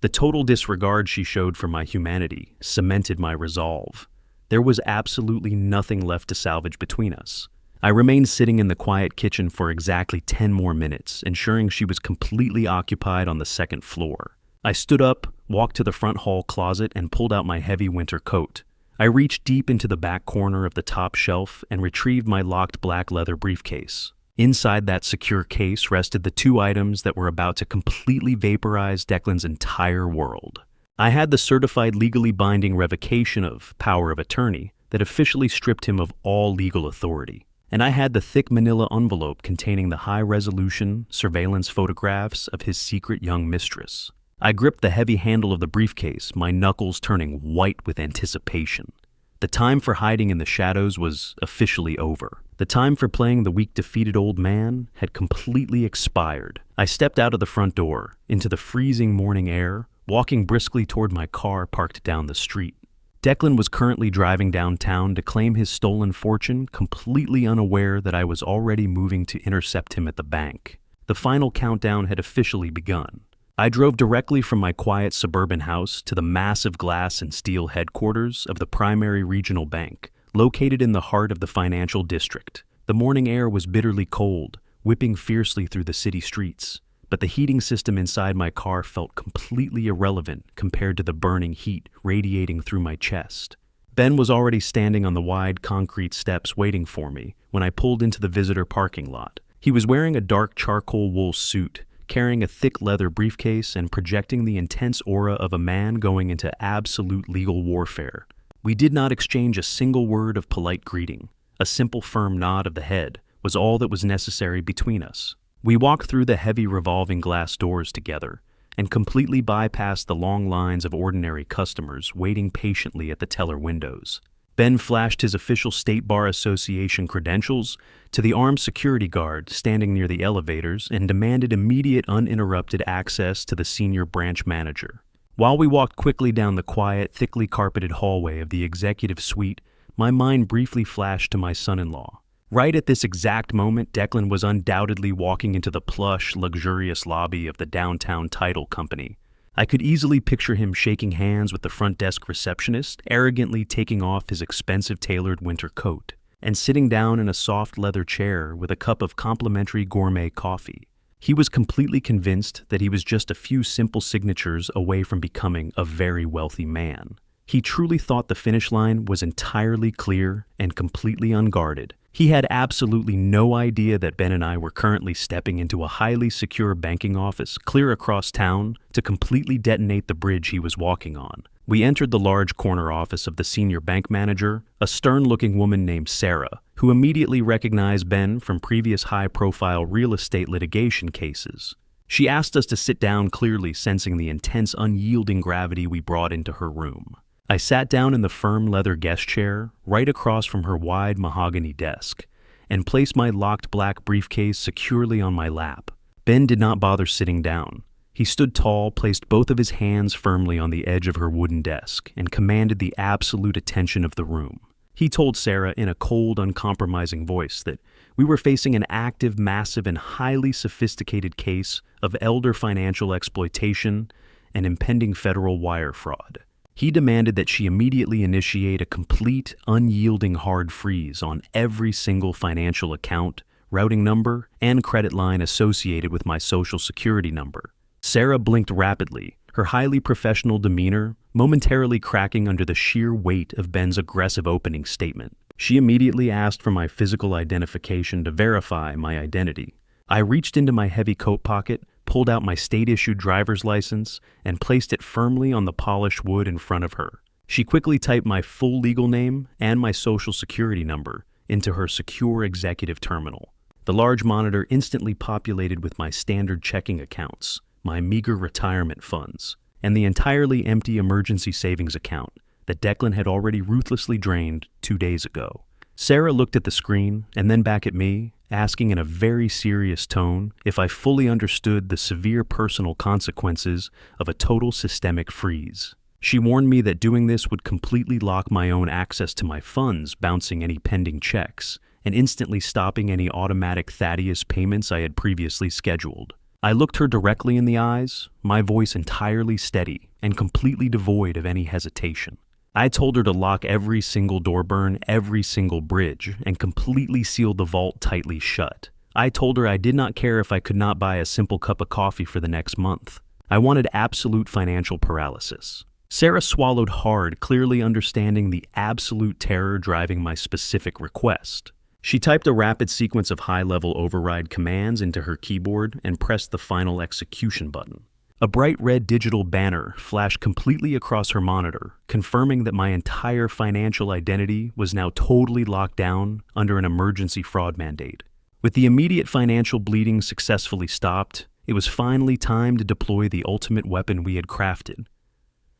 Speaker 1: The total disregard she showed for my humanity cemented my resolve. There was absolutely nothing left to salvage between us. I remained sitting in the quiet kitchen for exactly 10 more minutes, ensuring she was completely occupied on the second floor. I stood up, walked to the front hall closet, and pulled out my heavy winter coat. I reached deep into the back corner of the top shelf and retrieved my locked black leather briefcase. Inside that secure case rested the two items that were about to completely vaporize Declan's entire world. I had the certified legally binding revocation of power of attorney that officially stripped him of all legal authority. And I had the thick manila envelope containing the high-resolution surveillance photographs of his secret young mistress. I gripped the heavy handle of the briefcase, my knuckles turning white with anticipation. The time for hiding in the shadows was officially over. The time for playing the weak, defeated old man had completely expired. I stepped out of the front door, into the freezing morning air, walking briskly toward my car parked down the street. Declan was currently driving downtown to claim his stolen fortune, completely unaware that I was already moving to intercept him at the bank. The final countdown had officially begun. I drove directly from my quiet suburban house to the massive glass and steel headquarters of the primary regional bank, located in the heart of the financial district. The morning air was bitterly cold, whipping fiercely through the city streets, but the heating system inside my car felt completely irrelevant compared to the burning heat radiating through my chest. Ben was already standing on the wide concrete steps waiting for me when I pulled into the visitor parking lot. He was wearing a dark charcoal wool suit, carrying a thick leather briefcase and projecting the intense aura of a man going into absolute legal warfare. We did not exchange a single word of polite greeting. A simple firm nod of the head was all that was necessary between us. We walked through the heavy revolving glass doors together and completely bypassed the long lines of ordinary customers waiting patiently at the teller windows. Ben flashed his official State Bar Association credentials to the armed security guard standing near the elevators and demanded immediate uninterrupted access to the senior branch manager. While we walked quickly down the quiet, thickly carpeted hallway of the executive suite, my mind briefly flashed to my son-in-law. Right at this exact moment, Declan was undoubtedly walking into the plush, luxurious lobby of the downtown title company. I could easily picture him shaking hands with the front desk receptionist, arrogantly taking off his expensive tailored winter coat, and sitting down in a soft leather chair with a cup of complimentary gourmet coffee. He was completely convinced that he was just a few simple signatures away from becoming a very wealthy man. He truly thought the finish line was entirely clear and completely unguarded. He had absolutely no idea that Ben and I were currently stepping into a highly secure banking office clear across town to completely detonate the bridge he was walking on. We entered the large corner office of the senior bank manager, a stern-looking woman named Sarah, who immediately recognized Ben from previous high-profile real estate litigation cases. She asked us to sit down, clearly sensing the intense, unyielding gravity we brought into her room. I sat down in the firm leather guest chair, right across from her wide mahogany desk, and placed my locked black briefcase securely on my lap. Ben did not bother sitting down. He stood tall, placed both of his hands firmly on the edge of her wooden desk, and commanded the absolute attention of the room. He told Sarah in a cold, uncompromising voice that we were facing an active, massive, and highly sophisticated case of elder financial exploitation and impending federal wire fraud. He demanded that she immediately initiate a complete, unyielding hard freeze on every single financial account, routing number, and credit line associated with my social security number. Sarah blinked rapidly, her highly professional demeanor momentarily cracking under the sheer weight of Ben's aggressive opening statement. She immediately asked for my physical identification to verify my identity. I reached into my heavy coat pocket, pulled out my state-issued driver's license, and placed it firmly on the polished wood in front of her. She quickly typed my full legal name and my social security number into her secure executive terminal. The large monitor instantly populated with my standard checking accounts, my meager retirement funds, and the entirely empty emergency savings account that Declan had already ruthlessly drained 2 days ago. Sarah looked at the screen and then back at me, asking in a very serious tone if I fully understood the severe personal consequences of a total systemic freeze. She warned me that doing this would completely lock my own access to my funds, bouncing any pending checks, and instantly stopping any automatic Thaddeus payments I had previously scheduled. I looked her directly in the eyes, my voice entirely steady and completely devoid of any hesitation. I told her to lock every single door, burn every single bridge, and completely seal the vault tightly shut. I told her I did not care if I could not buy a simple cup of coffee for the next month. I wanted absolute financial paralysis. Sarah swallowed hard, clearly understanding the absolute terror driving my specific request. She typed a rapid sequence of high-level override commands into her keyboard and pressed the final execution button. A bright red digital banner flashed completely across her monitor, confirming that my entire financial identity was now totally locked down under an emergency fraud mandate. With the immediate financial bleeding successfully stopped, it was finally time to deploy the ultimate weapon we had crafted.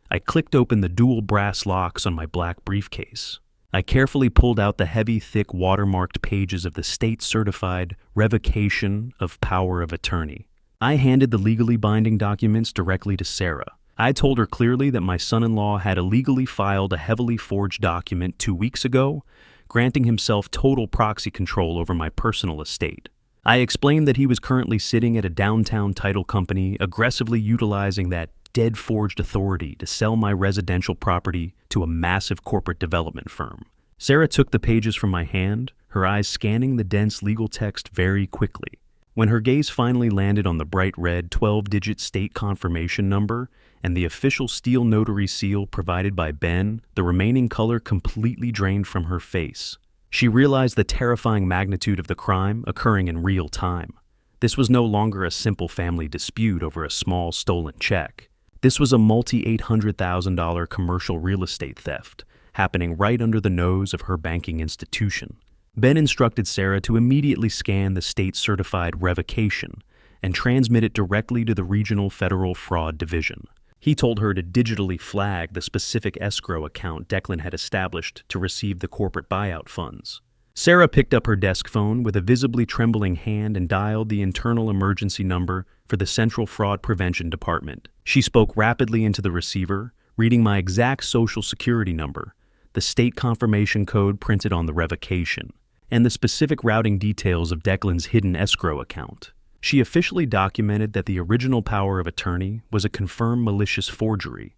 Speaker 1: I clicked open the dual brass locks on my black briefcase. I carefully pulled out the heavy, thick, watermarked pages of the state-certified revocation of power of attorney. I handed the legally binding documents directly to Sarah. I told her clearly that my son-in-law had illegally filed a heavily forged document 2 weeks ago, granting himself total proxy control over my personal estate. I explained that he was currently sitting at a downtown title company, aggressively utilizing that dead-forged authority to sell my residential property to a massive corporate development firm. Sarah took the pages from my hand, her eyes scanning the dense legal text very quickly. When her gaze finally landed on the bright red 12-digit state confirmation number and the official steel notary seal provided by Ben, the remaining color completely drained from her face. She realized the terrifying magnitude of the crime occurring in real time. This was no longer a simple family dispute over a small stolen check. This was a multi-$800,000 commercial real estate theft, happening right under the nose of her banking institution. Ben instructed Sarah to immediately scan the state-certified revocation and transmit it directly to the Regional Federal Fraud Division. He told her to digitally flag the specific escrow account Declan had established to receive the corporate buyout funds. Sarah picked up her desk phone with a visibly trembling hand and dialed the internal emergency number for the Central Fraud Prevention Department. She spoke rapidly into the receiver, reading my exact social security number, the state confirmation code printed on the revocation, and the specific routing details of Declan's hidden escrow account. She officially documented that the original power of attorney was a confirmed malicious forgery,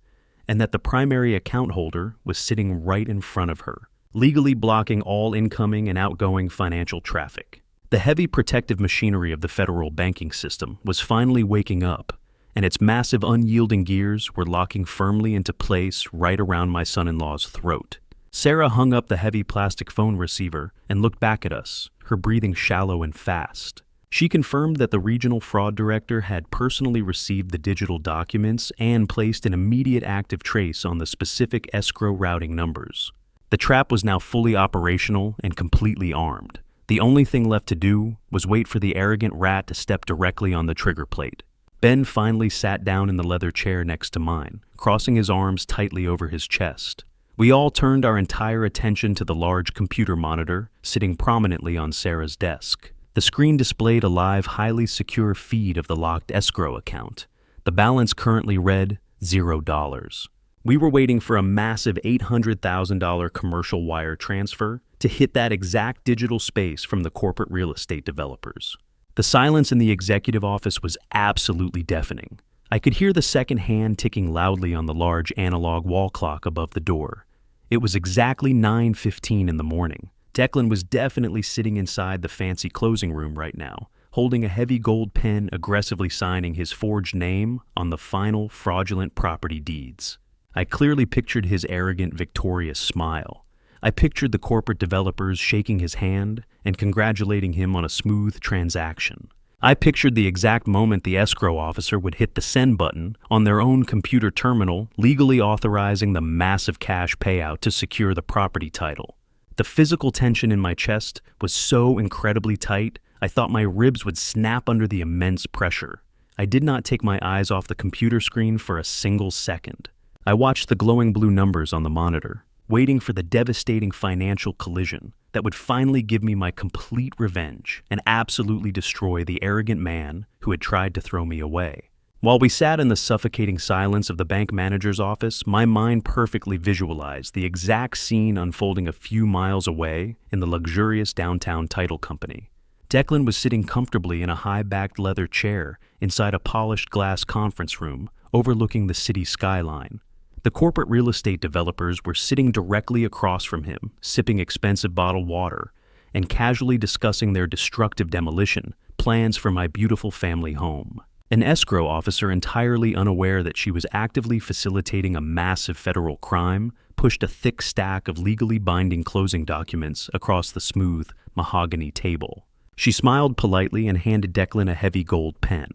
Speaker 1: and that the primary account holder was sitting right in front of her, legally blocking all incoming and outgoing financial traffic. The heavy protective machinery of the federal banking system was finally waking up, and its massive unyielding gears were locking firmly into place right around my son-in-law's throat. Sarah hung up the heavy plastic phone receiver and looked back at us, her breathing shallow and fast. She confirmed that the regional fraud director had personally received the digital documents and placed an immediate active trace on the specific escrow routing numbers. The trap was now fully operational and completely armed. The only thing left to do was wait for the arrogant rat to step directly on the trigger plate. Ben finally sat down in the leather chair next to mine, crossing his arms tightly over his chest. We all turned our entire attention to the large computer monitor sitting prominently on Sarah's desk. The screen displayed a live, highly secure feed of the locked escrow account. The balance currently read $0. We were waiting for a massive $800,000 commercial wire transfer to hit that exact digital space from the corporate real estate developers. The silence in the executive office was absolutely deafening. I could hear the second hand ticking loudly on the large analog wall clock above the door. It was exactly 9:15 in the morning. Declan was definitely sitting inside the fancy closing room right now, holding a heavy gold pen, aggressively signing his forged name on the final fraudulent property deeds. I clearly pictured his arrogant, victorious smile. I pictured the corporate developers shaking his hand and congratulating him on a smooth transaction. I pictured the exact moment the escrow officer would hit the send button on their own computer terminal, legally authorizing the massive cash payout to secure the property title. The physical tension in my chest was so incredibly tight, I thought my ribs would snap under the immense pressure. I did not take my eyes off the computer screen for a single second. I watched the glowing blue numbers on the monitor, waiting for the devastating financial collision that would finally give me my complete revenge and absolutely destroy the arrogant man who had tried to throw me away. While we sat in the suffocating silence of the bank manager's office, my mind perfectly visualized the exact scene unfolding a few miles away in the luxurious downtown title company. Declan was sitting comfortably in a high-backed leather chair inside a polished glass conference room overlooking the city skyline. The corporate real estate developers were sitting directly across from him, sipping expensive bottled water, and casually discussing their destructive demolition plans for my beautiful family home. An escrow officer, entirely unaware that she was actively facilitating a massive federal crime, pushed a thick stack of legally binding closing documents across the smooth mahogany table. She smiled politely and handed Declan a heavy gold pen.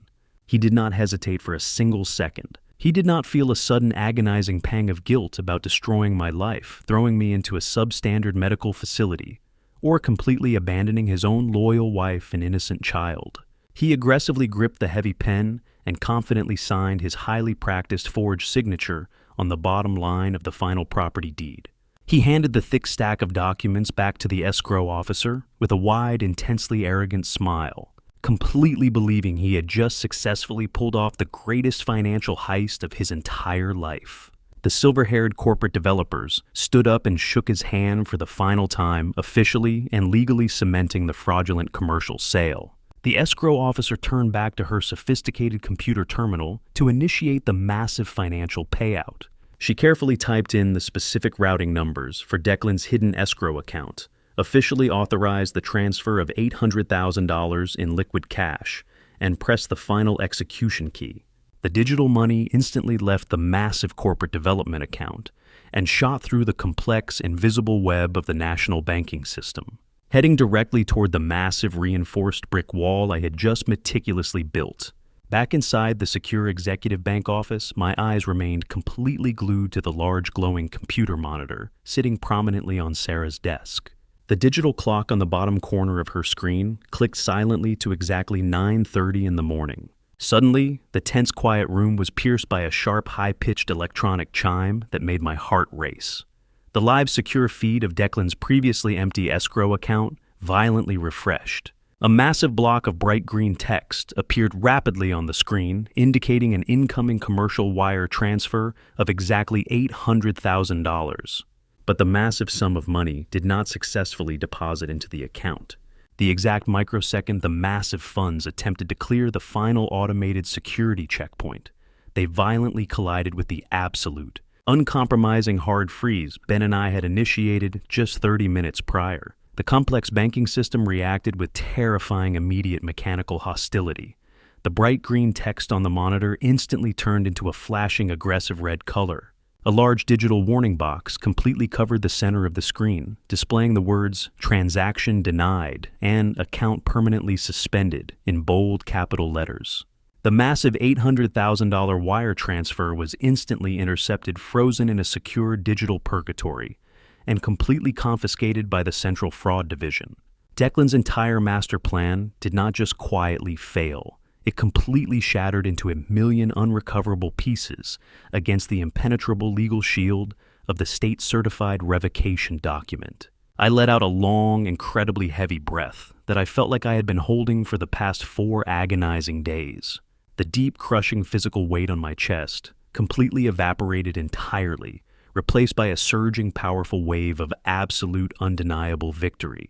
Speaker 1: He did not hesitate for a single second. He did not feel a sudden agonizing pang of guilt about destroying my life, throwing me into a substandard medical facility, or completely abandoning his own loyal wife and innocent child. He aggressively gripped the heavy pen and confidently signed his highly practiced forged signature on the bottom line of the final property deed. He handed the thick stack of documents back to the escrow officer with a wide, intensely arrogant smile, completely believing he had just successfully pulled off the greatest financial heist of his entire life. The silver-haired corporate developers stood up and shook his hand for the final time, officially and legally cementing the fraudulent commercial sale. The escrow officer turned back to her sophisticated computer terminal to initiate the massive financial payout. She carefully typed in the specific routing numbers for Declan's hidden escrow account, officially authorized the transfer of $800,000 in liquid cash, and pressed the final execution key. The digital money instantly left the massive corporate development account and shot through the complex, invisible web of the national banking system. heading directly toward the massive reinforced brick wall I had just meticulously built. Back inside the secure executive bank office, my eyes remained completely glued to the large glowing computer monitor sitting prominently on Sarah's desk. The digital clock on the bottom corner of her screen clicked silently to exactly 9:30 in the morning. Suddenly, the tense quiet room was pierced by a sharp, high-pitched electronic chime that made my heart race. The live secure feed of Declan's previously empty escrow account violently refreshed. A massive block of bright green text appeared rapidly on the screen, indicating an incoming commercial wire transfer of exactly $800,000. But the massive sum of money did not successfully deposit into the account. The exact microsecond the massive funds attempted to clear the final automated security checkpoint, they violently collided with the absolute, uncompromising hard freeze Ben and I had initiated just 30 minutes prior. The complex banking system reacted with terrifying immediate mechanical hostility. The bright green text on the monitor instantly turned into a flashing aggressive red color. A large digital warning box completely covered the center of the screen, displaying the words "transaction denied" and "account permanently suspended" in bold capital letters. The massive $800,000 wire transfer was instantly intercepted, frozen in a secure digital purgatory, and completely confiscated by the Central Fraud Division. Declan's entire master plan did not just quietly fail, it completely shattered into a million unrecoverable pieces against the impenetrable legal shield of the state-certified revocation document. I let out a long, incredibly heavy breath that I felt like I had been holding for the past 4 agonizing days. The deep, crushing physical weight on my chest completely evaporated entirely, replaced by a surging, powerful wave of absolute, undeniable victory.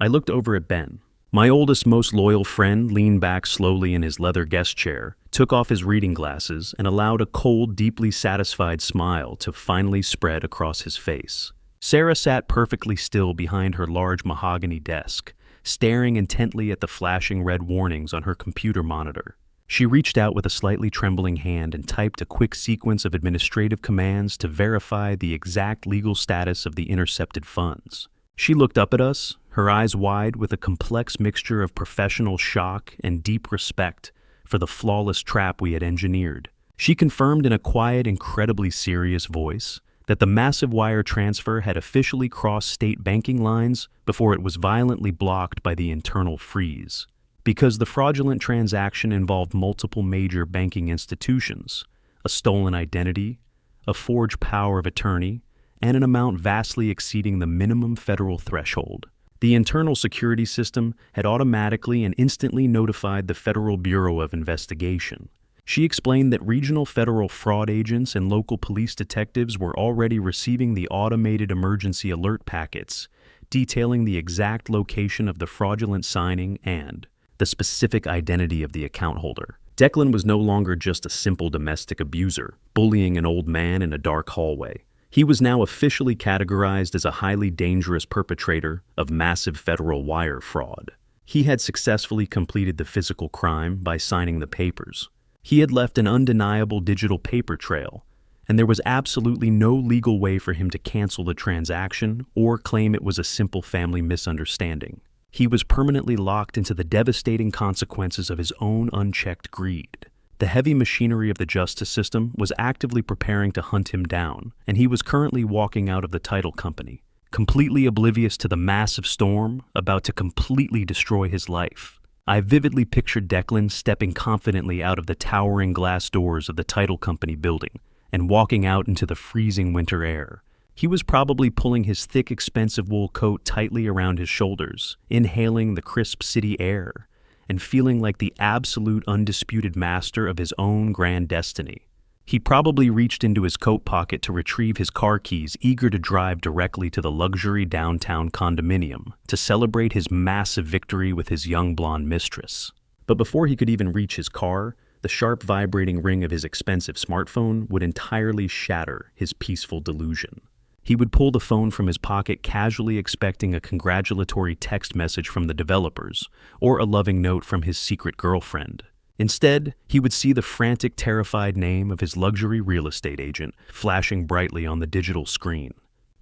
Speaker 1: I looked over at Ben. My oldest, most loyal friend leaned back slowly in his leather guest chair, took off his reading glasses, and allowed a cold, deeply satisfied smile to finally spread across his face. Sarah sat perfectly still behind her large mahogany desk, staring intently at the flashing red warnings on her computer monitor. She reached out with a slightly trembling hand and typed a quick sequence of administrative commands to verify the exact legal status of the intercepted funds. She looked up at us, her eyes wide with a complex mixture of professional shock and deep respect for the flawless trap we had engineered. She confirmed in a quiet, incredibly serious voice that the massive wire transfer had officially crossed state banking lines before it was violently blocked by the internal freeze. Because the fraudulent transaction involved multiple major banking institutions, a stolen identity, a forged power of attorney, and an amount vastly exceeding the minimum federal threshold. The internal security system had automatically and instantly notified the Federal Bureau of Investigation. She explained that regional federal fraud agents and local police detectives were already receiving the automated emergency alert packets, detailing the exact location of the fraudulent signing and the specific identity of the account holder. Declan was no longer just a simple domestic abuser, bullying an old man in a dark hallway. He was now officially categorized as a highly dangerous perpetrator of massive federal wire fraud. He had successfully completed the physical crime by signing the papers. He had left an undeniable digital paper trail, and there was absolutely no legal way for him to cancel the transaction or claim it was a simple family misunderstanding. He was permanently locked into the devastating consequences of his own unchecked greed. The heavy machinery of the justice system was actively preparing to hunt him down, and he was currently walking out of the title company, completely oblivious to the massive storm about to completely destroy his life. I vividly pictured Declan stepping confidently out of the towering glass doors of the title company building and walking out into the freezing winter air. He was probably pulling his thick, expensive wool coat tightly around his shoulders, inhaling the crisp city air, and feeling like the absolute, undisputed master of his own grand destiny. He probably reached into his coat pocket to retrieve his car keys, eager to drive directly to the luxury downtown condominium to celebrate his massive victory with his young blonde mistress. But before he could even reach his car, the sharp vibrating ring of his expensive smartphone would entirely shatter his peaceful delusion. He would pull the phone from his pocket, casually expecting a congratulatory text message from the developers or a loving note from his secret girlfriend. Instead, he would see the frantic, terrified name of his luxury real estate agent flashing brightly on the digital screen.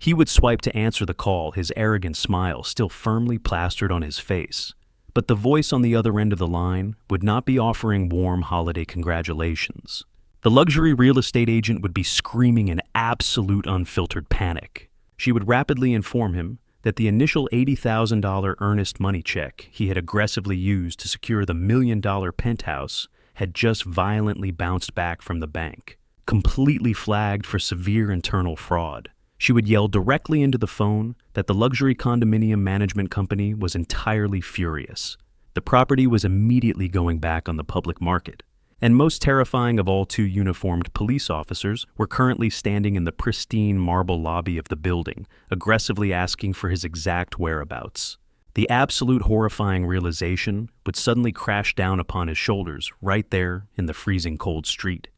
Speaker 1: He would swipe to answer the call, his arrogant smile still firmly plastered on his face. But the voice on the other end of the line would not be offering warm holiday congratulations. The luxury real estate agent would be screaming in absolute unfiltered panic. She would rapidly inform him that the initial $80,000 earnest money check he had aggressively used to secure the $1 million penthouse had just violently bounced back from the bank, completely flagged for severe internal fraud. She would yell directly into the phone that the luxury condominium management company was entirely furious. The property was immediately going back on the public market. And most terrifying of all, two uniformed police officers were currently standing in the pristine marble lobby of the building, aggressively asking for his exact whereabouts. The absolute horrifying realization would suddenly crash down upon his shoulders right there in the freezing cold street.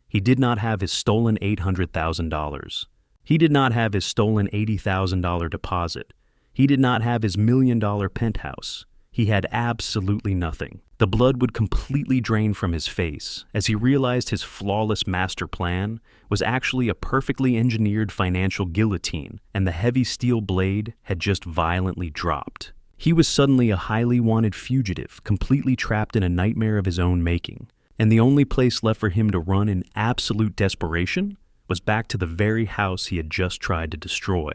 Speaker 1: He did not have his stolen $800,000. He did not have his stolen $80,000 deposit. He did not have his $1 million penthouse. He had absolutely nothing. The blood would completely drain from his face as he realized his flawless master plan was actually a perfectly engineered financial guillotine, and the heavy steel blade had just violently dropped. He was suddenly a highly wanted fugitive, completely trapped in a nightmare of his own making, and the only place left for him to run in absolute desperation was back to the very house he had just tried to destroy.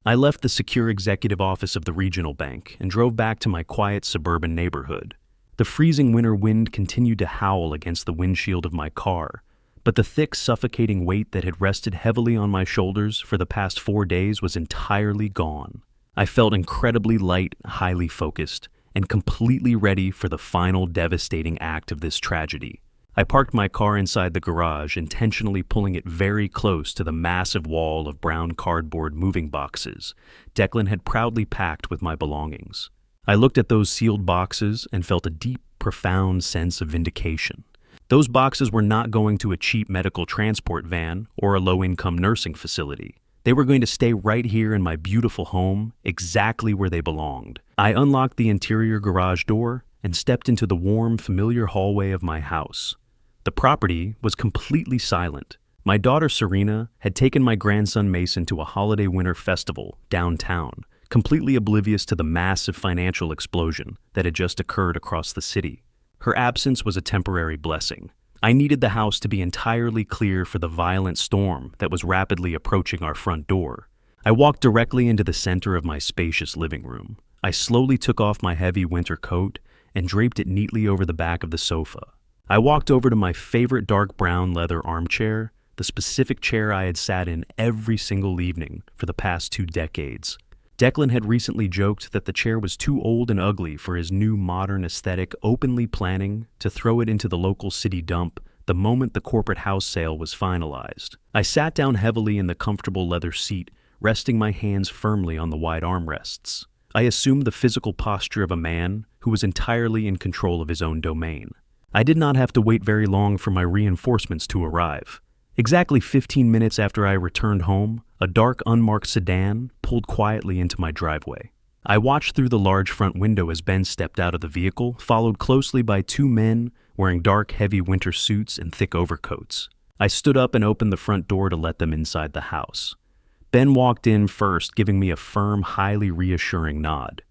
Speaker 1: I left the secure executive office of the regional bank and drove back to my quiet suburban neighborhood. The freezing winter wind continued to howl against the windshield of my car, but the thick, suffocating weight that had rested heavily on my shoulders for the past 4 days was entirely gone. I felt incredibly light, highly focused, and completely ready for the final devastating act of this tragedy. I parked my car inside the garage, intentionally pulling it very close to the massive wall of brown cardboard moving boxes Declan had proudly packed with my belongings. I looked at those sealed boxes and felt a deep, profound sense of vindication. Those boxes were not going to a cheap medical transport van or a low-income nursing facility. They were going to stay right here in my beautiful home, exactly where they belonged. I unlocked the interior garage door and stepped into the warm, familiar hallway of my house. The property was completely silent. My daughter Serena had taken my grandson Mason to a holiday winter festival downtown, completely oblivious to the massive financial explosion that had just occurred across the city. Her absence was a temporary blessing. I needed the house to be entirely clear for the violent storm that was rapidly approaching our front door. I walked directly into the center of my spacious living room. I slowly took off my heavy winter coat and draped it neatly over the back of the sofa. I walked over to my favorite dark brown leather armchair, the specific chair I had sat in every single evening for the past 2 decades. Declan had recently joked that the chair was too old and ugly for his new modern aesthetic, openly planning to throw it into the local city dump the moment the corporate house sale was finalized. I sat down heavily in the comfortable leather seat, resting my hands firmly on the wide armrests. I assumed the physical posture of a man who was entirely in control of his own domain. I did not have to wait very long for my reinforcements to arrive. Exactly 15 minutes after I returned home, a dark, unmarked sedan pulled quietly into my driveway. I watched through the large front window as Ben stepped out of the vehicle, followed closely by 2 men wearing dark, heavy winter suits and thick overcoats. I stood up and opened the front door to let them inside the house. Ben walked in first, giving me a firm, highly reassuring nod.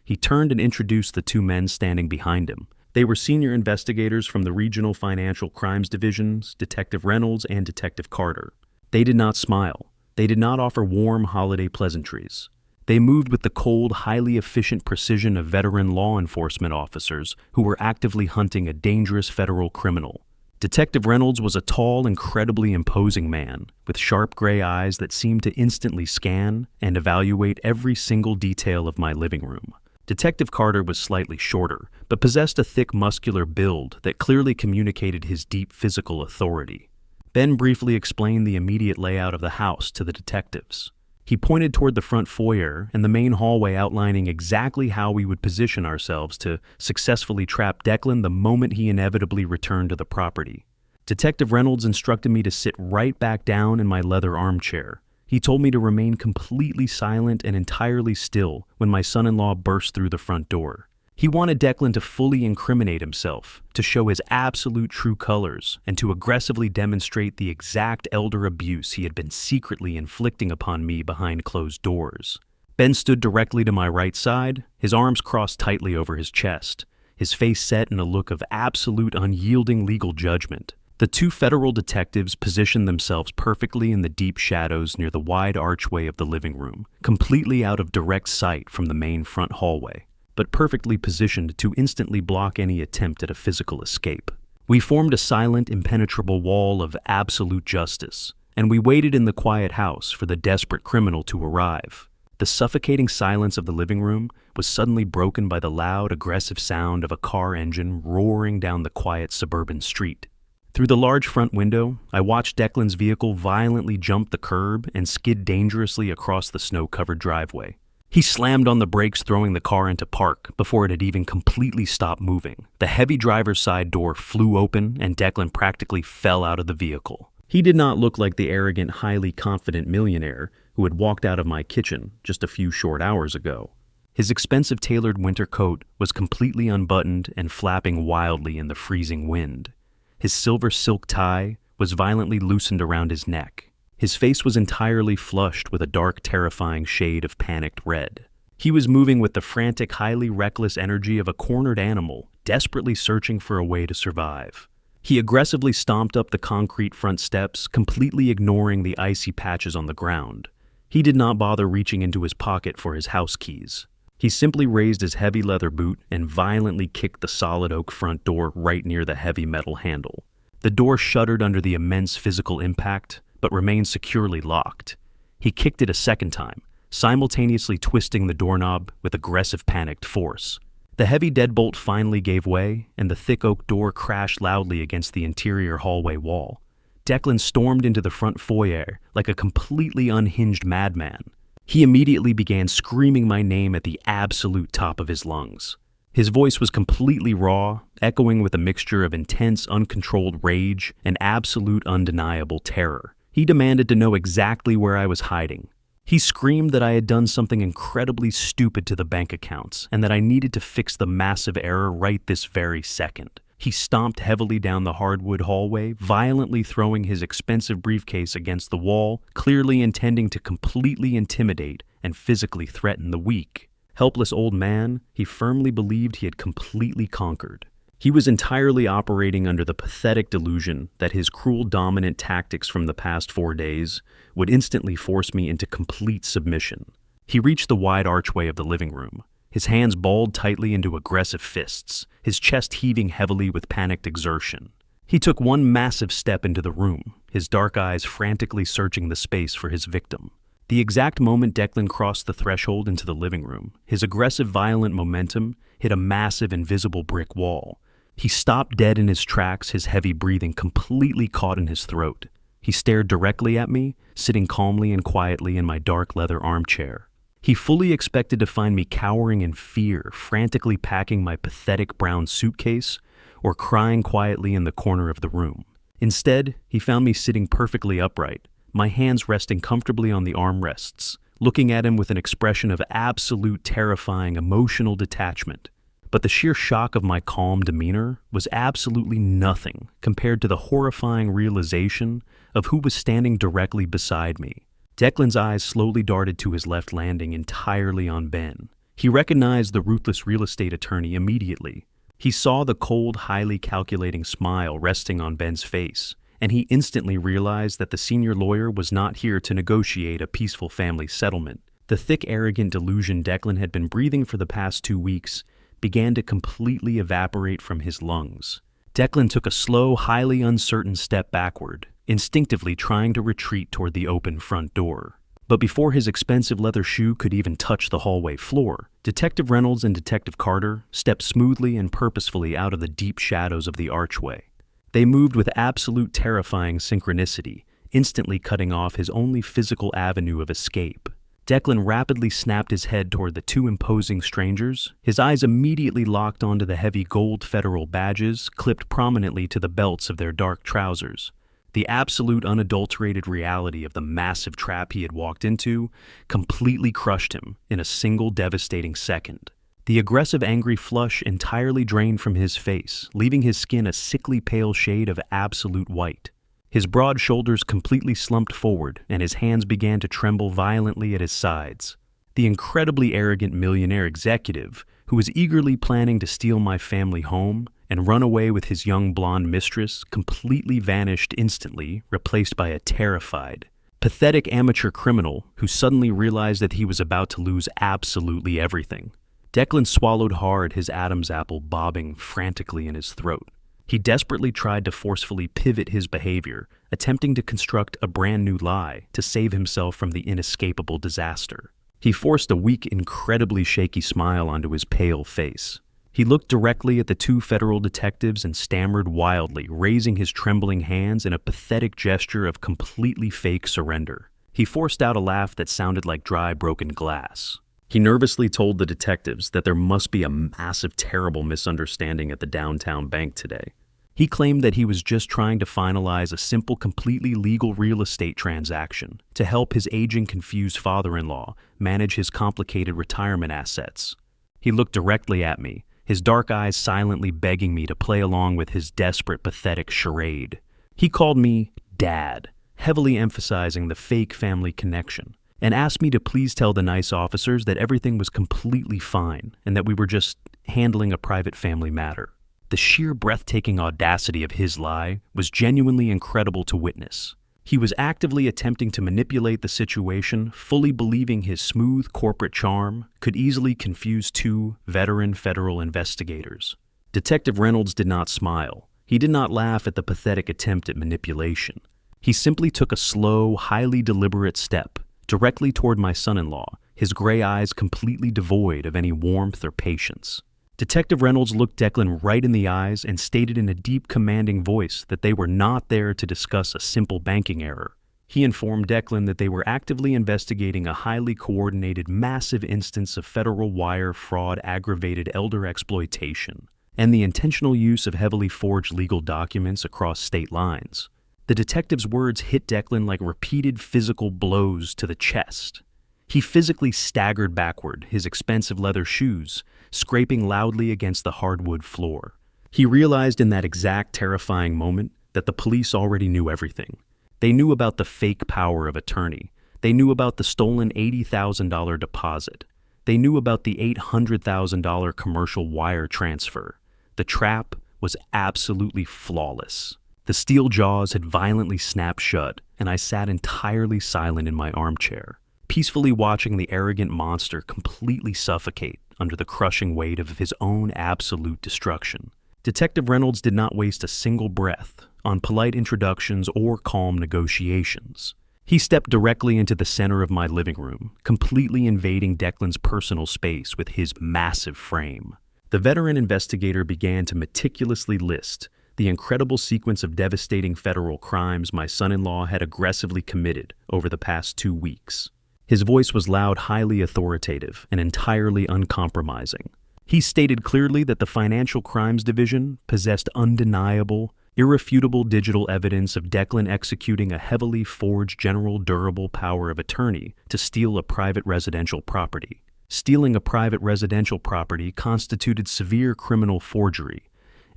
Speaker 1: He turned and introduced the 2 men standing behind him. They were senior investigators from the Regional Financial Crimes Divisions, Detective Reynolds and Detective Carter. They did not smile. They did not offer warm holiday pleasantries. They moved with the cold, highly efficient precision of veteran law enforcement officers who were actively hunting a dangerous federal criminal. Detective Reynolds was a tall, incredibly imposing man with sharp gray eyes that seemed to instantly scan and evaluate every single detail of my living room. Detective Carter was slightly shorter, but possessed a thick muscular build that clearly communicated his deep physical authority. Ben briefly explained the immediate layout of the house to the detectives. He pointed toward the front foyer and the main hallway, outlining exactly how we would position ourselves to successfully trap Declan the moment he inevitably returned to the property. Detective Reynolds instructed me to sit right back down in my leather armchair. He told me to remain completely silent and entirely still when my son-in-law burst through the front door. He wanted Declan to fully incriminate himself, to show his absolute true colors, and to aggressively demonstrate the exact elder abuse he had been secretly inflicting upon me behind closed doors. Ben stood directly to my right side, his arms crossed tightly over his chest, his face set in a look of absolute unyielding legal judgment. The two federal detectives positioned themselves perfectly in the deep shadows near the wide archway of the living room, completely out of direct sight from the main front hallway, but perfectly positioned to instantly block any attempt at a physical escape. We formed a silent, impenetrable wall of absolute justice, and we waited in the quiet house for the desperate criminal to arrive. The suffocating silence of the living room was suddenly broken by the loud, aggressive sound of a car engine roaring down the quiet suburban street. Through the large front window, I watched Declan's vehicle violently jump the curb and skid dangerously across the snow-covered driveway. He slammed on the brakes, throwing the car into park before it had even completely stopped moving. The heavy driver's side door flew open and Declan practically fell out of the vehicle. He did not look like the arrogant, highly confident millionaire who had walked out of my kitchen just a few short hours ago. His expensive tailored winter coat was completely unbuttoned and flapping wildly in the freezing wind. His silver silk tie was violently loosened around his neck. His face was entirely flushed with a dark, terrifying shade of panicked red. He was moving with the frantic, highly reckless energy of a cornered animal, desperately searching for a way to survive. He aggressively stomped up the concrete front steps, completely ignoring the icy patches on the ground. He did not bother reaching into his pocket for his house keys. He simply raised his heavy leather boot and violently kicked the solid oak front door right near the heavy metal handle. The door shuddered under the immense physical impact, but remained securely locked. He kicked it a second time, simultaneously twisting the doorknob with aggressive, panicked force. The heavy deadbolt finally gave way, and the thick oak door crashed loudly against the interior hallway wall. Declan stormed into the front foyer like a completely unhinged madman. He immediately began screaming my name at the absolute top of his lungs. His voice was completely raw, echoing with a mixture of intense, uncontrolled rage and absolute, undeniable terror. He demanded to know exactly where I was hiding. He screamed that I had done something incredibly stupid to the bank accounts and that I needed to fix the massive error right this very second. He stomped heavily down the hardwood hallway, violently throwing his expensive briefcase against the wall, clearly intending to completely intimidate and physically threaten the weak. Helpless old man, he firmly believed he had completely conquered. He was entirely operating under the pathetic delusion that his cruel dominant tactics from the past 4 days would instantly force me into complete submission. He reached the wide archway of the living room, his hands balled tightly into aggressive fists, his chest heaving heavily with panicked exertion. He took one massive step into the room, his dark eyes frantically searching the space for his victim. The exact moment Declan crossed the threshold into the living room, his aggressive, violent momentum hit a massive, invisible brick wall. He stopped dead in his tracks, his heavy breathing completely caught in his throat. He stared directly at me, sitting calmly and quietly in my dark leather armchair. He fully expected to find me cowering in fear, frantically packing my pathetic brown suitcase, or crying quietly in the corner of the room. Instead, he found me sitting perfectly upright, my hands resting comfortably on the armrests, looking at him with an expression of absolute, terrifying, emotional detachment. But the sheer shock of my calm demeanor was absolutely nothing compared to the horrifying realization of who was standing directly beside me. Declan's eyes slowly darted to his left, landing entirely on Ben. He recognized the ruthless real estate attorney immediately. He saw the cold, highly calculating smile resting on Ben's face, and he instantly realized that the senior lawyer was not here to negotiate a peaceful family settlement. The thick, arrogant delusion Declan had been breathing for the past 2 weeks began to completely evaporate from his lungs. Declan took a slow, highly uncertain step backward, instinctively trying to retreat toward the open front door. But before his expensive leather shoe could even touch the hallway floor, Detective Reynolds and Detective Carter stepped smoothly and purposefully out of the deep shadows of the archway. They moved with absolute terrifying synchronicity, instantly cutting off his only physical avenue of escape. Declan rapidly snapped his head toward the two imposing strangers. His eyes immediately locked onto the heavy gold federal badges clipped prominently to the belts of their dark trousers. The absolute unadulterated reality of the massive trap he had walked into completely crushed him in a single devastating second. The aggressive, angry flush entirely drained from his face, leaving his skin a sickly pale shade of absolute white. His broad shoulders completely slumped forward, and his hands began to tremble violently at his sides. The incredibly arrogant millionaire executive, who was eagerly planning to steal my family home and run away with his young blonde mistress, completely vanished instantly, replaced by a terrified, pathetic amateur criminal who suddenly realized that he was about to lose absolutely everything. Declan swallowed hard, his Adam's apple bobbing frantically in his throat. He desperately tried to forcefully pivot his behavior, attempting to construct a brand new lie to save himself from the inescapable disaster. He forced a weak, incredibly shaky smile onto his pale face. He looked directly at the two federal detectives and stammered wildly, raising his trembling hands in a pathetic gesture of completely fake surrender. He forced out a laugh that sounded like dry, broken glass. He nervously told the detectives that there must be a massive, terrible misunderstanding at the downtown bank today. He claimed that he was just trying to finalize a simple, completely legal real estate transaction to help his aging, confused father-in-law manage his complicated retirement assets. He looked directly at me, his dark eyes silently begging me to play along with his desperate, pathetic charade. He called me Dad, heavily emphasizing the fake family connection, and asked me to please tell the nice officers that everything was completely fine and that we were just handling a private family matter. The sheer breathtaking audacity of his lie was genuinely incredible to witness. He was actively attempting to manipulate the situation, fully believing his smooth corporate charm could easily confuse two veteran federal investigators. Detective Reynolds did not smile. He did not laugh at the pathetic attempt at manipulation. He simply took a slow, highly deliberate step directly toward my son-in-law, his gray eyes completely devoid of any warmth or patience. Detective Reynolds looked Declan right in the eyes and stated in a deep, commanding voice that they were not there to discuss a simple banking error. He informed Declan that they were actively investigating a highly coordinated, massive instance of federal wire fraud, aggravated elder exploitation, and the intentional use of heavily forged legal documents across state lines. The detective's words hit Declan like repeated physical blows to the chest. He physically staggered backward, his expensive leather shoes scraping loudly against the hardwood floor. He realized in that exact terrifying moment that the police already knew everything. They knew about the fake power of attorney. They knew about the stolen $80,000 deposit. They knew about the $800,000 commercial wire transfer. The trap was absolutely flawless. The steel jaws had violently snapped shut, and I sat entirely silent in my armchair, peacefully watching the arrogant monster completely suffocate under the crushing weight of his own absolute destruction. Detective Reynolds did not waste a single breath on polite introductions or calm negotiations. He stepped directly into the center of my living room, completely invading Declan's personal space with his massive frame. The veteran investigator began to meticulously list the incredible sequence of devastating federal crimes my son-in-law had aggressively committed over the past 2 weeks. His voice was loud, highly authoritative, and entirely uncompromising. He stated clearly that the Financial Crimes Division possessed undeniable, irrefutable digital evidence of Declan executing a heavily forged general durable power of attorney to steal a private residential property. Stealing a private residential property constituted severe criminal forgery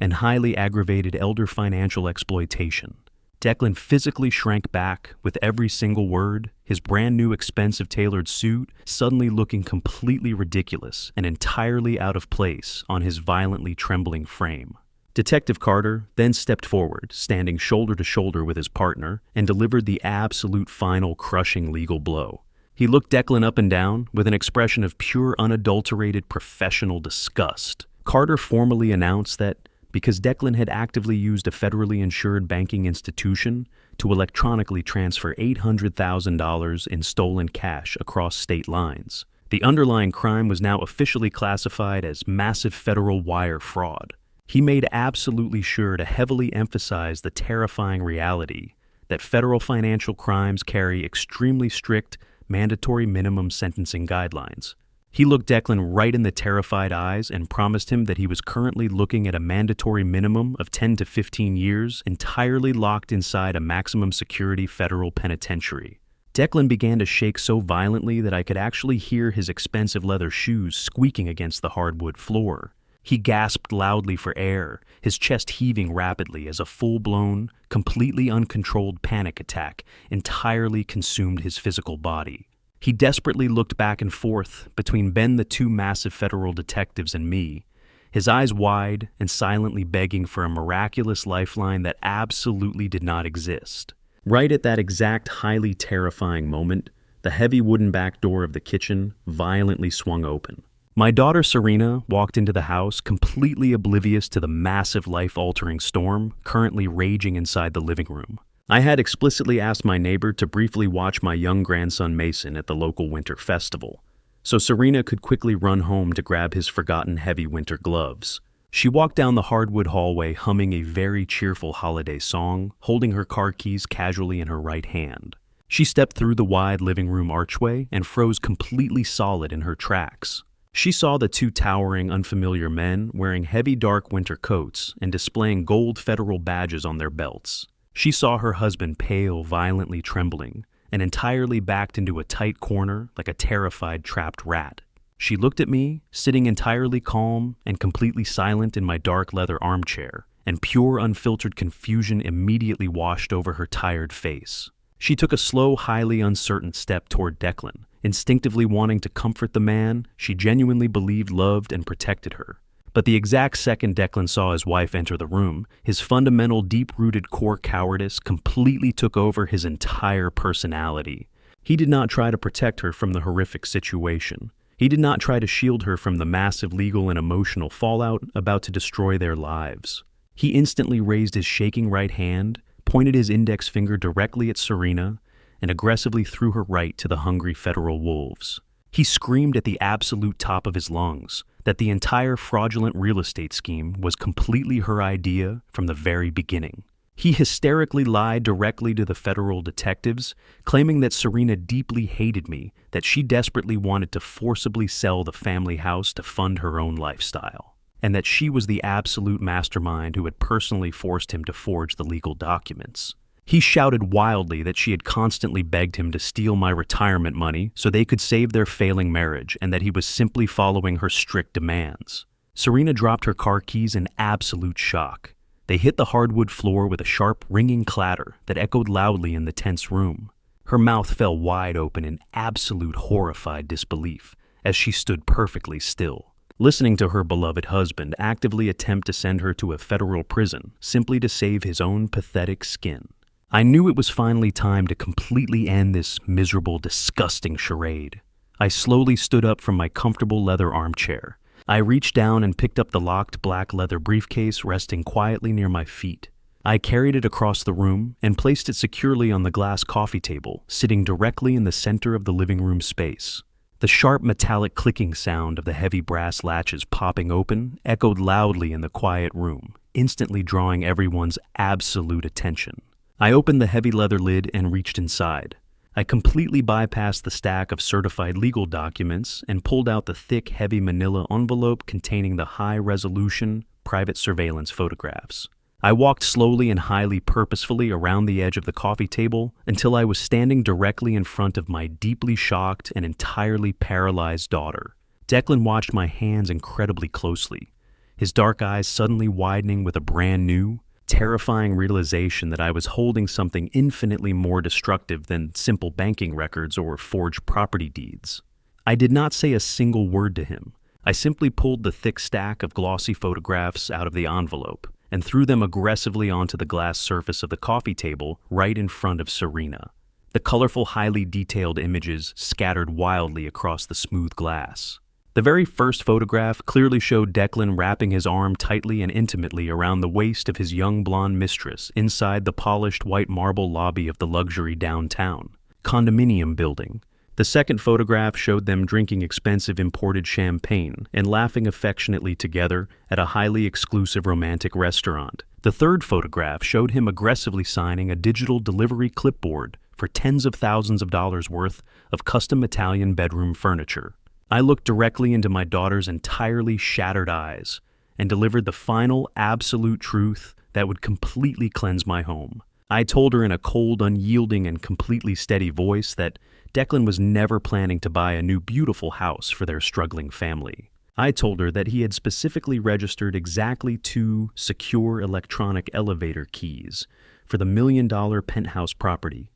Speaker 1: and highly aggravated elder financial exploitation. Declan physically shrank back with every single word, his brand new expensive tailored suit suddenly looking completely ridiculous and entirely out of place on his violently trembling frame. Detective Carter then stepped forward, standing shoulder to shoulder with his partner, and delivered the absolute final crushing legal blow. He looked Declan up and down with an expression of pure, unadulterated professional disgust. Carter formally announced that because Declan had actively used a federally insured banking institution to electronically transfer $800,000 in stolen cash across state lines, the underlying crime was now officially classified as massive federal wire fraud. He made absolutely sure to heavily emphasize the terrifying reality that federal financial crimes carry extremely strict, mandatory minimum sentencing guidelines. He looked Declan right in the terrified eyes and promised him that he was currently looking at a mandatory minimum of 10 to 15 years entirely locked inside a maximum security federal penitentiary. Declan began to shake so violently that I could actually hear his expensive leather shoes squeaking against the hardwood floor. He gasped loudly for air, his chest heaving rapidly as a full-blown, completely uncontrolled panic attack entirely consumed his physical body. He desperately looked back and forth between Ben, the two massive federal detectives, and me, his eyes wide and silently begging for a miraculous lifeline that absolutely did not exist. Right at that exact highly terrifying moment, the heavy wooden back door of the kitchen violently swung open. My daughter Serena walked into the house completely oblivious to the massive life-altering storm currently raging inside the living room. I had explicitly asked my neighbor to briefly watch my young grandson Mason at the local winter festival, so Serena could quickly run home to grab his forgotten heavy winter gloves. She walked down the hardwood hallway humming a very cheerful holiday song, holding her car keys casually in her right hand. She stepped through the wide living room archway and froze completely solid in her tracks. She saw the two towering, unfamiliar men wearing heavy dark winter coats and displaying gold federal badges on their belts. She saw her husband pale, violently trembling, and entirely backed into a tight corner like a terrified trapped rat. She looked at me, sitting entirely calm and completely silent in my dark leather armchair, and pure unfiltered confusion immediately washed over her tired face. She took a slow, highly uncertain step toward Declan, instinctively wanting to comfort the man she genuinely believed loved and protected her. But the exact second Declan saw his wife enter the room, his fundamental deep-rooted core cowardice completely took over his entire personality. He did not try to protect her from the horrific situation. He did not try to shield her from the massive legal and emotional fallout about to destroy their lives. He instantly raised his shaking right hand, pointed his index finger directly at Serena, and aggressively threw her right to the hungry federal wolves. He screamed at the absolute top of his lungs that the entire fraudulent real estate scheme was completely her idea from the very beginning. He hysterically lied directly to the federal detectives, claiming that Serena deeply hated me, that she desperately wanted to forcibly sell the family house to fund her own lifestyle, and that she was the absolute mastermind who had personally forced him to forge the legal documents. He shouted wildly that she had constantly begged him to steal my retirement money so they could save their failing marriage and that he was simply following her strict demands. Serena dropped her car keys in absolute shock. They hit the hardwood floor with a sharp, ringing clatter that echoed loudly in the tense room. Her mouth fell wide open in absolute horrified disbelief as she stood perfectly still, listening to her beloved husband actively attempt to send her to a federal prison simply to save his own pathetic skin. I knew it was finally time to completely end this miserable, disgusting charade. I slowly stood up from my comfortable leather armchair. I reached down and picked up the locked black leather briefcase resting quietly near my feet. I carried it across the room and placed it securely on the glass coffee table, sitting directly in the center of the living room space. The sharp metallic clicking sound of the heavy brass latches popping open echoed loudly in the quiet room, instantly drawing everyone's absolute attention. I opened the heavy leather lid and reached inside. I completely bypassed the stack of certified legal documents and pulled out the thick, heavy manila envelope containing the high-resolution, private surveillance photographs. I walked slowly and highly purposefully around the edge of the coffee table until I was standing directly in front of my deeply shocked and entirely paralyzed daughter. Declan watched my hands incredibly closely, his dark eyes suddenly widening with a brand new, terrifying realization that I was holding something infinitely more destructive than simple banking records or forged property deeds. I did not say a single word to him. I simply pulled the thick stack of glossy photographs out of the envelope and threw them aggressively onto the glass surface of the coffee table right in front of Serena. The colorful, highly detailed images scattered wildly across the smooth glass. The very first photograph clearly showed Declan wrapping his arm tightly and intimately around the waist of his young blonde mistress inside the polished white marble lobby of the luxury downtown condominium building. The second photograph showed them drinking expensive imported champagne and laughing affectionately together at a highly exclusive romantic restaurant. The third photograph showed him aggressively signing a digital delivery clipboard for tens of thousands of dollars worth of custom Italian bedroom furniture. I looked directly into my daughter's entirely shattered eyes and delivered the final absolute truth that would completely cleanse my home. I told her in a cold, unyielding, and completely steady voice that Declan was never planning to buy a new beautiful house for their struggling family. I told her that he had specifically registered exactly 2 secure electronic elevator keys for the $1 million penthouse property,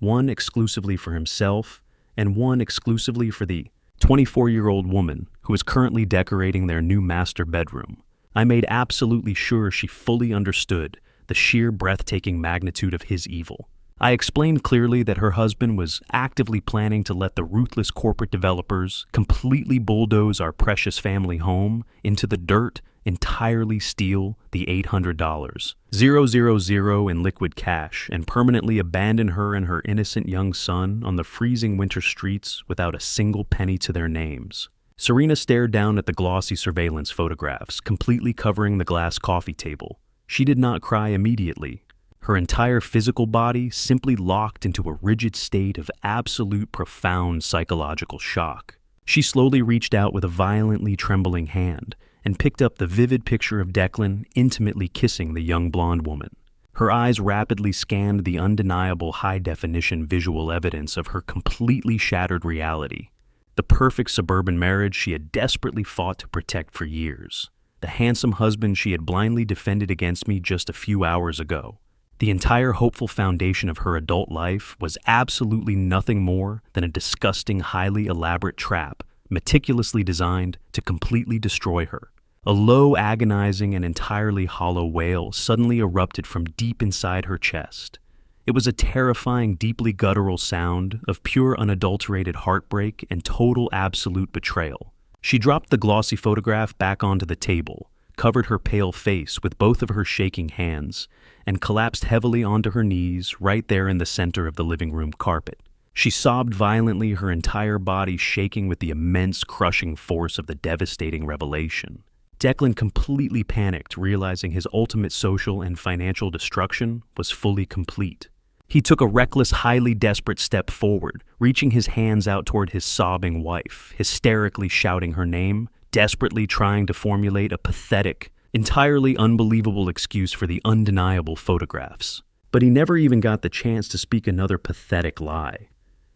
Speaker 1: one exclusively for himself and one exclusively for the 24-year-old woman who is currently decorating their new master bedroom. I made absolutely sure she fully understood the sheer breathtaking magnitude of his evil. I explained clearly that her husband was actively planning to let the ruthless corporate developers completely bulldoze our precious family home into the dirt, entirely steal the $800, 000 in liquid cash, and permanently abandon her and her innocent young son on the freezing winter streets without a single penny to their names. Serena stared down at the glossy surveillance photographs, completely covering the glass coffee table. She did not cry immediately. Her entire physical body simply locked into a rigid state of absolute profound psychological shock. She slowly reached out with a violently trembling hand and picked up the vivid picture of Declan intimately kissing the young blonde woman. Her eyes rapidly scanned the undeniable high-definition visual evidence of her completely shattered reality. The perfect suburban marriage she had desperately fought to protect for years. The handsome husband she had blindly defended against me just a few hours ago. The entire hopeful foundation of her adult life was absolutely nothing more than a disgusting, highly elaborate trap, meticulously designed to completely destroy her. A low, agonizing, and entirely hollow wail suddenly erupted from deep inside her chest. It was a terrifying, deeply guttural sound of pure, unadulterated heartbreak and total, absolute betrayal. She dropped the glossy photograph back onto the table, covered her pale face with both of her shaking hands, and collapsed heavily onto her knees right there in the center of the living room carpet. She sobbed violently, her entire body shaking with the immense, crushing force of the devastating revelation. Declan completely panicked, realizing his ultimate social and financial destruction was fully complete. He took a reckless, highly desperate step forward, reaching his hands out toward his sobbing wife, hysterically shouting her name, desperately trying to formulate a pathetic, entirely unbelievable excuse for the undeniable photographs. But he never even got the chance to speak another pathetic lie.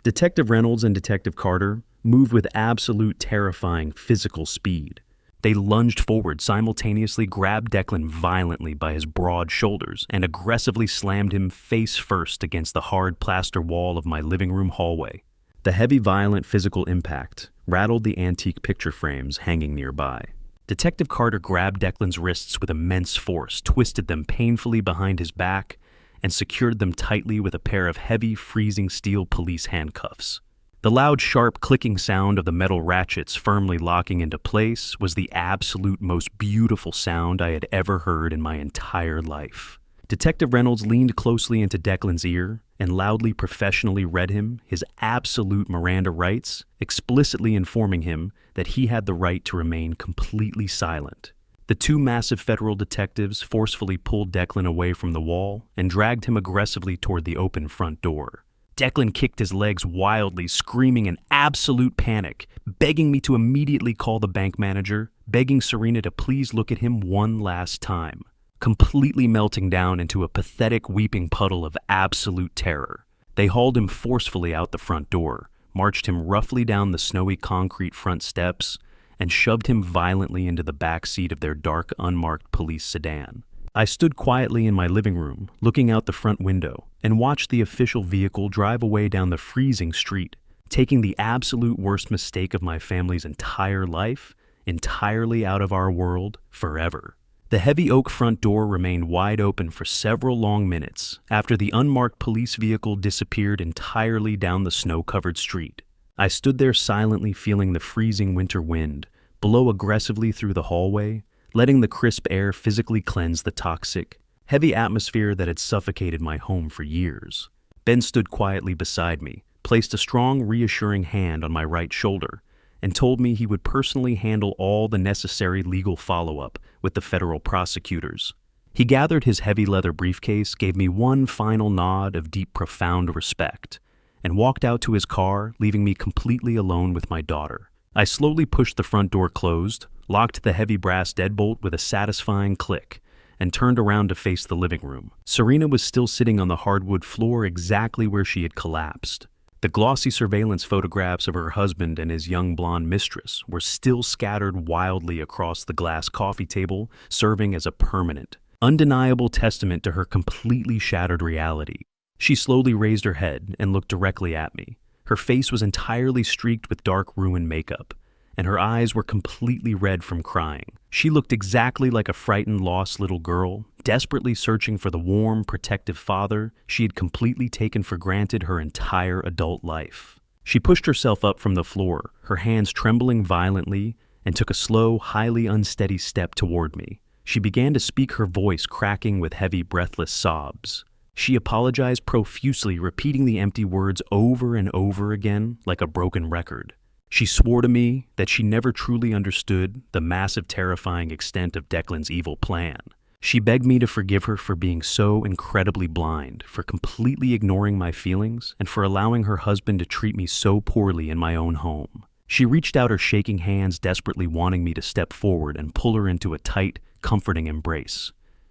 Speaker 1: Detective Reynolds and Detective Carter moved with absolute terrifying physical speed. They lunged forward, simultaneously grabbed Declan violently by his broad shoulders, and aggressively slammed him face first against the hard plaster wall of my living room hallway. The heavy, violent physical impact rattled the antique picture frames hanging nearby. Detective Carter grabbed Declan's wrists with immense force, twisted them painfully behind his back, and secured them tightly with a pair of heavy, freezing steel police handcuffs. The loud, sharp clicking sound of the metal ratchets firmly locking into place was the absolute most beautiful sound I had ever heard in my entire life. Detective Reynolds leaned closely into Declan's ear and loudly professionally read him his absolute Miranda rights, explicitly informing him that he had the right to remain completely silent. The 2 massive federal detectives forcefully pulled Declan away from the wall and dragged him aggressively toward the open front door. Declan kicked his legs wildly, screaming in absolute panic, begging me to immediately call the bank manager, begging Serena to please look at him one last time, completely melting down into a pathetic weeping puddle of absolute terror. They hauled him forcefully out the front door, marched him roughly down the snowy concrete front steps, and shoved him violently into the back seat of their dark, unmarked police sedan. I stood quietly in my living room, looking out the front window, and watched the official vehicle drive away down the freezing street, taking the absolute worst mistake of my family's entire life entirely out of our world forever. The heavy oak front door remained wide open for several long minutes after the unmarked police vehicle disappeared entirely down the snow-covered street. I stood there silently, feeling the freezing winter wind blow aggressively through the hallway, letting the crisp air physically cleanse the toxic, heavy atmosphere that had suffocated my home for years. Ben stood quietly beside me, placed a strong, reassuring hand on my right shoulder, and told me he would personally handle all the necessary legal follow-up with the federal prosecutors. He gathered his heavy leather briefcase, gave me one final nod of deep, profound respect, and walked out to his car, leaving me completely alone with my daughter. I slowly pushed the front door closed, locked the heavy brass deadbolt with a satisfying click, and turned around to face the living room. Serena was still sitting on the hardwood floor exactly where she had collapsed. The glossy surveillance photographs of her husband and his young blonde mistress were still scattered wildly across the glass coffee table, serving as a permanent, undeniable testament to her completely shattered reality. She slowly raised her head and looked directly at me. Her face was entirely streaked with dark ruined makeup, and her eyes were completely red from crying. She looked exactly like a frightened, lost little girl, desperately searching for the warm, protective father she had completely taken for granted her entire adult life. She pushed herself up from the floor, her hands trembling violently, and took a slow, highly unsteady step toward me. She began to speak, her voice cracking with heavy, breathless sobs. She apologized profusely, repeating the empty words over and over again like a broken record. She swore to me that she never truly understood the massive, terrifying extent of Declan's evil plan. She begged me to forgive her for being so incredibly blind, for completely ignoring my feelings, and for allowing her husband to treat me so poorly in my own home. She reached out her shaking hands, desperately wanting me to step forward and pull her into a tight, comforting embrace.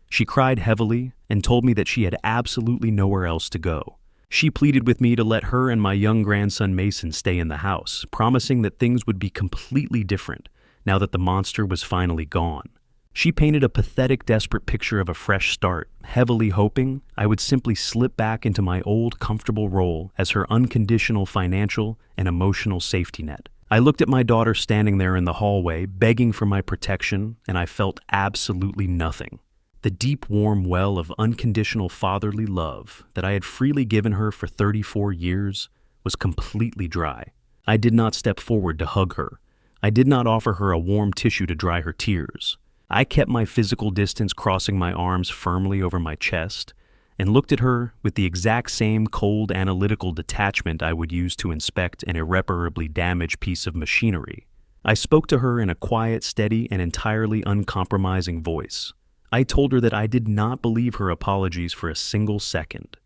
Speaker 1: She cried heavily and told me that she had absolutely nowhere else to go. She pleaded with me to let her and my young grandson Mason stay in the house, promising that things would be completely different now that the monster was finally gone. She painted a pathetic, desperate picture of a fresh start, heavily hoping I would simply slip back into my old, comfortable role as her unconditional financial and emotional safety net. I looked at my daughter standing there in the hallway, begging for my protection, and I felt absolutely nothing. The deep, warm well of unconditional fatherly love that I had freely given her for 34 years was completely dry. I did not step forward to hug her. I did not offer her a warm tissue to dry her tears. I kept my physical distance, crossing my arms firmly over my chest, and looked at her with the exact same cold, analytical detachment I would use to inspect an irreparably damaged piece of machinery. I spoke to her in a quiet, steady, and entirely uncompromising voice. I told her that I did not believe her apologies for a single second.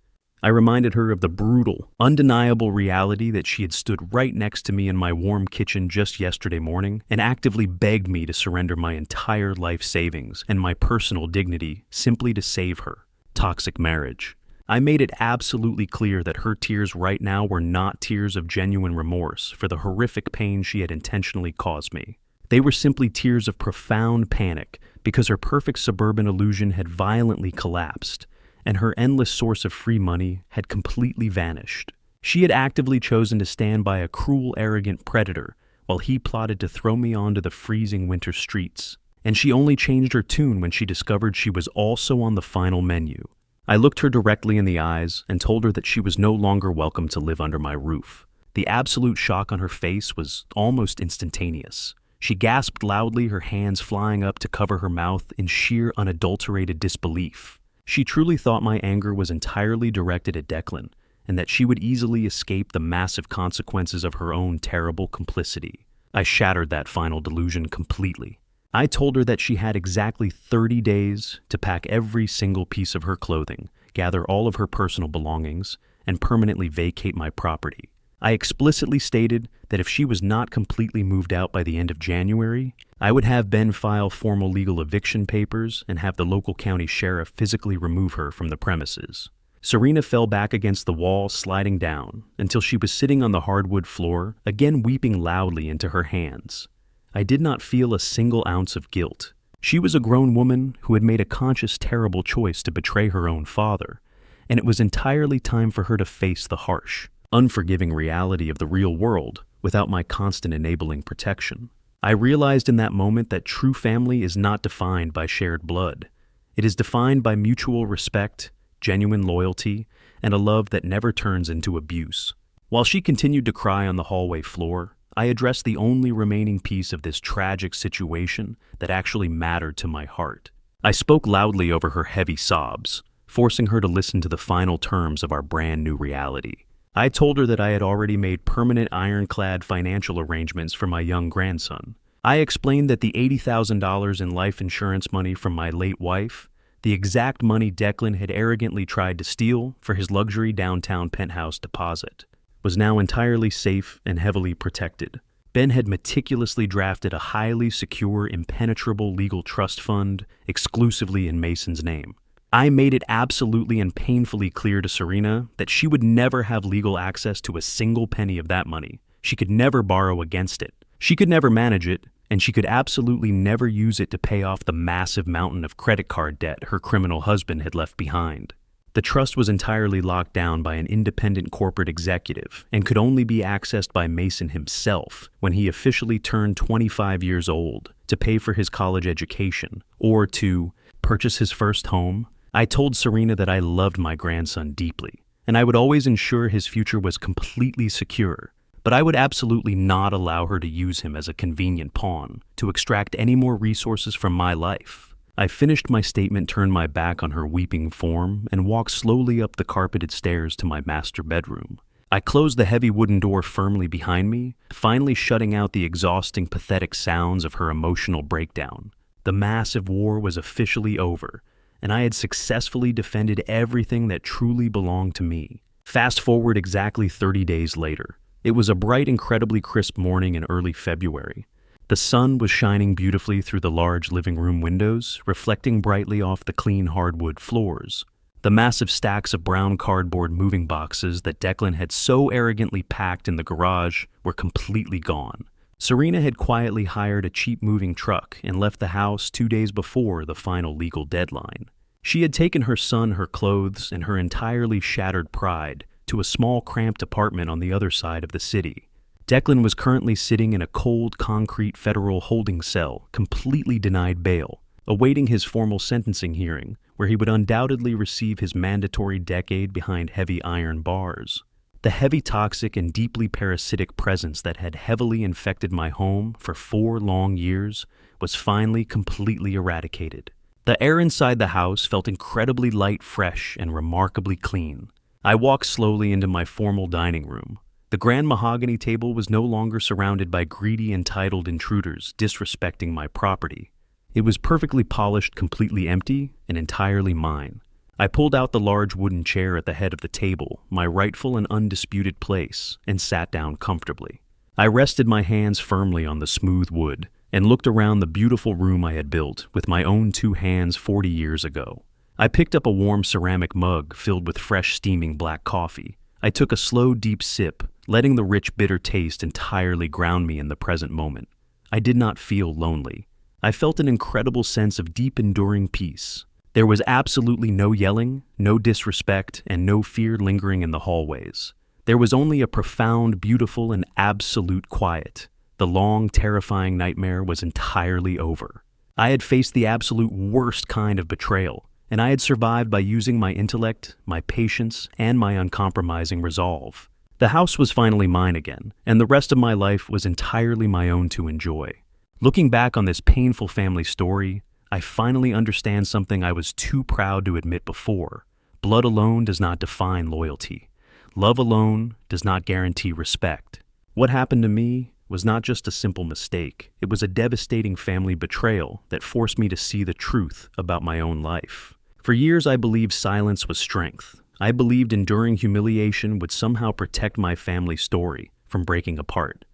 Speaker 1: I reminded her of the brutal, undeniable reality that she had stood right next to me in my warm kitchen just yesterday morning and actively begged me to surrender my entire life savings and my personal dignity simply to save her. Toxic marriage. I made it absolutely clear that her tears right now were not tears of genuine remorse for the horrific pain she had intentionally caused me. They were simply tears of profound panic because her perfect suburban illusion had violently collapsed, and her endless source of free money had completely vanished. She had actively chosen to stand by a cruel, arrogant predator while he plotted to throw me onto the freezing winter streets. And she only changed her tune when she discovered she was also on the final menu. I looked her directly in the eyes and told her that she was no longer welcome to live under my roof. The absolute shock on her face was almost instantaneous. She gasped loudly, her hands flying up to cover her mouth in sheer, unadulterated disbelief. She truly thought my anger was entirely directed at Declan, and that she would easily escape the massive consequences of her own terrible complicity. I shattered that final delusion completely. I told her that she had exactly 30 days to pack every single piece of her clothing, gather all of her personal belongings, and permanently vacate my property. I explicitly stated that if she was not completely moved out by the end of January, I would have Ben file formal legal eviction papers and have the local county sheriff physically remove her from the premises. Serena fell back against the wall, sliding down, until she was sitting on the hardwood floor, again weeping loudly into her hands. I did not feel a single ounce of guilt. She was a grown woman who had made a conscious, terrible choice to betray her own father, and it was entirely time for her to face the harsh, unforgiving reality of the real world without my constant enabling protection. I realized in that moment that true family is not defined by shared blood. It is defined by mutual respect, genuine loyalty, and a love that never turns into abuse. While she continued to cry on the hallway floor, I addressed the only remaining piece of this tragic situation that actually mattered to my heart. I spoke loudly over her heavy sobs, forcing her to listen to the final terms of our brand new reality. I told her that I had already made permanent ironclad financial arrangements for my young grandson. I explained that the $80,000 in life insurance money from my late wife, the exact money Declan had arrogantly tried to steal for his luxury downtown penthouse deposit, was now entirely safe and heavily protected. Ben had meticulously drafted a highly secure, impenetrable legal trust fund exclusively in Mason's name. I made it absolutely and painfully clear to Serena that she would never have legal access to a single penny of that money. She could never borrow against it. She could never manage it, and she could absolutely never use it to pay off the massive mountain of credit card debt her criminal husband had left behind. The trust was entirely locked down by an independent corporate executive and could only be accessed by Mason himself when he officially turned 25 years old to pay for his college education or to purchase his first home. I told Serena that I loved my grandson deeply, and I would always ensure his future was completely secure, but I would absolutely not allow her to use him as a convenient pawn to extract any more resources from my life. I finished my statement, turned my back on her weeping form, and walked slowly up the carpeted stairs to my master bedroom. I closed the heavy wooden door firmly behind me, finally shutting out the exhausting, pathetic sounds of her emotional breakdown. The massive war was officially over, and I had successfully defended everything that truly belonged to me. Fast forward exactly 30 days later. It was a bright, incredibly crisp morning in early February. The sun was shining beautifully through the large living room windows, reflecting brightly off the clean hardwood floors. The massive stacks of brown cardboard moving boxes that Declan had so arrogantly packed in the garage were completely gone. Serena had quietly hired a cheap moving truck and left the house 2 days before the final legal deadline. She had taken her son, her clothes, and her entirely shattered pride to a small, cramped apartment on the other side of the city. Declan was currently sitting in a cold, concrete federal holding cell, completely denied bail, awaiting his formal sentencing hearing, where he would undoubtedly receive his mandatory decade behind heavy iron bars. The heavy, toxic, and deeply parasitic presence that had heavily infected my home for 4 long years was finally completely eradicated. The air inside the house felt incredibly light, fresh, and remarkably clean. I walked slowly into my formal dining room. The grand mahogany table was no longer surrounded by greedy, entitled intruders disrespecting my property. It was perfectly polished, completely empty, and entirely mine. I pulled out the large wooden chair at the head of the table, my rightful and undisputed place, and sat down comfortably. I rested my hands firmly on the smooth wood and looked around the beautiful room I had built with my own 2 hands 40 years ago. I picked up a warm ceramic mug filled with fresh, steaming black coffee. I took a slow, deep sip, letting the rich, bitter taste entirely ground me in the present moment. I did not feel lonely. I felt an incredible sense of deep, enduring peace. There was absolutely no yelling, no disrespect, and no fear lingering in the hallways. There was only a profound, beautiful, and absolute quiet. The long, terrifying nightmare was entirely over. I had faced the absolute worst kind of betrayal, and I had survived by using my intellect, my patience, and my uncompromising resolve. The house was finally mine again, and the rest of my life was entirely my own to enjoy. Looking back on this painful family story, I finally understand something I was too proud to admit before. Blood alone does not define loyalty. Love alone does not guarantee respect. What happened to me was not just a simple mistake. It was a devastating family betrayal that forced me to see the truth about my own life. For years, I believed silence was strength. I believed enduring humiliation would somehow protect my family story from breaking apart.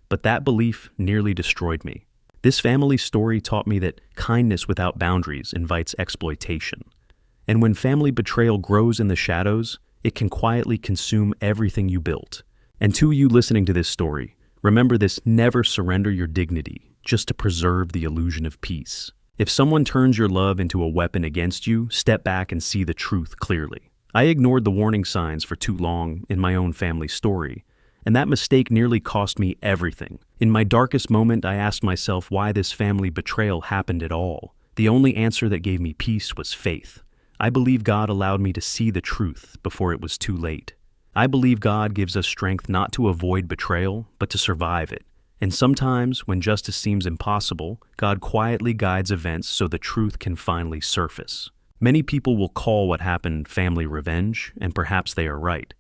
Speaker 1: But that belief nearly destroyed me. This family story taught me that kindness without boundaries invites exploitation. And when family betrayal grows in the shadows, it can quietly consume everything you built. And to you listening to this story, remember this: never surrender your dignity just to preserve the illusion of peace. If someone turns your love into a weapon against you, step back and see the truth clearly. I ignored the warning signs for too long in my own family story, and that mistake nearly cost me everything. In my darkest moment, I asked myself why this family betrayal happened at all. The only answer that gave me peace was faith. I believe God allowed me to see the truth before it was too late. I believe God gives us strength not to avoid betrayal, but to survive it. And sometimes, when justice seems impossible, God quietly guides events so the truth can finally surface. Many people will call what happened family revenge, and perhaps they are right.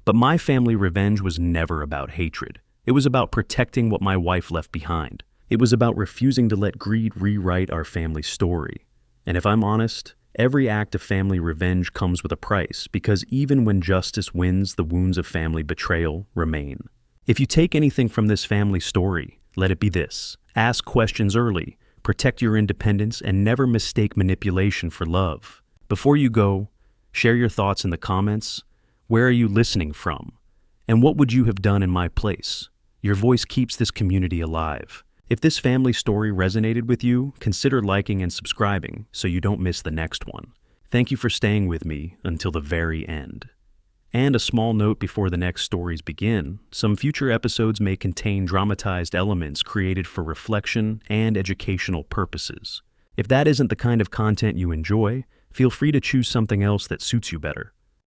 Speaker 1: But my family revenge was never about hatred. It was about protecting what my wife left behind. It was about refusing to let greed rewrite our family story. And if I'm honest, every act of family revenge comes with a price, because even when justice wins, the wounds of family betrayal remain. If you take anything from this family story, let it be this: ask questions early, protect your independence, and never mistake manipulation for love. Before you go, share your thoughts in the comments. Where are you listening from? And what would you have done in my place? Your voice keeps this community alive. If this family story resonated with you, consider liking and subscribing so you don't miss the next one. Thank you for staying with me until the very end. And a small note before the next stories begin: some future episodes may contain dramatized elements created for reflection and educational purposes. If that isn't the kind of content you enjoy, feel free to choose something else that suits you better.